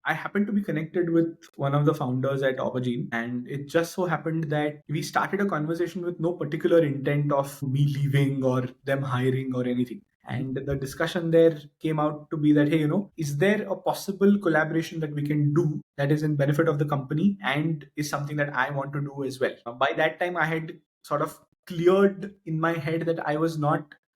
happened to be connected with one of the founders at Aubergine, and it just so happened that we started a conversation with no particular intent of me leaving or them hiring or anything. And the discussion there came out to be that, hey, is there a possible collaboration that we can do that is in benefit of the company and is something that I want to do as well? By that time, I had sort of cleared in my head that I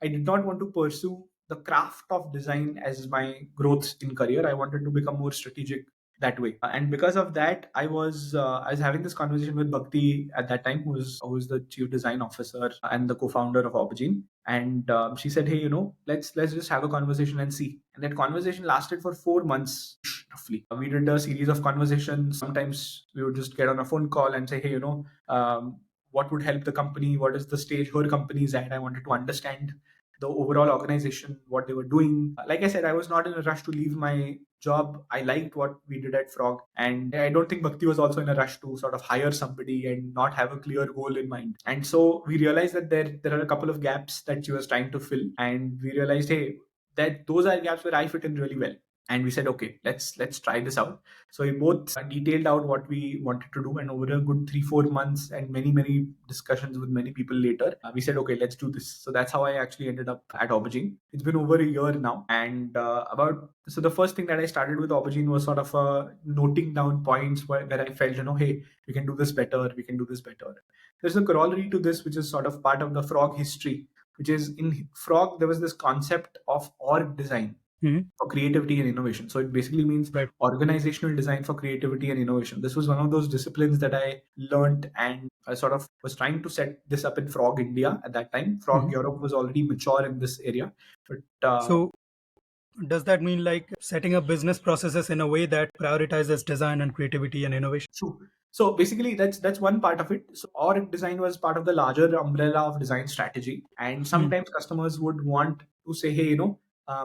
did not want to pursue the craft of design as my growth in career. I wanted to become more strategic that way, and because of that, I was having this conversation with Bhakti at that time, who's the chief design officer and the co-founder of Aubergine, and she said, "Hey, let's just have a conversation and see." And that conversation lasted for 4 months roughly. We did a series of conversations. Sometimes we would just get on a phone call and say, "Hey, what would help the company? What is the stage her company is at?" I wanted to understand the overall organization, what they were doing. Like I said, I was not in a rush to leave my job. I liked what we did at Frog. And I don't think Bhakti was also in a rush to sort of hire somebody and not have a clear goal in mind. And so we realized that there are a couple of gaps that she was trying to fill. And we realized, hey, that those are gaps where I fit in really well. And we said, okay, let's try this out. So we both detailed out what we wanted to do, and over a good 3-4 months and many discussions with many people later, we said, okay, let's do this. So that's how I actually ended up at Aubergine. It's been over a year now, and so the first thing that I started with Aubergine was sort of noting down points where I felt, hey, we can do this better, we can do this better. There's a corollary to this, which is sort of part of the Frog history, which is in Frog there was this concept of org design for creativity and innovation. So it basically means organizational design for creativity and innovation. This was one of those disciplines that I learned, and I sort of was trying to set this up in Frog India at that time. Frog Europe was already mature in this area. But so does that mean like setting up business processes in a way that prioritizes design and creativity and innovation? True. So basically, that's one part of it. So org design was part of the larger umbrella of design strategy, and sometimes customers would want to say, hey,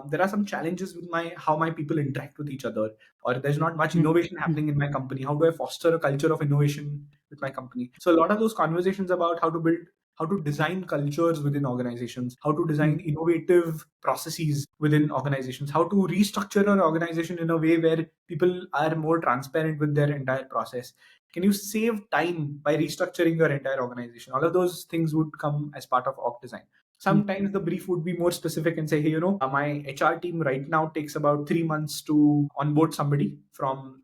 there are some challenges with how my people interact with each other, or there's not much innovation happening in my company. How do I foster a culture of innovation with my company? So a lot of those conversations about how to design cultures within organizations, how to design innovative processes within organizations, how to restructure an organization in a way where people are more transparent with their entire process. Can you save time by restructuring your entire organization? All of those things would come as part of org design. Sometimes the brief would be more specific and say, hey, my HR team right now takes about 3 months to onboard somebody from,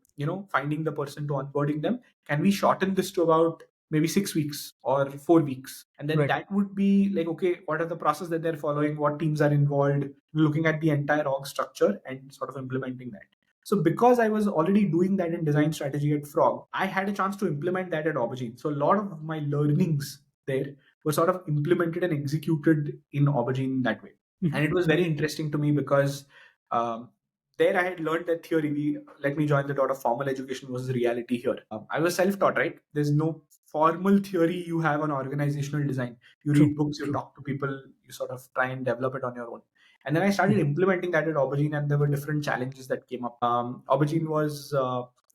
finding the person to onboarding them. Can we shorten this to about maybe 6 weeks or 4 weeks? And then that would be like, okay, what are the process that they're following? What teams are involved? Looking at the entire org structure and sort of implementing that. So because I was already doing that in design strategy at Frog, I had a chance to implement that at Aubergine. So a lot of my learnings there were sort of implemented and executed in Aubergine that way. And it was very interesting to me because there I had learned that theory. Let me join the dot of formal education was the reality here. I was self-taught, right? There's no formal theory you have on organizational design. You read books, you talk to people, you sort of try and develop it on your own. And then I started implementing that at Aubergine, and there were different challenges that came up. Aubergine was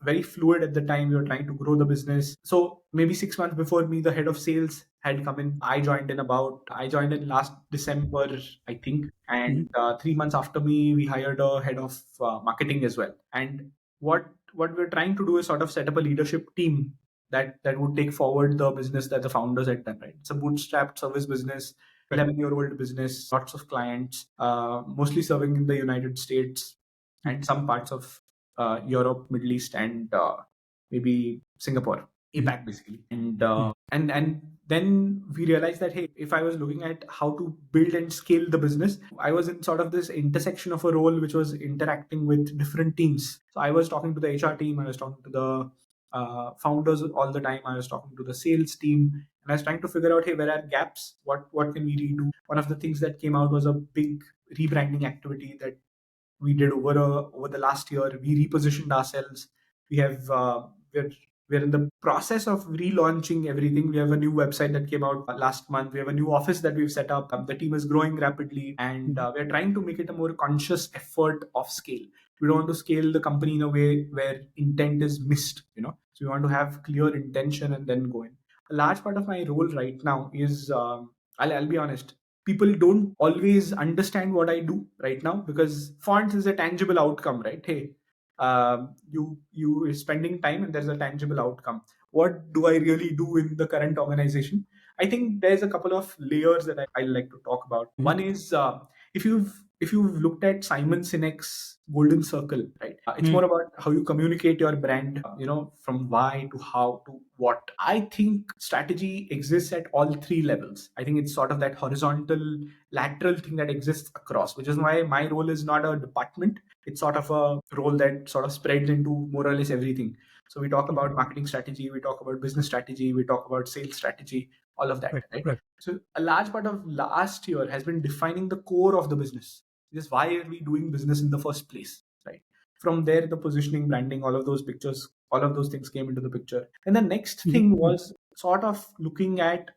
very fluid at the time. We were trying to grow the business. So maybe 6 months before me, the head of sales had come in. I joined in last December, I think. And 3 months after me, we hired a head of marketing as well. And what we're trying to do is sort of set up a leadership team that would take forward the business that the founders had done, right? It's a bootstrapped service business, 11-year-old business, lots of clients, mostly serving in the United States and some parts of Europe, Middle East, and maybe Singapore, APAC basically. And then we realized that, hey, if I was looking at how to build and scale the business, I was in sort of this intersection of a role which was interacting with different teams. So I was talking to the HR team, I was talking to the founders all the time, I was talking to the sales team, and I was trying to figure out, hey, where are gaps? What can we redo? One of the things that came out was a big rebranding activity that we did over the last year. We repositioned ourselves. We're We're in the process of relaunching everything. We have a new website that came out last month. We have a new office that we've set up. The team is growing rapidly, and we're trying to make it a more conscious effort of scale. We don't want to scale the company in a way where intent is missed, So we want to have clear intention and then go in. A large part of my role right now is, I'll be honest, people don't always understand what I do right now, because fonts is a tangible outcome, right? Hey, you are spending time and there's a tangible outcome. What do I really do in the current organization? I think there's a couple of layers that I like to talk about. One is, if you've looked at Simon Sinek's Golden Circle, right? It's more about how you communicate your brand, from why to how to what. I think strategy exists at all three levels. I think it's sort of that horizontal, lateral thing that exists across, which is why my role is not a department. It's sort of a role that sort of spreads into more or less everything. So we talk about marketing strategy, we talk about business strategy, we talk about sales strategy, all of that, right? So a large part of last year has been defining the core of the business. Just why are we doing business in the first place, right? From there, the positioning, branding, all of those pictures, all of those things came into the picture. And the next thing was sort of looking at,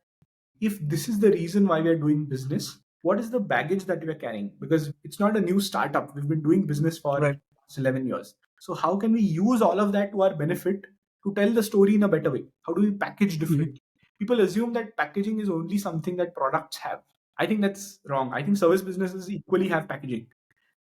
if this is the reason why we are doing business, what is the baggage that we are carrying? Because it's not a new startup. We've been doing business for 11 years. So how can we use all of that to our benefit to tell the story in a better way? How do we package differently? People assume that packaging is only something that products have. I think that's wrong. I think service businesses equally have packaging,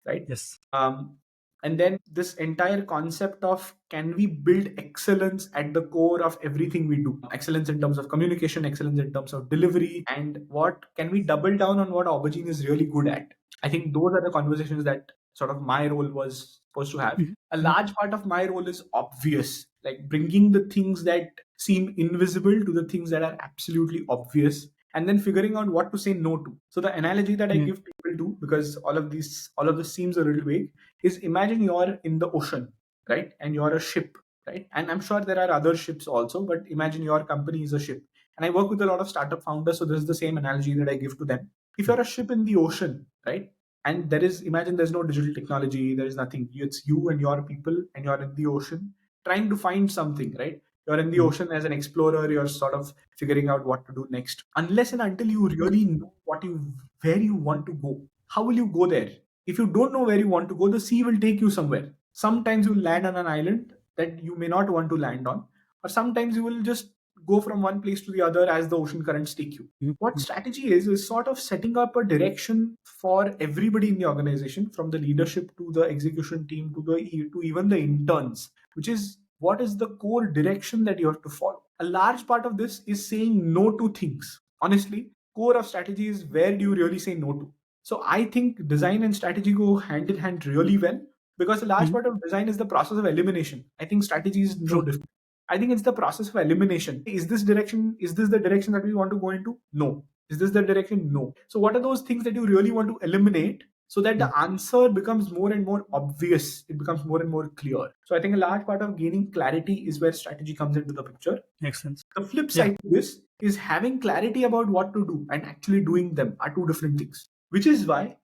right? Yes. And then this entire concept of, can we build excellence at the core of everything we do? Excellence in terms of communication, excellence in terms of delivery, and what can we double down on what Aubergine is really good at? I think those are the conversations that sort of my role was supposed to have. A large part of my role is obvious, like bringing the things that seem invisible to the things that are absolutely obvious, and then figuring out what to say no to. So the analogy that I give people to, because all of this seems a little vague, is, imagine you're in the ocean, right? And you're a ship, right? And I'm sure there are other ships also, but imagine your company is a ship. And I work with a lot of startup founders, so this is the same analogy that I give to them. If you're a ship in the ocean, right? And imagine there's no digital technology, there is nothing. It's you and your people, and you're in the ocean trying to find something, right? You're in the ocean as an explorer, you're sort of figuring out what to do next. Unless and until you really know where you want to go, how will you go there? If you don't know where you want to go, the sea will take you somewhere. Sometimes you'll land on an island that you may not want to land on, or sometimes you will just go from one place to the other as the ocean currents take you. What strategy is sort of setting up a direction for everybody in the organization, from the leadership to the execution team to even the interns, which is, what is the core direction that you have to follow? A large part of this is saying no to things. Honestly, core of strategy is, where do you really say no to? So I think design and strategy go hand in hand really well, because a large part of design is the process of elimination. I think strategy is no different. I think it's the process of elimination. Is this the direction that we want to go into? No. Is this the direction? No. So what are those things that you really want to eliminate, so that the answer becomes more and more obvious, it becomes more and more clear? So I think a large part of gaining clarity is where strategy comes into the picture. Makes sense. The flip side to this is, having clarity about what to do and actually doing them are two different things, which is why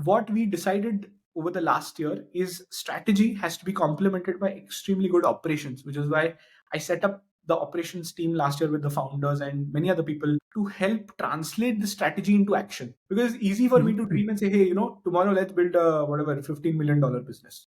what we decided over the last year is, strategy has to be complemented by extremely good operations, which is why I set up the operations team last year with the founders and many other people to help translate the strategy into action. Because it's easy for me to dream and say, hey, tomorrow let's build a $15 million business.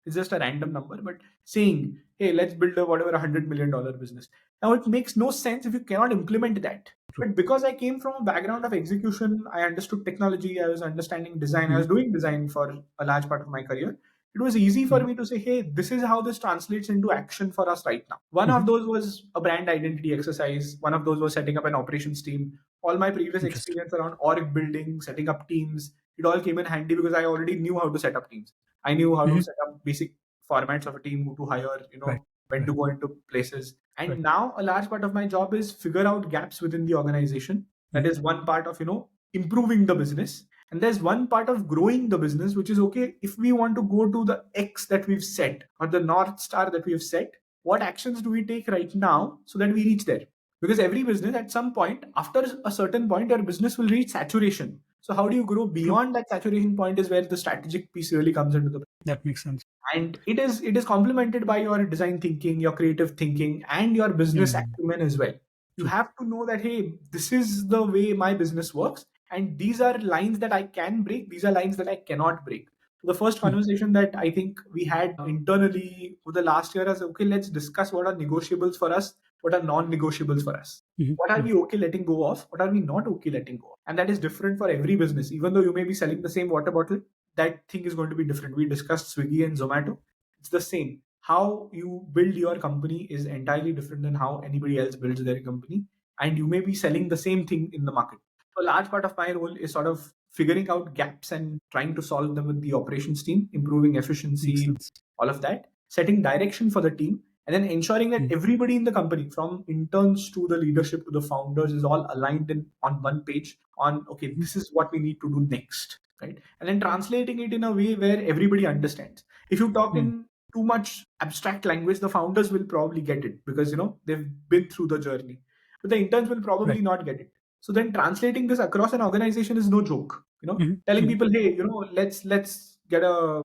It's just a random number, but saying, hey, let's build a $100 million business. Now, it makes no sense if you cannot implement that. But because I came from a background of execution, I understood technology, I was understanding design, I was doing design for a large part of my career. It was easy for me to say, hey, this is how this translates into action for us right now. One of those was a brand identity exercise. One of those was setting up an operations team. All my previous experience around org building, setting up teams, it all came in handy because I already knew how to set up teams. I knew how to set up basic formats of a team, who to hire, when to go into places. And now a large part of my job is figure out gaps within the organization. That is one part of, improving the business. And there's one part of growing the business, which is, okay, if we want to go to the X that we've set, or the North Star that we've set, what actions do we take right now so that we reach there? Because every business at some point, after a certain point, your business will reach saturation. So how do you grow beyond that saturation point is where the strategic piece really comes into the. That makes sense. And it is complemented by your design thinking, your creative thinking, and your business Mm. acumen as well. You True. have to know that, hey, this is the way my business works, and these are lines that I can break, these are lines that I cannot break. The first Mm. conversation that I think we had internally for the last year is, okay, let's discuss what are negotiables for us, what are non-negotiables for us. Mhm. What are we okay letting go of? What are we not okay letting go of? And that is different for every business. Even though you may be selling the same water bottle, that thing is going to be different. We discussed Swiggy and Zomato. It's the same. How you build your company is entirely different than how anybody else builds their company. And you may be selling the same thing in the market. So a large part of my role is sort of figuring out gaps and trying to solve them with the operations team, improving Makes efficiency, sense. all of that, setting direction for the team, and then ensuring that Mm. everybody in the company, from interns to the leadership to the founders, is all aligned on one page on, okay, Mhm. this is what we need to do next, right? And then translating it in a way where everybody understands. If you talk Mm. in too much abstract language, the founders will probably get it because they've been through the journey, but the interns will probably Right. not get it. So then translating this across an organization is no joke. Mhm. Telling Mhm. people, hey, let's get a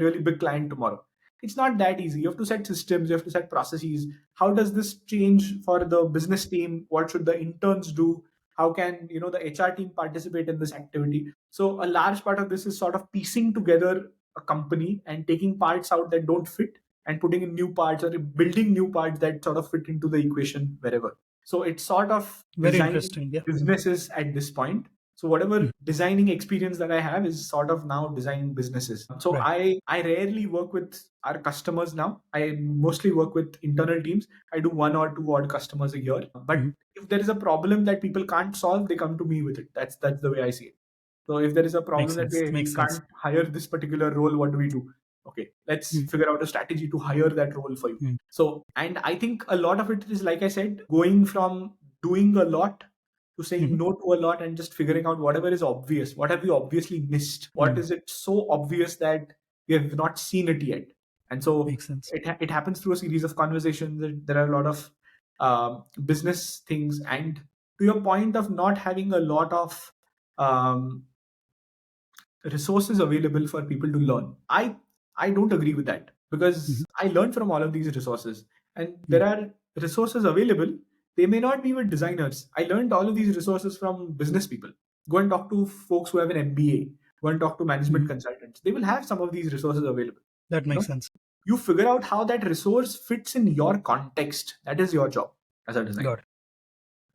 really big client tomorrow. It's not that easy. You have to set systems, you have to set processes. How does this change for the business team? What should the interns do? How can the HR team participate in this activity? So a large part of this is sort of piecing together a company and taking parts out that don't fit and putting in new parts, or building new parts that sort of fit into the equation wherever. So it's sort of Very designing interesting. Yeah. businesses at this point. So Mm. whatever designing experience that I have is sort of now designing businesses. So Right. I rarely work with our customers now. I mostly work with internal teams. I do one or two odd customers a year. But Mhm. if there is a problem that people can't solve, they come to me with it. That's the way I see it. So if there is a Makes problem that sense. we Makes sense. can't hire this particular role, what do we do? Okay, let's Mm. figure out a strategy to hire that role for you. Mm. So, and I think a lot of it is, like I said, going from doing a lot to saying Mhm. no to a lot and just figuring out whatever is obvious. What have we obviously missed? What Mm. is it so obvious that we have not seen it yet? And so Makes sense. it happens through a series of conversations. There are a lot of business things. And to your point of not having a lot of um, resources available for people to learn, I don't agree with that, Mhm. because I learned from all of these resources, and Mm. there are resources available. They may not be with designers. I learned all of these resources from business people. Go and talk to folks who have an MBA. Go and talk to management Mhm. consultants. They will have some of these resources available. That You makes know, sense. you figure out how that resource fits in your context. That is your job as a designer. Got it.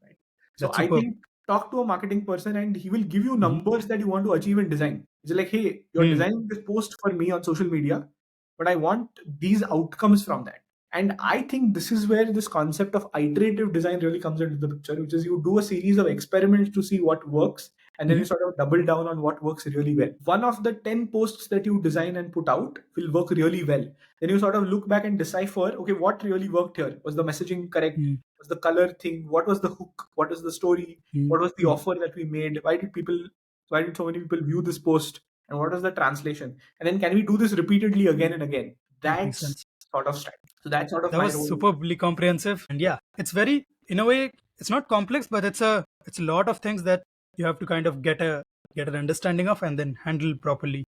Right? So That's I superb. think, talk to a marketing person and he will give you Mhm. numbers that you want to achieve in design. It's like, hey, you're Mm. designing this post for me on social media, but I want these outcomes from that. And I think this is where this concept of iterative design really comes into the picture, which is you do a series of experiments to see what works, and then you Mhm. sort of double down on what works really well. One of the 10 posts that you design and put out will work really well. Then you sort of look back and decipher, okay, what really worked here? Was the messaging correct? Mm. Was the color thing? What was the hook? What was the story? Mm. What was the Mm. offer that we made? Why did so many people view this post? And what was the translation? And then can we do this repeatedly again and again? That makes That's sense. sort of strategy. So that's sort of That my was role. superbly comprehensive. And yeah, it's very, in a way, it's not complex, but it's a lot of things that you have to kind of get an understanding of and then handle properly.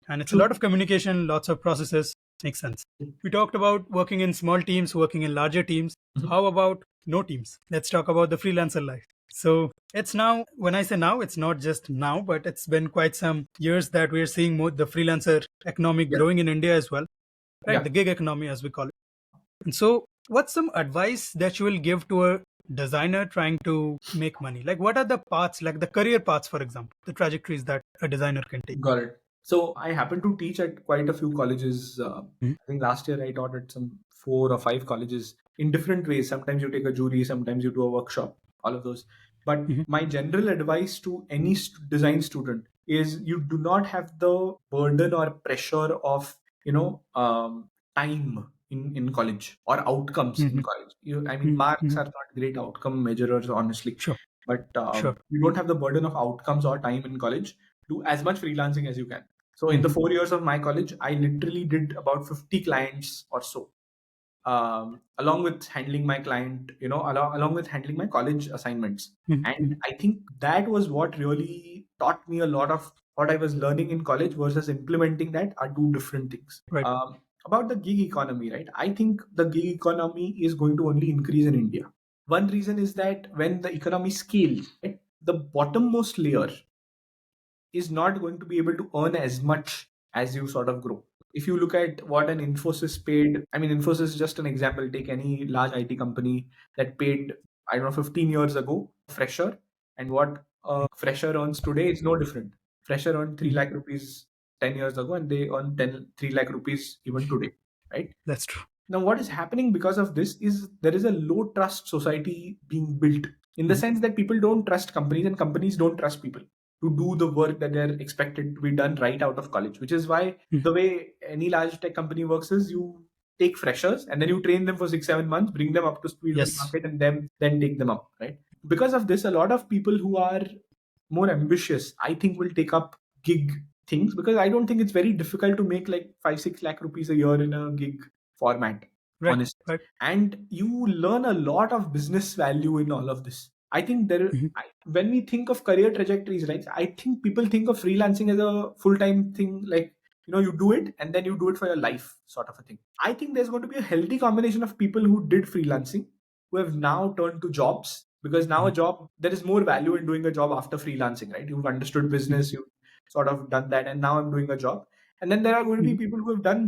And it's a lot True. of communication, lots of processes. Makes sense. We talked about working in small teams, working in larger teams. Mhm. How about no teams? Let's talk about the freelancer life. So it's now, when I say now, it's not just now, but it's been quite some years that we're seeing more the freelancer economy Yeah. growing in India as well, right? Yeah. The gig economy, as we call it. And so, what's some advice that you will give to a designer trying to make money? Like, what are the paths, like the career paths, for example, the trajectories that a designer can take? Got it. So I happen to teach at quite a few colleges. Mhm. I think last year I taught at some 4 or 5 colleges in different ways. Sometimes you take a jury, sometimes you do a workshop, all of those. But Mhm. my general advice to any design student is, you do not have the burden or pressure of time in college, or outcomes in Mhm. college. I mean, Mhm. marks Mhm. are not great outcome measurers, honestly. Sure, But sure. you don't have the burden of outcomes or time in college. Do as much freelancing as you can. So in the Mhm. 4 years of my college, I literally did about 50 clients or so. along with handling my client, along with handling my college assignments. And I think that was what really taught me a lot of what I was learning in college versus implementing that are two different things. Right. About the gig economy, right? I think the gig economy is going to only increase in India. One reason is that when the economy scales, right, the bottommost layer is not going to be able to earn as much as you sort of grow. If you look at what an Infosys paid, I mean, Infosys is just an example. Take any large IT company that paid, I don't know, 15 years ago, fresher, and what a fresher earns today is no different. Fresher earned 3 lakh rupees 10 years ago, and they earn 3 lakh rupees even today, right? That's true. Now, what is happening because of this is there is a low trust society being built in the sense that people don't trust companies and companies don't trust people to do the work that they're expected to be done right out of college, which is why the way any large tech company works is you take freshers and then you train them for 6-7 months, bring them up to speed with the Yes. market, and then take them up, right? Because of this, a lot of people who are more ambitious, I think, will take up gig things because I don't think it's very difficult to make like 5-6 lakh rupees a year in a gig format, Right. honestly. Right. And you learn a lot of business value in all of this. I think when we think of career trajectories, right, I think people think of freelancing as a full-time thing, like, you do it and then you do it for your life sort of a thing. I think there's going to be a healthy combination of people who did freelancing who have now turned to jobs, because now a job, there is more value in doing a job after freelancing, right? You've understood business, you've sort of done that, and now I'm doing a job. And then there are going to be people who have done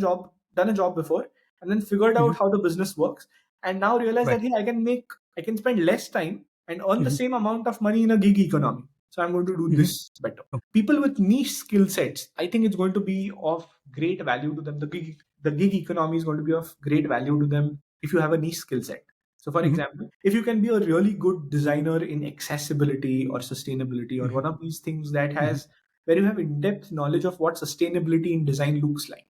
a job before and then figured out how the business works and now realize that, Right. hey, I can spend less time and earn the same amount of money in a gig economy. So I'm going to do this better. People with niche skill sets, I think it's going to be of great value to them. The gig economy is going to be of great value to them if you have a niche skill set. So, for example, if you can be a really good designer in accessibility or sustainability or one of these things that has where you have in-depth knowledge of what sustainability in design looks like.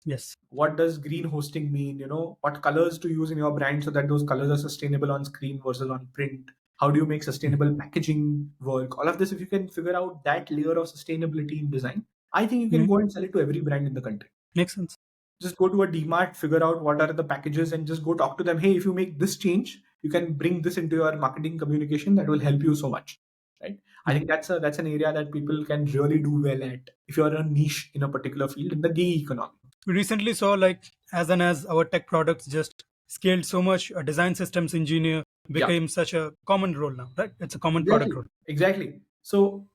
Yes. What does green hosting mean? What colors to use in your brand so that those colors are sustainable on screen versus on print? How do you make sustainable packaging work? All of this, if you can figure out that layer of sustainability in design, I think you can go and sell it to every brand in the country. Makes sense. Just go to a DMart, figure out what are the packages, and just go talk to them. Hey, if you make this change, you can bring this into your marketing communication. That will help you so much, right? I think that's an area that people can really do well at if you're a niche in a particular field in the gig economy. We recently saw, like, as our tech products just scaled so much, a design systems engineer became such a common role now, right? It's a common product role. Exactly. So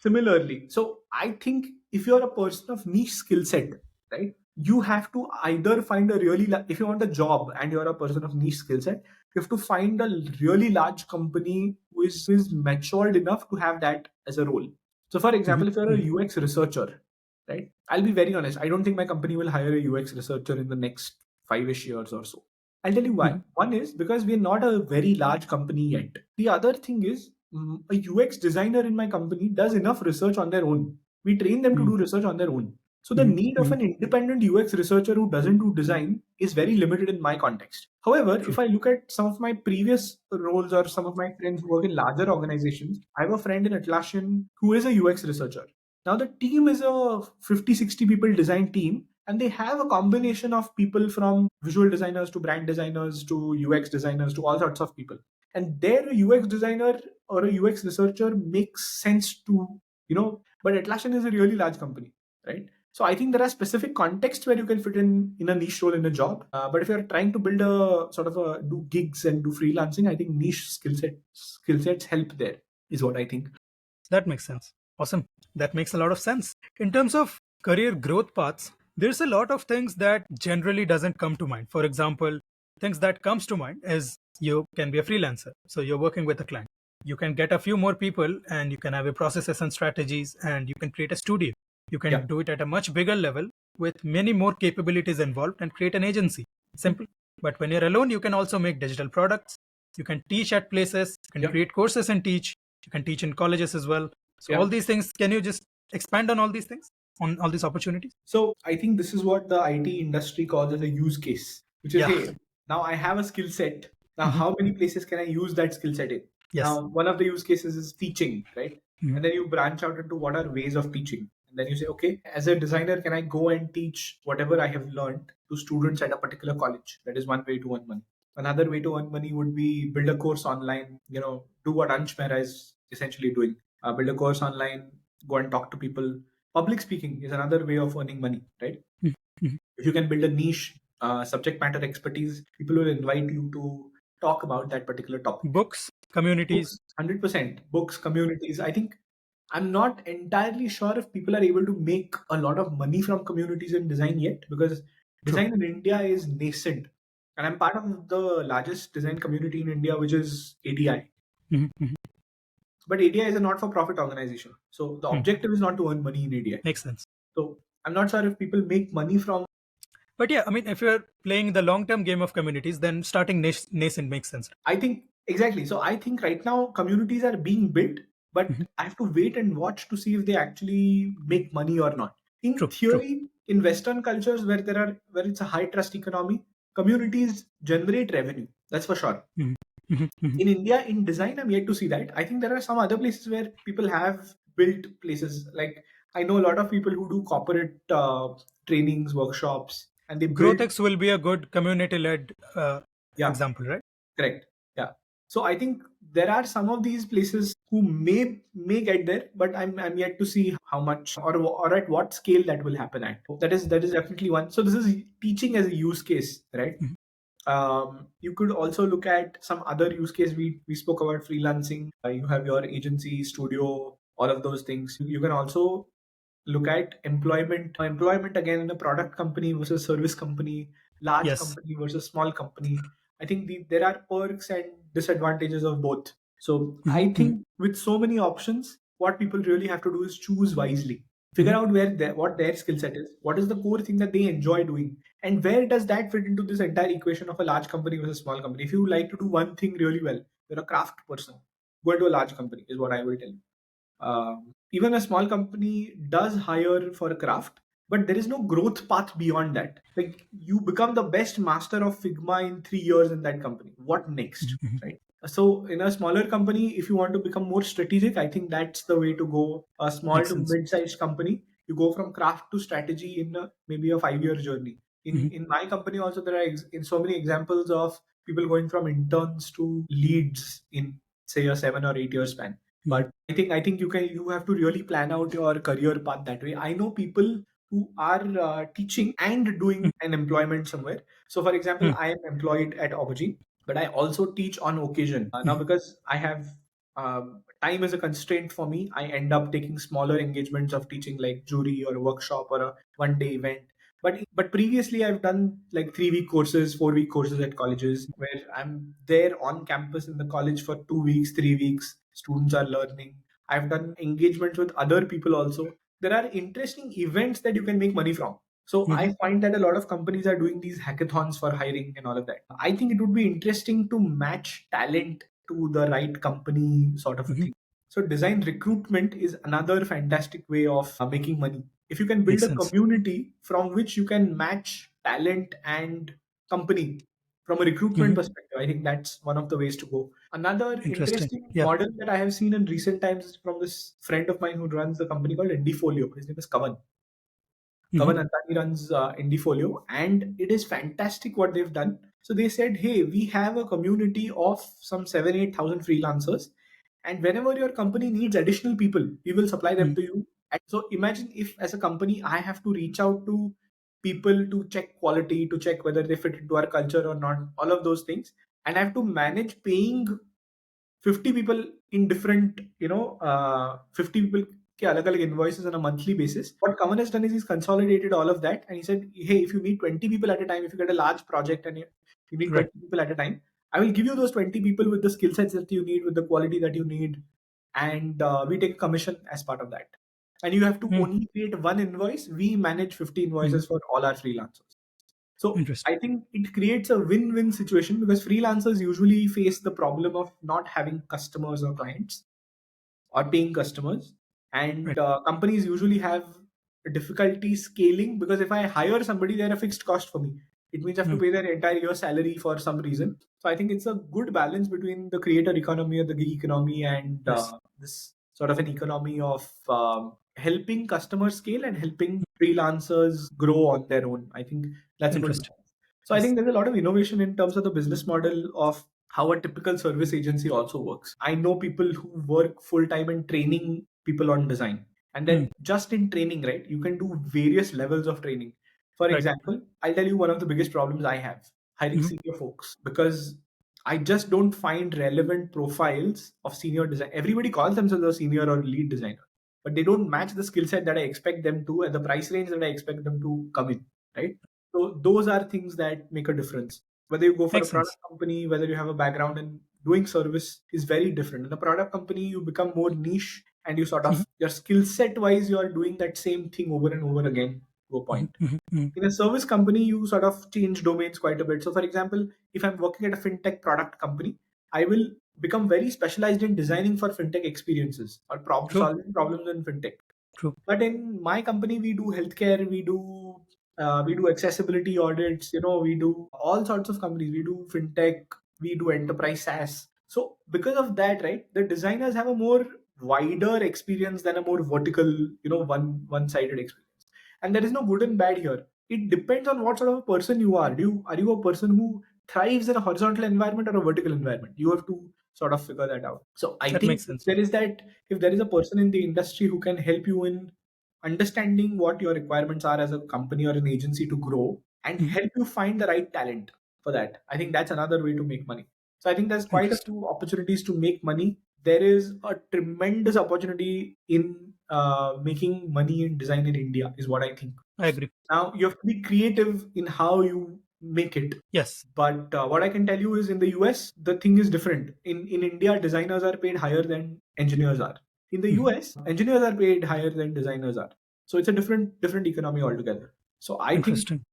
similarly, I think if you're a person of niche skill set, right, you have to either find if you want a job and you're a person of niche skill set, you have to find a really large company who is matured enough to have that as a role. So, for example, if you're a UX researcher, right, I'll be very honest, I don't think my company will hire a UX researcher in the next 5-ish years or so. I'll tell you why. One is because we're not a very large company yet. The other thing is, a UX designer in my company does enough research on their own. We train them to do research on their own. So the need of an independent UX researcher who doesn't do design is very limited in my context. However, if I look at some of my previous roles or some of my friends who work in larger organizations, I have a friend in Atlassian who is a UX researcher. Now the team is a 50-60 people design team, and they have a combination of people from visual designers to brand designers to UX designers to all sorts of people. And there a UX designer or a UX researcher makes sense to, but Atlassian is a really large company, right? So I think there are specific contexts where you can fit in a niche role in a job. But if you're trying to build a sort of do gigs and do freelancing, I think niche skill sets help there, is what I think. That makes sense. Awesome. That makes a lot of sense. In terms of career growth paths, there's a lot of things that generally doesn't come to mind. For example, things that comes to mind is you can be a freelancer. So you're working with a client. You can get a few more people and you can have your processes and strategies and you can create a studio. You can do it at a much bigger level with many more capabilities involved and create an agency. Simple. But when you're alone, you can also make digital products. You can teach at places, you can create courses and teach. You can teach in colleges as well. So all these things, can you just expand on all these things, on all these opportunities? So I think this is what the IT industry calls as a use case, which is, hey, now I have a skill set. Now, how many places can I use that skill set in? Yes. Now, one of the use cases is teaching, right? And then you branch out into what are ways of teaching. And then you say, okay, as a designer, can I go and teach whatever I have learned to students at a particular college? That is one way to earn money. Another way to earn money would be build a course online, do what Ansh Mehra is essentially doing. Build a course online, go and talk to people. Public speaking is another way of earning money, right? Mhm. If you can build a niche subject matter expertise, people will invite you to talk about that particular topic. Books, communities. Books, 100%. Books, communities. I think I'm not entirely sure if people are able to make a lot of money from communities in design yet, because True. design in India is nascent. And I'm part of the largest design community in India, which is ADI. Mhm, mhm. But ADI is a not for profit organization. So the objective is not to earn money in ADI. Makes sense. So I'm not sure if people make money from. But yeah, I mean, if you're playing the long-term game of communities, then starting nascent makes sense. I think exactly. So I think right now communities are being built, but Mhm. I have to wait and watch to see if they actually make money or not. In True. theory, in Western cultures where it's a high trust economy, communities generate revenue. That's for sure. Mhm, mhm, mhm. In India, in design, I'm yet to see that. I think there are some other places where people have built places. Like I know a lot of people who do corporate trainings, workshops, and they build. GrowthX will be a good community-led Yeah, example, right? correct. Yeah. So I think there are some of these places who may get there, but I'm yet to see how much or at what scale that will happen at. That is definitely one. So this is teaching as a use case, right? Mhm. You could also look at some other use case. We spoke about freelancing. You have your agency, studio, all of those things. You can also look at employment again in a product company versus service company, large Yes. company versus small company. I think there are perks and disadvantages of both. So Mhm, I mhm. think with so many options, what people really have to do is choose wisely. Figure Mhm. out what their skill set is, what is the core thing that they enjoy doing, and where does that fit into this entire equation of a large company versus small company. If you like to do one thing really well, you're a craft person, go into a large company is what I will tell you. Even a small company does hire for a craft, but there is no growth path beyond that. Like you become the best master of Figma in 3 years in that company. What next, Mhm. right? So in a smaller company, if you want to become more strategic, I think that's the way to go. A small Makes to sense. mid-sized company, you go from craft to strategy in maybe a 5-year journey. In Mhm. in my company also there are in so many examples of people going from interns to leads in say a 7 or 8 year span. Mhm. But I think you have to really plan out your career path that way. I know people who are teaching and doing Mhm. an employment somewhere. So for example, Mhm. I am employed at Aubergine, but I also teach on occasion. Now Mhm. because I have time is a constraint for me, I end up taking smaller engagements of teaching like jury or a workshop or a 1 day event. But previously I've done like 3 week courses, 4 week courses at colleges where I'm there on campus in the college for 2 weeks, 3 weeks. Students are learning. I've done engagements with other people also. There are interesting events that you can make money from. So Mhm. I find that a lot of companies are doing these hackathons for hiring and all of that. I think it would be interesting to match talent to the right company sort of a Mhm. thing. So design recruitment is another fantastic way of making money. If you can build Makes a sense. community from which you can match talent and company from a recruitment Mhm. perspective, I think that's one of the ways to go. Another Interesting. interesting Yeah. model that I have seen in recent times is from this friend of mine who runs a company called Indifolio. His name is Kavan. Mhm. Kavan Antani runs Indifolio, and it is fantastic what they've done. So they said, "Hey, we have a community of some 7-8 thousand freelancers, and whenever your company needs additional people, we will supply them Mhm. to you." And so imagine if, as a company, I have to reach out to people to check quality, to check whether they fit into our culture or not, all of those things, and I have to manage paying 50 people in different 50 people के अलग-अलग invoices on a monthly basis. What Kaman has done is he's consolidated all of that and he said, hey, if you need 20 people at a time, if you get a large project and you need Right. 20 people at a time, I will give you those 20 people with the skill sets that you need, with the quality that you need, and we take a commission as part of that. And you have to Mhm. only create one invoice. We manage 50 Mhm. invoices for all our freelancers. So Interesting. I think it creates a win-win situation because freelancers usually face the problem of not having customers or clients or paying customers, Right. and companies usually have difficulty scaling because if I hire somebody, they're a fixed cost for me. It means I have to Mhm. pay their entire year salary for some reason. So I think it's a good balance between the creator economy or the gig economy and Yes. this sort of an economy of helping customers scale and helping freelancers grow on their own. I think that's a good Interesting. balance. So I Yes. think there's a lot of innovation in terms of the business model of how a typical service agency also works. I know people who work full time in training people on design. And then just in training, right, you can do various levels of training. For Right. example, I'll tell you one of the biggest problems I have hiring Mhm. senior folks, because I just don't find relevant profiles of senior design. Everybody calls themselves a senior or lead designer, but they don't match the skill set that I expect them to and the price range that I expect them to come in, right? So those are things that make a difference. Whether you go for a Makes sense. product company, whether you have a background in doing service is very different. In a product company, you become more niche and you sort of, your skill set wise, you are doing that same thing over and over again to a point. In a service company, you sort of change domains quite a bit. So, for example, if I'm working at a fintech product company, I will become very specialized in designing for fintech experiences or True. solving problems in fintech. True. But in my company, we do healthcare, we do accessibility audits. We do all sorts of companies. We do fintech, we do enterprise SaaS. So because of that, right, the designers have a more wider experience than a more vertical, one sided experience. And there is no good and bad here. It depends on what sort of a person you are. Are you a person who thrives in a horizontal environment or a vertical environment? You have to sort of figure that out. So I That think makes sense. if there is a person in the industry who can help you in understanding what your requirements are as a company or an agency to grow and help you find the right talent for that, I think that's another way to make money. So I think there's quite a Interesting. few opportunities to make money. There is a tremendous opportunity in making money in design in India, is what I think. I agree. Now you have to be creative in how you make it. Yes. But what I can tell you is in the US, the thing is different. In India, designers are paid higher than engineers are. In the US, engineers are paid higher than designers are. So it's a different economy altogether. So I think Interesting.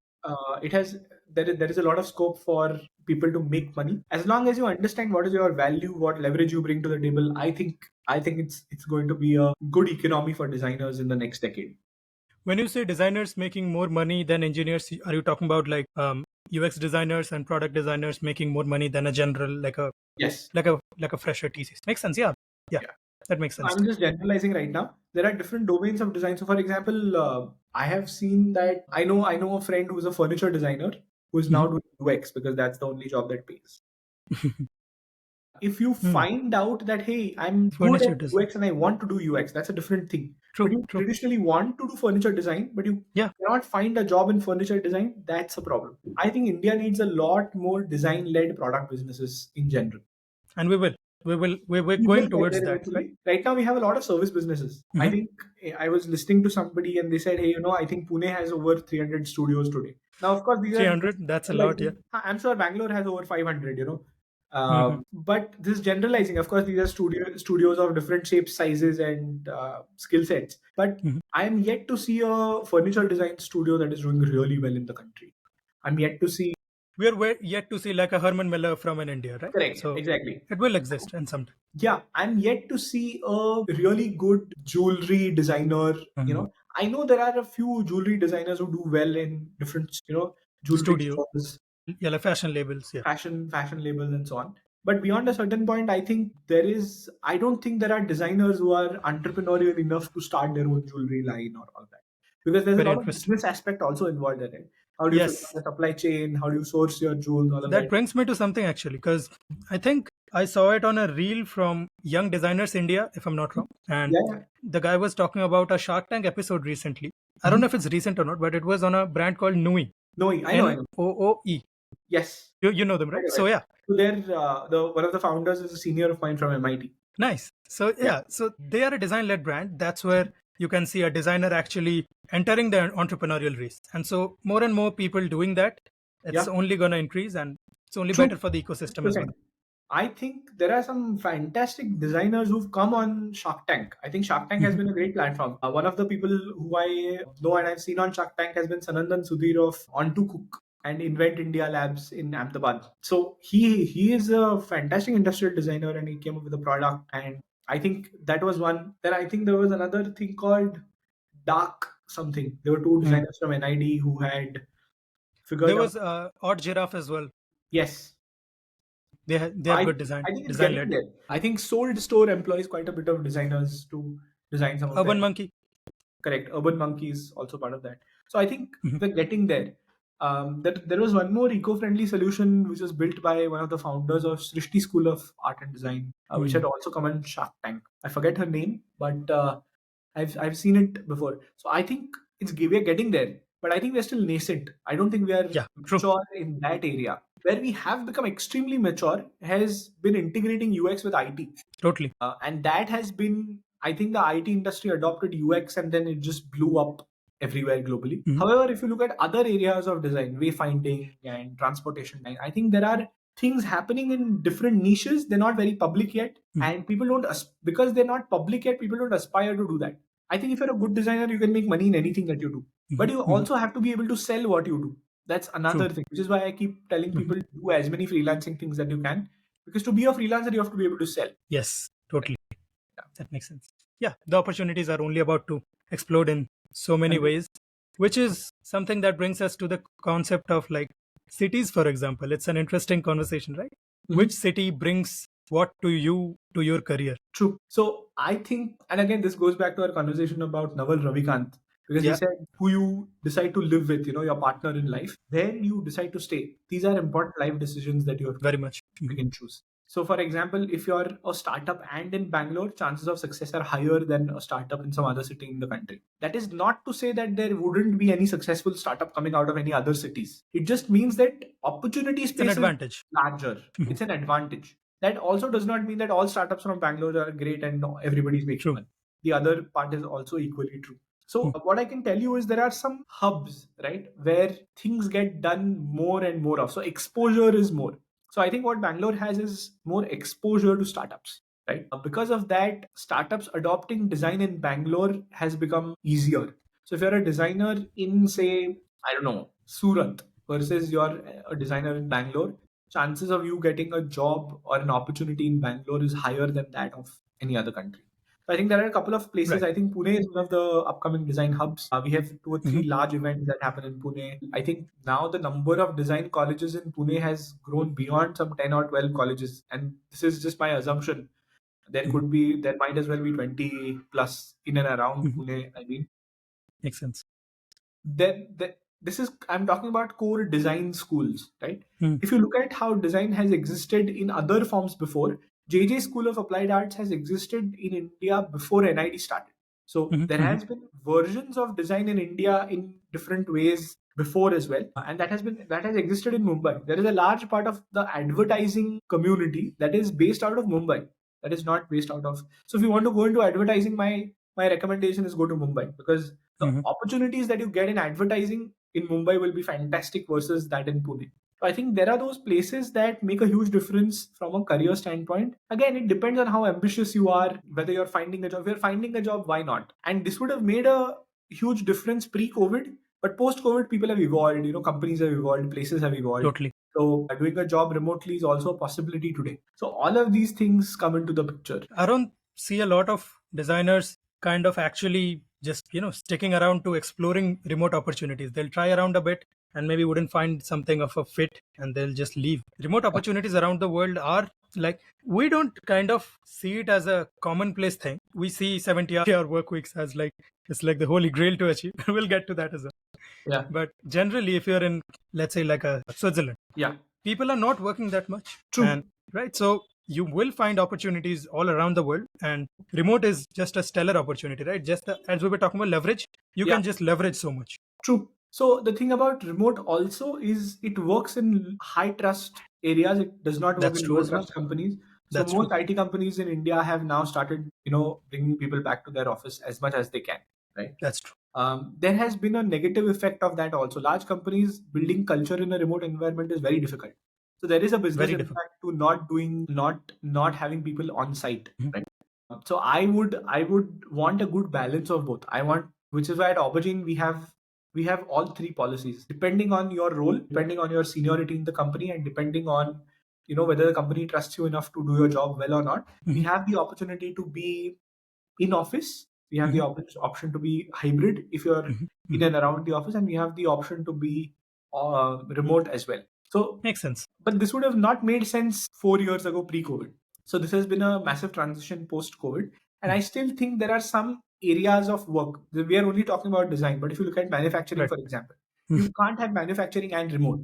it has there is a lot of scope for people to make money as long as you understand what is your value, what leverage you bring to the table. I think it's going to be a good economy for designers in the next decade. When you say designers making more money than engineers, are you talking about like UX designers and product designers making more money than a general, Yes. like a fresher TC? Makes sense. Yeah. Yeah. Yeah. That makes sense I'm to me. just generalizing right now. There are different domains of design. So, for example, I have seen that I know a friend who's a furniture designer who is now doing UX because that's the only job that pays. If you find out that, hey, I'm good at Furniture design. UX and I want to do UX, that's a different thing. But True. you True. traditionally want to do furniture design, but you Yeah. cannot find a job in furniture design. That's a problem. I think India needs a lot more design-led product businesses in general. And we're We will going get towards there that, right? eventually. Right now, we have a lot of service businesses. I think I was listening to somebody and they said, hey, I think Pune has over 300 studios today. Now, of course, these are 300. That's a lot. Yeah. generalizing. I'm sure Bangalore has over 500. Hmm. But this is generalizing. Of course, these are studios of different shapes, sizes, and skill sets. But I am yet to see a furniture design studio that is doing really well in the country. I'm yet to see. We're yet to see like a Herman Miller from in India, right? Correct, So exactly. it will exist in some time. Yeah, I'm yet to see a really good jewelry designer. I know there are a few jewelry designers who do well in different, jewelry Studio. stores, Yeah, like fashion labels. Yeah. fashion labels, and so on. But beyond a certain point, I don't think there are designers who are entrepreneurial enough to start their own jewelry line or all that, because there's a Very lot of interesting. business aspect also involved in it. How do you figure out Yes. the supply chain? How do you source your jewels? All of That that. brings me to something actually, because I think I saw it on a reel from Young Designers India, if I'm not wrong. And Yeah. the guy was talking about a Shark Tank episode recently. I don't Mhm. know if it's recent or not, but it was on a brand called Nui. No, I know. Nooe. Yes. You know them, right? Quite a So bit. yeah, So they're the one of the founders is a senior of mine from MIT. nice. So Yeah. yeah, so they are a design-led brand. That's where you can see a designer actually entering the entrepreneurial race. And so more and more people doing that, it's Yeah. only gonna increase, and it's only True. better for the ecosystem as well. 100%. I think there are some fantastic designers who've come on Shark Tank. I think Shark Tank has been a great platform. One of the people who I know and I've seen on Shark Tank has been Sanandan Sudhir of On to Cook and Invent India Labs in Ahmedabad. So he is a fantastic industrial designer and he came up with a product. And I think that was one. Then I think there was another thing called Dark something. There were two Mm. designers from NID who had There figured out. was Odd Giraffe as well. Yes. they have good design I think it's design getting led. there. I think Sold Store employs quite a bit of designers to design some of Urban their. Monkey. Correct. Urban Monkey is also part of that. So I think Mhm. we're getting there. That there was one more eco-friendly solution which was built by one of the founders of Srishti School of Art and Design, which had also come on Shark Tank. I forget her name, but I've seen it before. So I think we're getting there, but I think we're still nascent. I don't think we are Yeah, true. mature in that area. Where we have become extremely mature has been integrating UX with IT. Totally. And that has been, I think the IT industry adopted UX and then it just blew up everywhere globally. Mhm. However, if you look at other areas of design, wayfinding and transportation, I think there are things happening in different niches. They're not very public yet, and people don't, because they're not public yet, people don't aspire to do that. I think if you're a good designer, you can make money in anything that you do, but you also have to be able to sell what you do. That's another thing, which is why I keep telling people to do as many freelancing things that you can, because to be a freelancer, you have to be able to sell. Yes, totally. That makes sense. Yeah, the opportunities are only about to explode in so many ways, which is something that brings us to the concept of like cities, for example. It's an interesting conversation, right? Which city brings what to you to your career? True. So I think, and again, this goes back to our conversation about Naval Ravikant, because he Yeah. said who you decide to live with, your partner in life, where you decide to stay. These are important life decisions that you have to Very much. pick and choose. So, for example, if you're a startup and in Bangalore, chances of success are higher than a startup in some other city in the country. That is not to say that there wouldn't be any successful startup coming out of any other cities. It just means that opportunity It's an space is advantage. larger. It's an advantage. That also does not mean that all startups from Bangalore are great and everybody's making True. money. The other part is also equally true. So what I can tell you is there are some hubs, right, where things get done more and more of. So exposure is more. So I think what Bangalore has is more exposure to startups, right? Because of that, startups adopting design in Bangalore has become easier. So if you're a designer in, say, I don't know, Surat versus you're a designer in Bangalore, chances of you getting a job or an opportunity in Bangalore is higher than that of any other country. So I think there are a couple of places. Right. I think Pune is one of the upcoming design hubs. We have 2 or 3 large events that happen in Pune. I think now the number of design colleges in Pune has grown beyond some 10 or 12 colleges. And this is just my assumption. There might as well be 20 plus in and around Pune. I mean, Makes sense. then this is, I'm talking about core design schools, right? Hmm. If you look at how design has existed in other forms before, JJ School of Applied Arts has existed in India before NID started. So there has been versions of design in India in different ways before as well, and that has existed in Mumbai. There is a large part of the advertising community that is based out of Mumbai, that is not based out of. So if you want to go into advertising, my recommendation is go to Mumbai, because the opportunities that you get in advertising in Mumbai will be fantastic versus that in Pune. So I think there are those places that make a huge difference from a career standpoint. Again, it depends on how ambitious you are, whether you're finding a job. If you're finding a job, why not? And this would have made a huge difference pre-COVID, but post-COVID, people have evolved. Companies have evolved, places have evolved. Totally. So doing a job remotely is also a possibility today. So all of these things come into the picture. I don't see a lot of designers kind of actually just sticking around to exploring remote opportunities. They'll try around a bit and maybe wouldn't find something of a fit and they'll just leave. Remote opportunities around the world are like, we don't kind of see it as a commonplace thing. We see 70-hour work weeks as like it's like the holy grail to achieve. We'll get to that as well. Yeah. But generally, if you're in, let's say, like a Switzerland, Yeah. people are not working that much. True. And right, so you will find opportunities all around the world, and remote is just a stellar opportunity, right? Just as we were talking about leverage, you can just leverage so much. True. So the thing about remote also is it works in high trust areas. It does not work That's in true low as well. trust companies. So That's most true. IT companies in India have now started, bringing people back to their office as much as they can. Right. That's true. There has been a negative effect of that also. Large companies building culture in a remote environment is very difficult. So there is a business Very impact difficult. to not having people on site. Right. So I would want a good balance of both. Which is why at Aubergine we have all 3 policies depending on your role, depending on your seniority in the company, and depending on whether the company trusts you enough to do your job well or not. We have the opportunity to be in office. We have the option to be hybrid if you're in and around the office, and we have the option to be remote as well. So Makes sense. But this would have not made sense 4 years ago pre-COVID. So this has been a massive transition post-COVID. And I still think there are some areas of work. We are only talking about design, but if you look at manufacturing, Right. for example, you can't have manufacturing and remote.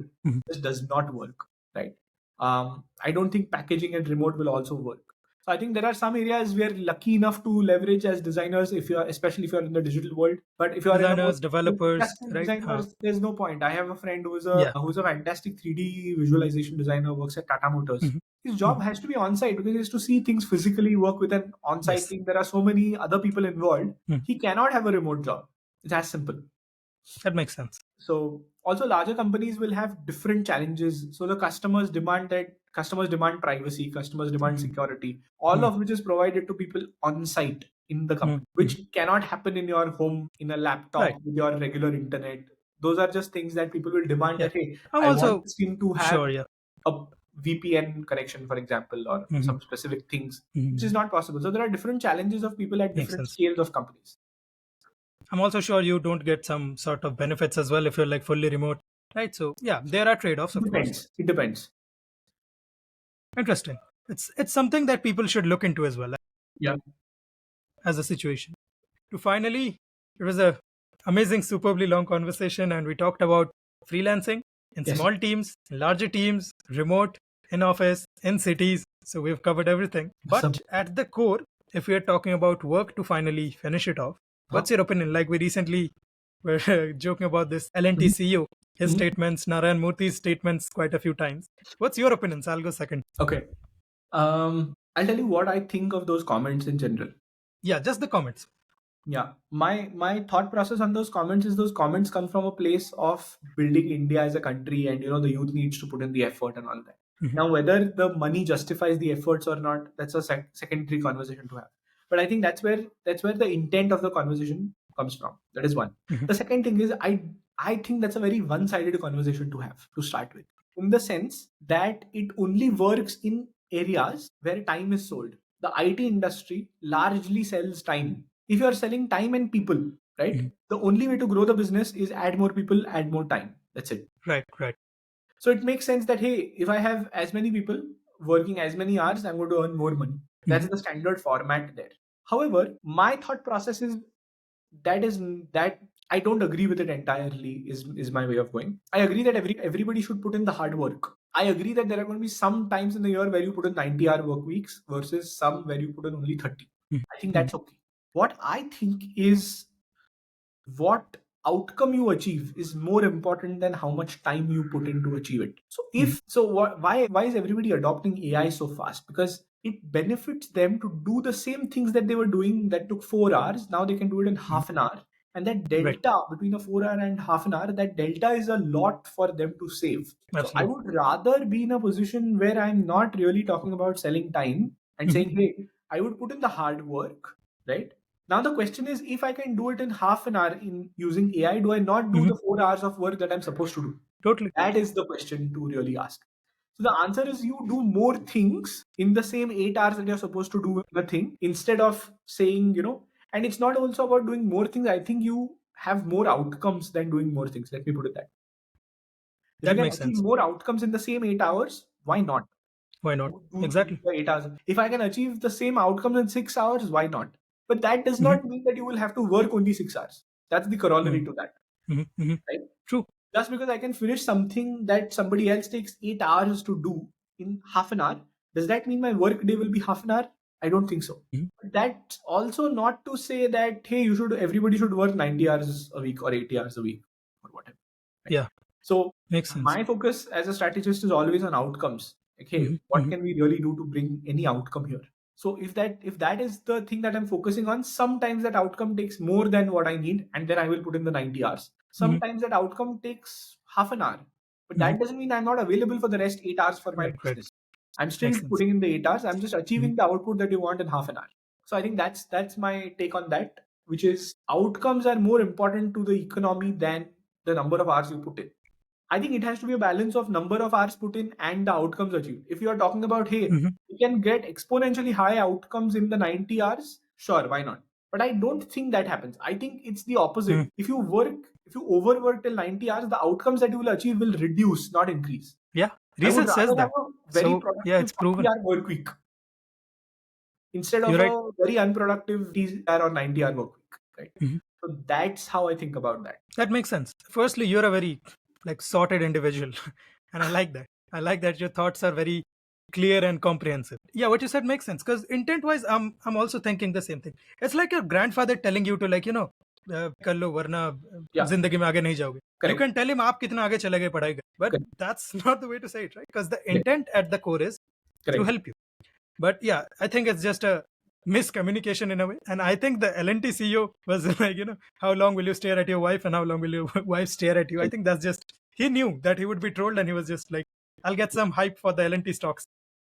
This does not work, right? I don't think packaging and remote will also work. So I think there are some areas we are lucky enough to leverage as designers, if you're, especially if you're in the digital world. But if you're Designers, in developers, a right? designers, there's no point. I have a friend Yeah. who's a fantastic 3D visualization designer, works at Tata Motors. His job has to be on site because he has to see things physically, work with an on site Yes. team. There are so many other people involved. He cannot have a remote job. It's as simple. That makes sense. So also larger companies will have different challenges. So the customers demand privacy, customers demand security, all of which is provided to people on site in the company, which cannot happen in your home in a laptop Right. with your regular internet. Those are just things that people will demand Yeah. that, hey, I'm I also want this team to have sure. Yeah. a VPN connection, for example, or some specific things, which is not possible. So there are different challenges of people at Makes different sense. scales of companies. I'm also sure you don't get some sort of benefits as well if you're like fully remote, right? So yeah, there are trade-offs, of course. It depends. Interesting. It's something that people should look into as well Yeah. as a situation. To finally, it was a amazing, superbly long conversation, and we talked about freelancing in Yes. small teams, larger teams, remote, in office, in cities. So we've covered everything. But Awesome. at the core, if we are talking about work to finally finish it off, what's your opinion? Like we recently were joking about this L&T CEO, his statements, Narayan Murthy's statements quite a few times. What's your opinion? So I'll go second. Okay. I'll tell you what I think of those comments in general. Yeah, just the comments. Yeah, my thought process on those comments is those comments come from a place of building India as a country, and the youth needs to put in the effort and all that. Now, whether the money justifies the efforts or not, that's a secondary conversation to have. But I think that's where the intent of the conversation comes from. That is one. The second thing is I think that's a very one-sided conversation to have to start with, in the sense that it only works in areas where time is sold. The IT industry largely sells time. If you're selling time and people, right, the only way to grow the business is add more people, add more time. That's it. Right. So it makes sense that, hey, if I have as many people working as many hours, I'm going to earn more money. That's the standard format there. However, my thought process is that I don't agree with it entirely, is my way of going. I agree that everybody should put in the hard work. I agree that there are going to be some times in the year where you put in 90-hour work weeks versus some where you put in only 30. I think that's okay. What I think is what outcome you achieve is more important than how much time you put in to achieve it. So why is everybody adopting AI so fast? Because it benefits them to do the same things that they were doing that took 4 hours. Now they can do it in half an hour. And that delta between a 4 hour and half an hour, that delta is a lot for them to save. So I would rather be in a position where I'm not really talking about selling time and saying, hey, I would put in the hard work, right? Now the question is, if I can do it in half an hour in using AI, do I not do the 4 hours of work that I'm supposed to do? Totally. That is the question to really ask. So the answer is you do more things in the same 8 hours that you're supposed to do the thing, instead of saying, and it's not also about doing more things. I think you have more outcomes than doing more things. Let me put it that. If That you can makes achieve sense. more outcomes in the same 8 hours, why not? Why not? Do Exactly. the 8 hours. If I can achieve the same outcomes in 6 hours, why not? But that does not mean that you will have to work only 6 hours. That's the corollary to that. Right? True. Just because I can finish something that somebody else takes 8 hours to do in half an hour, does that mean my work day will be half an hour? I don't think so. That's also not to say that, hey, everybody should work 90 hours a week or 80 hours a week or whatever. Right? Yeah. So Makes sense. my focus as a strategist is always on outcomes. Like, hey, what can we really do to bring any outcome here? So if that is the thing that I'm focusing on, sometimes that outcome takes more than what I need, and then I will put in the 90 hours. Sometimes that outcome takes half an hour, but that doesn't mean I'm not available for the rest 8 hours for my business. I'm still putting in the 8 hours. I'm just achieving the output that you want in half an hour. So I think that's my take on that, which is outcomes are more important to the economy than the number of hours you put in. I think it has to be a balance of number of hours put in and the outcomes achieved. If you are talking about, hey, you can get exponentially high outcomes in the 90 hours, sure, why not? But I don't think that happens. I think it's the opposite. If you overwork till 90 hours, the outcomes that you will achieve will reduce, not increase. Yeah, I would Research says rather have that. a very So yeah, productive it's proven. 40-hour work week instead You're of right. a very unproductive 80-hour or 90-hour work week, right? Mhm. So that's how I think about that. That makes sense. Firstly, you're a very like sorted individual, and I like that. I like that your thoughts are very clear and comprehensive. Yeah, what you said makes sense because intent-wise, I'm also thinking the same thing. It's like your grandfather telling you to कर लो वरना Yeah, जिंदगी में आगे नहीं जाओगे. You correct. can tell him आप कितना आगे चले गए पढ़ाई कर. But Correct. that's not the way to say it, right? Because the Yeah, intent at the core is to correct. help you. But yeah, I think it's just a miscommunication in a way. And I think the L&T CEO was like, how long will you stare at your wife and how long will your wife stare at you? I think that's just, he knew that he would be trolled and he was just like, I'll get some hype for the L&T stocks.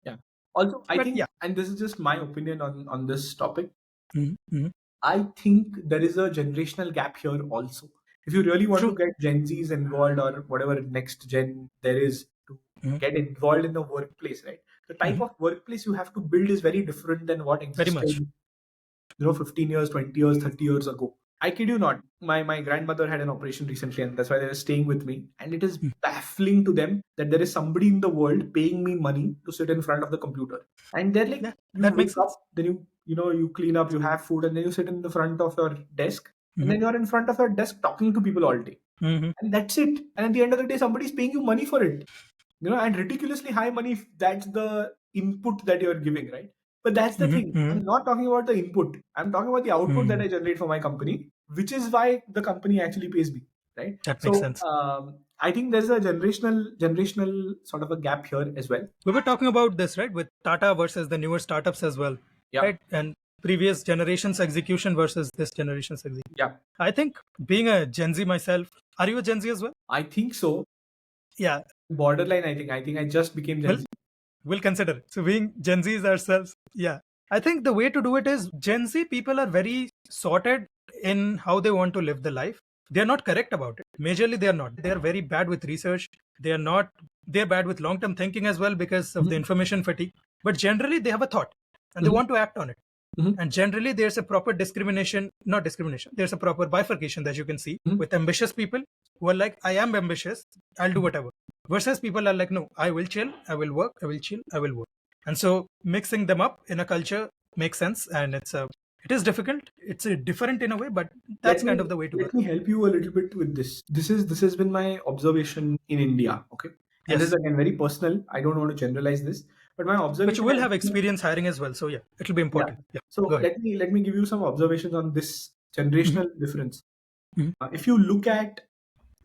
Yeah. Also, I But think, yeah. and this is just my opinion on this topic, Mm-hmm. I think there is a generational gap here also. If you really want to True. get Gen Zs involved or whatever next gen there is to Mm-hmm. get involved in the workplace, right? The type of workplace you have to build is very different than what Very much. existed, 15 years, 20 years, 30 years ago. I kid you not. My grandmother had an operation recently, and that's why they were staying with me. And it is baffling to them that there is somebody in the world paying me money to sit in front of the computer. And they're like, Yeah, you that wake makes sense. up, then you clean up, you have food, and then you sit in the front of your desk, and Mm-hmm. then you're in front of your desk talking to people all day. Mm-hmm. And that's it. And at the end of the day, somebody's paying you money for it. And ridiculously high money if that's the input that you're giving, right? But that's the thing. Mm-hmm. I'm not talking about the input. I'm talking about the output that I generate for my company, which is why the company actually pays me, right? That makes So sense. I think there's a generational sort of a gap here as well. We were talking about this, right? With Tata versus the newer startups as well, Yeah. right? And previous generation's execution versus this generation's execution. Yeah. I think being a Gen Z myself, are you a Gen Z as well? I think so. Yeah. Borderline, I think I just became Gen Z. We'll consider it. So being Gen Zs ourselves, yeah. I think the way to do it is Gen Z people are very sorted in how they want to live the life. They're not correct about it. Majorly, they're not. They're very bad with research. They're bad with long-term thinking as well because of the information fatigue. But generally, they have a thought and they want to act on it. And generally, there's a proper not discrimination. There's a proper bifurcation that you can see with ambitious people who are like, I am ambitious, I'll do whatever. Versus people are like, no, I will chill, I will work, I will chill, I will work. And so mixing them up in a culture makes sense. And it is difficult. It's different in a way, but that's kind of the way to Let go. me help you a little bit with this. This has been my observation in India. Okay. And this is again very personal. I don't want to generalize this, but my observation. But you will have experience hiring as well, so yeah, it'll be important. Yeah. So go ahead. let me give you some observations on this generational difference. If you look at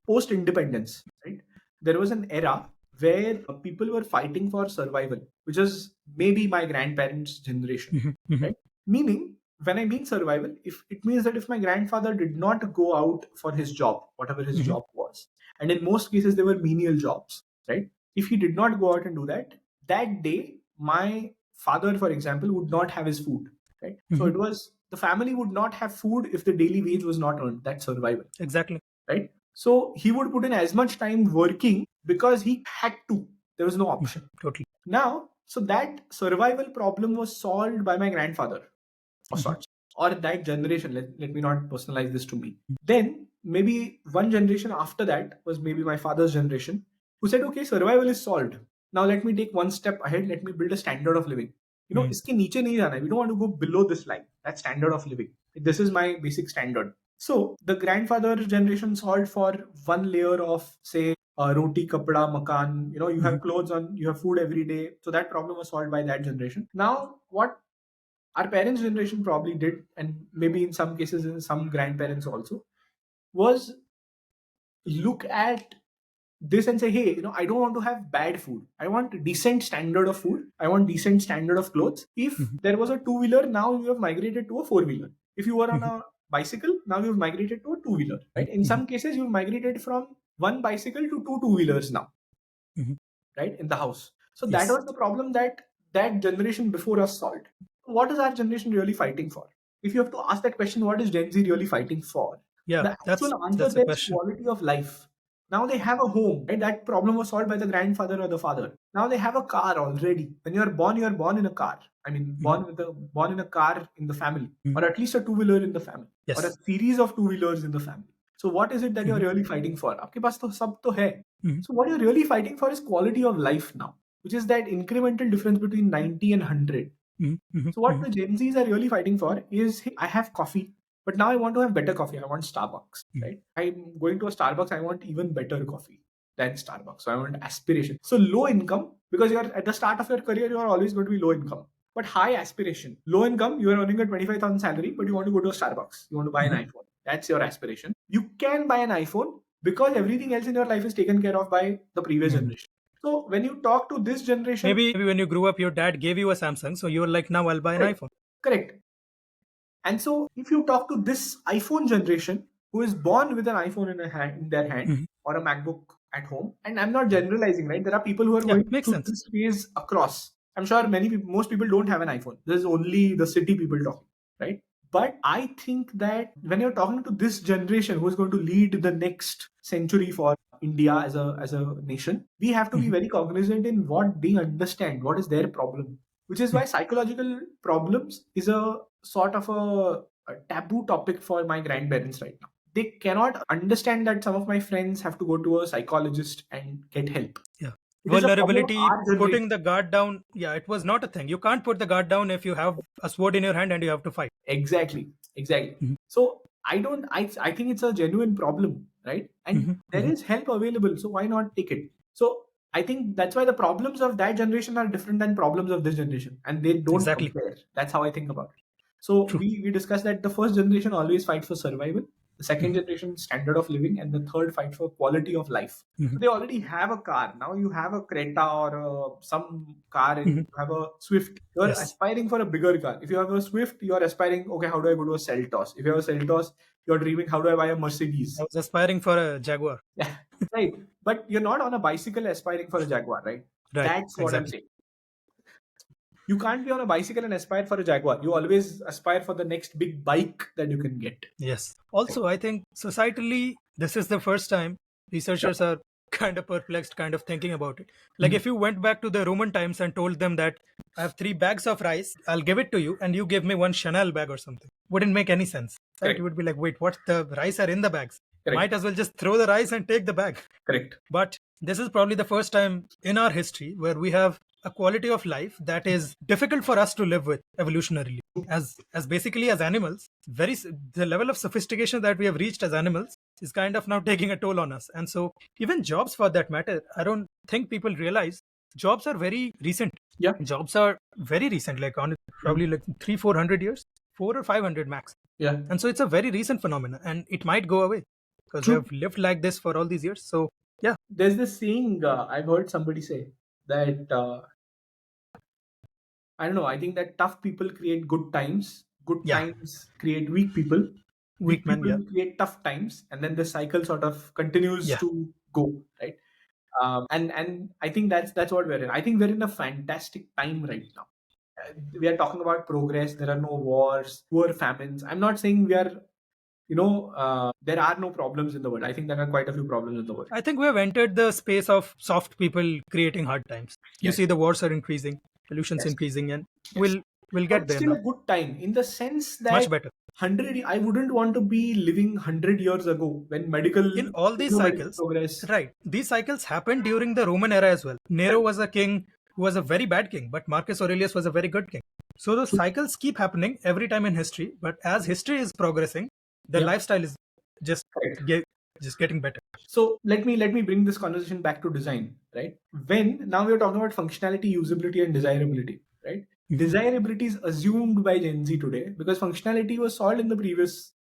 post-independence, right, there was an era where people were fighting for survival, which is maybe my grandparents' generation, right? Meaning, when I mean survival, if it means that if my grandfather did not go out for his job, whatever his job was, and in most cases they were menial jobs, right? If he did not go out and do that, that day my father, for example, would not have his food, right? So it was the family would not have food if the daily wage was not earned. That's survival. Exactly. Right? So he would put in as much time working because he had to. There was no option. Totally. Now, so that survival problem was solved by my grandfather of sorts, or that generation. Let me not personalize this to me. Then maybe one generation after that was maybe my father's generation who said, okay, survival is solved. Now let me take one step ahead. Let me build a standard of living. इसके नीचे नहीं जाना है. We don't want to go below this line. That's standard of living. This is my basic standard. So the grandfather generation solved for one layer of, say, roti, kapda, makan. You have clothes on, you have food every day. So that problem was solved by that generation. Now, what our parents' generation probably did, and maybe in some cases in some grandparents also, was look at this and say, hey, I don't want to have bad food. I want decent standard of food. I want decent standard of clothes. If there was a two-wheeler, now you have migrated to a four-wheeler. If you were on a bicycle, now you've migrated to a two-wheeler, right? In some cases, you've migrated from one bicycle to two two-wheelers now, right? In the house. So that was the problem that generation before us solved. What is our generation really fighting for? If you have to ask that question, what is Gen Z really fighting for? Yeah, the actual answer there is quality of life. Now they have a home, right? That problem was solved by the grandfather or the father. Now they have a car already. When you're born in a car. I mean, born in a car in the family, or at least a two-wheeler in the family, or a series of two-wheelers in the family. So what is it that you're really fighting for? आपके पास तो सब तो है. Mhm. So what you're really fighting for is quality of life now, which is that incremental difference between 90 and 100. So what the Gen Zs are really fighting for is, hey, I have coffee, but now I want to have better coffee. I want Starbucks, right? I'm going to a Starbucks. I want even better coffee than Starbucks. So I want aspiration. So low income, because you're at the start of your career, you are always going to be low income. But high aspiration. Low income, you are earning a 25,000 salary, but you want to go to a Starbucks. You want to buy an iPhone. That's your aspiration. You can buy an iPhone because everything else in your life is taken care of by the previous generation. So when you talk to this generation, Maybe when you grew up, your dad gave you a Samsung, so you were like, now I'll buy an iPhone. Correct. And so if you talk to this iPhone generation who is born with an iPhone in their hand or a MacBook at home, and I'm not generalizing, right? There are people who are going makes through sense. this phase across. I'm sure most people don't have an iPhone. There's only the city people talking, right? But I think that when you're talking to this generation who is going to lead the next century for India as a nation, we have to be very cognizant in what they understand, what is their problem. Which is why psychological problems is a sort of a taboo topic for my grandparents right now. They cannot understand that some of my friends have to go to a psychologist and get help. Yeah. It is a problem of Vulnerability, our generation. putting the guard down. Yeah, it was not a thing. You can't put the guard down if you have a sword in your hand and you have to fight. Exactly. So I think it's a genuine problem, right? And there is help available, so why not take it? So I think that's why the problems of that generation are different than problems of this generation, and they don't Exactly. compare. That's how I think about it. So True. we discussed that the first generation always fights for survival, the second generation standard of living, and the third fight for quality of life. So they already have a car. Now you have a Creta or some car, and you have a Swift. You're aspiring for a bigger car. If you have a Swift, you're aspiring, okay, how do I go to a Seltos? If you have a Seltos, you're dreaming, how do I buy a Mercedes? I was aspiring for a Jaguar. Yeah, right. But you're not on a bicycle aspiring for a Jaguar, right? Right. That's what I'm saying. You can't be on a bicycle and aspire for a Jaguar. You always aspire for the next big bike that you can get. Yes. Also, I think societally, this is the first time researchers are kind of perplexed, kind of thinking about it. Like if you went back to the Roman times and told them that I have 3 bags of rice, I'll give it to you, and you give me 1 Chanel bag or something. Wouldn't make any sense. Right? Correct. You would be like, wait, what? The rice are in the bags. Correct. Might as well just throw the rice and take the bag. Correct. But this is probably the first time in our history where we have a quality of life that is difficult for us to live with evolutionarily. As basically as animals, the level of sophistication that we have reached as animals is kind of now taking a toll on us. And so even jobs, for that matter, I don't think people realize jobs are very recent. Yeah. Jobs are very recent, like on probably like 300-400 years, 400 or 500 max. Yeah. And so it's a very recent phenomenon, and it might go away because we have lived like this for all these years. So yeah, there's this saying I've heard somebody say that I don't know. I think that tough people create good times. Good times create weak people. Weak men, people create tough times, and then the cycle sort of continues to go, right? And I think that's what we're in. I think we're in a fantastic time right now. We are talking about progress. There are no wars, poor famines. I'm not saying we are, there are no problems in the world. I think there are quite a few problems in the world. I think we have entered the space of soft people creating hard times. You see the wars are increasing, pollution's increasing, and we'll get there. Still now. a good time in the sense that Much better. 100. I wouldn't want to be living 100 years ago when medical In all these cycles, progress. Right? These cycles happened during the Roman era as well. Nero was a king who was a very bad king, but Marcus Aurelius was a very good king. So those cycles keep happening every time in history. But as history is progressing, the lifestyle is just getting better. So let me bring this conversation back to design, right? When now we're talking about functionality, usability, and desirability, right? Desirability is assumed by Gen Z today because functionality was solved in the previous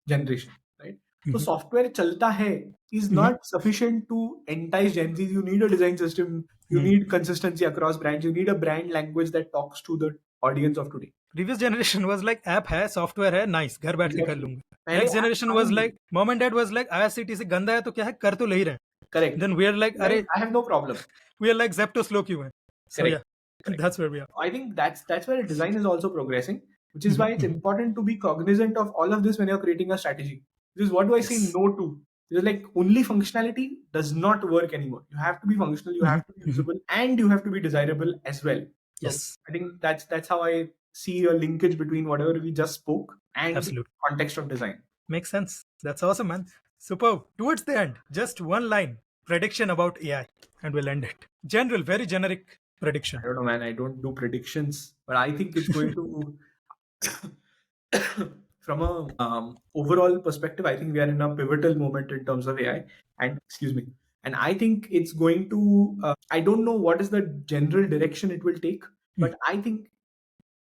generation, right? So software chalta hai is not sufficient to entice Gen Z. You need a design system. You need consistency across brands. You need a brand language that talks to the audience of today. Previous generation was like app hai, software hai, nice, घर बैठ के कर लूंगा. Next generation was like, mom and dad was like, IRCTC गंदा है तो क्या है, कर तो ले ही रहे. Correct. Then we are like, I have no problem. We are like Zepto slow क्यों है? So Correct. That's where we are. I think that's where design is also progressing, which is why it's important to be cognizant of all of this when you're creating a strategy. Because what do I say no to? Because like only functionality does not work anymore. You have to be functional, you have to be usable, and you have to be desirable as well. So Yes. I think that's how I see a linkage between whatever we just spoke and Absolutely. context of design. Makes sense. That's awesome, man. Superb. Towards the end, just one line prediction about AI, and we'll end it. General, very generic prediction. I don't know, man. I don't do predictions, but I think it's going to. From a overall perspective, I think we are in a pivotal moment in terms of AI. And excuse me, and I think it's going to. I don't know what is the general direction it will take, but I think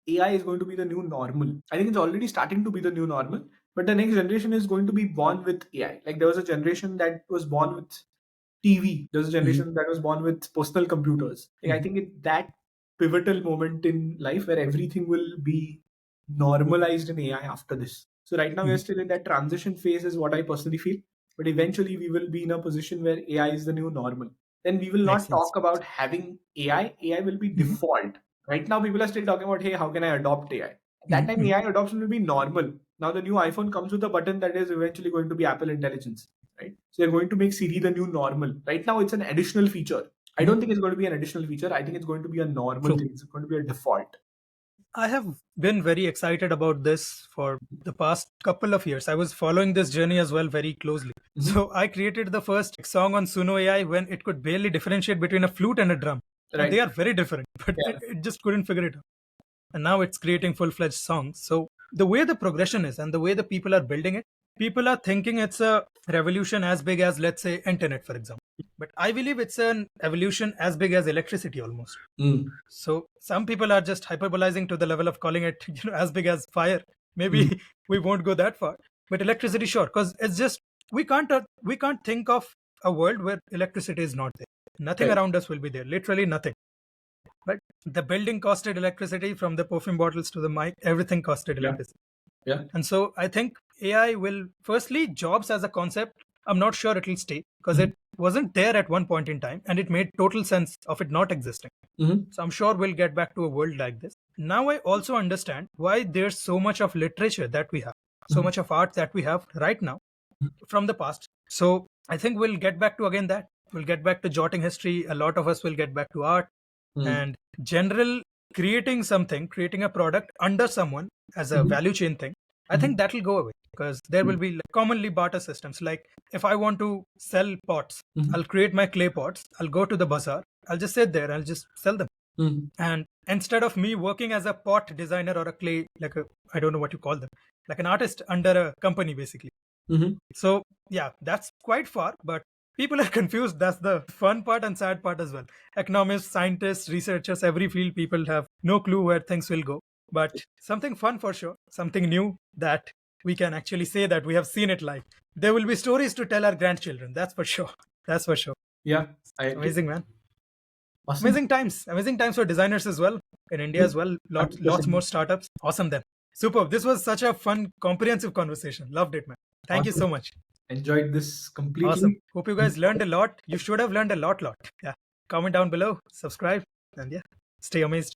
AI is going to be the new normal. I think it's already starting to be the new normal, but the next generation is going to be born with AI. Like there was a generation that was born with TV. There's a generation that was born with personal computers. Like, I think it's that pivotal moment in life where everything will be normalized in AI after this. So right now we're still in that transition phase, is what I personally feel. But eventually we will be in a position where AI is the new normal. Then we will not Makes sense. talk about having AI. AI will be default. Right now people are still talking about, hey, how can I adopt AI? At that time AI adoption will be normal. Now the new iPhone comes with a button that is eventually going to be Apple Intelligence. Right? So they're going to make Siri the new normal. Right now, it's an additional feature. I don't think it's going to be an additional feature. I think it's going to be a normal thing. It's going to be a default. I have been very excited about this for the past couple of years. I was following this journey as well very closely. So I created the first song on Suno AI when it could barely differentiate between a flute and a drum. Right. And they are very different, but it just couldn't figure it out. And now it's creating full-fledged songs. So the way the progression is and the way the people are building it, people are thinking it's a revolution as big as, let's say, internet, for example. But I believe it's an evolution as big as electricity almost. So some people are just hyperbolizing to the level of calling it, as big as fire. Maybe we won't go that far, but electricity, sure, because it's just we can't think of a world where electricity is not there. Nothing around us will be there. Literally nothing. But the building costed electricity, from the perfume bottles to the mic, everything costed electricity. Yeah. And so I think AI will, firstly, jobs as a concept, I'm not sure it will stay because it wasn't there at one point in time and it made total sense of it not existing. So I'm sure we'll get back to a world like this. Now I also understand why there's so much of literature that we have, so much of art that we have right now from the past. So I think we'll get back to again that. We'll get back to jotting history. A lot of us will get back to art and general creating something, creating a product under someone as a value chain thing. I think that will go away because there will be commonly barter systems. Like if I want to sell pots, I'll create my clay pots. I'll go to the bazaar. I'll just sit there. I'll just sell them. And instead of me working as a pot designer or a clay, like I don't know what you call them, like an artist under a company, basically. So yeah, that's quite far, but people are confused. That's the fun part and sad part as well. Economists, scientists, researchers, every field, people have no clue where things will go. But something fun for sure, something new that we can actually say that we have seen it live. There will be stories to tell our grandchildren. That's for sure. That's for sure. Yeah. Amazing, man. Awesome. Amazing times for designers as well in India as well. Lots more startups. Awesome then. Super. This was such a fun, comprehensive conversation. Loved it, man. Thank you so much. Enjoyed this completely. Awesome. Hope you guys learned a lot. You should have learned a lot. Yeah. Comment down below, subscribe, and yeah, stay amazed.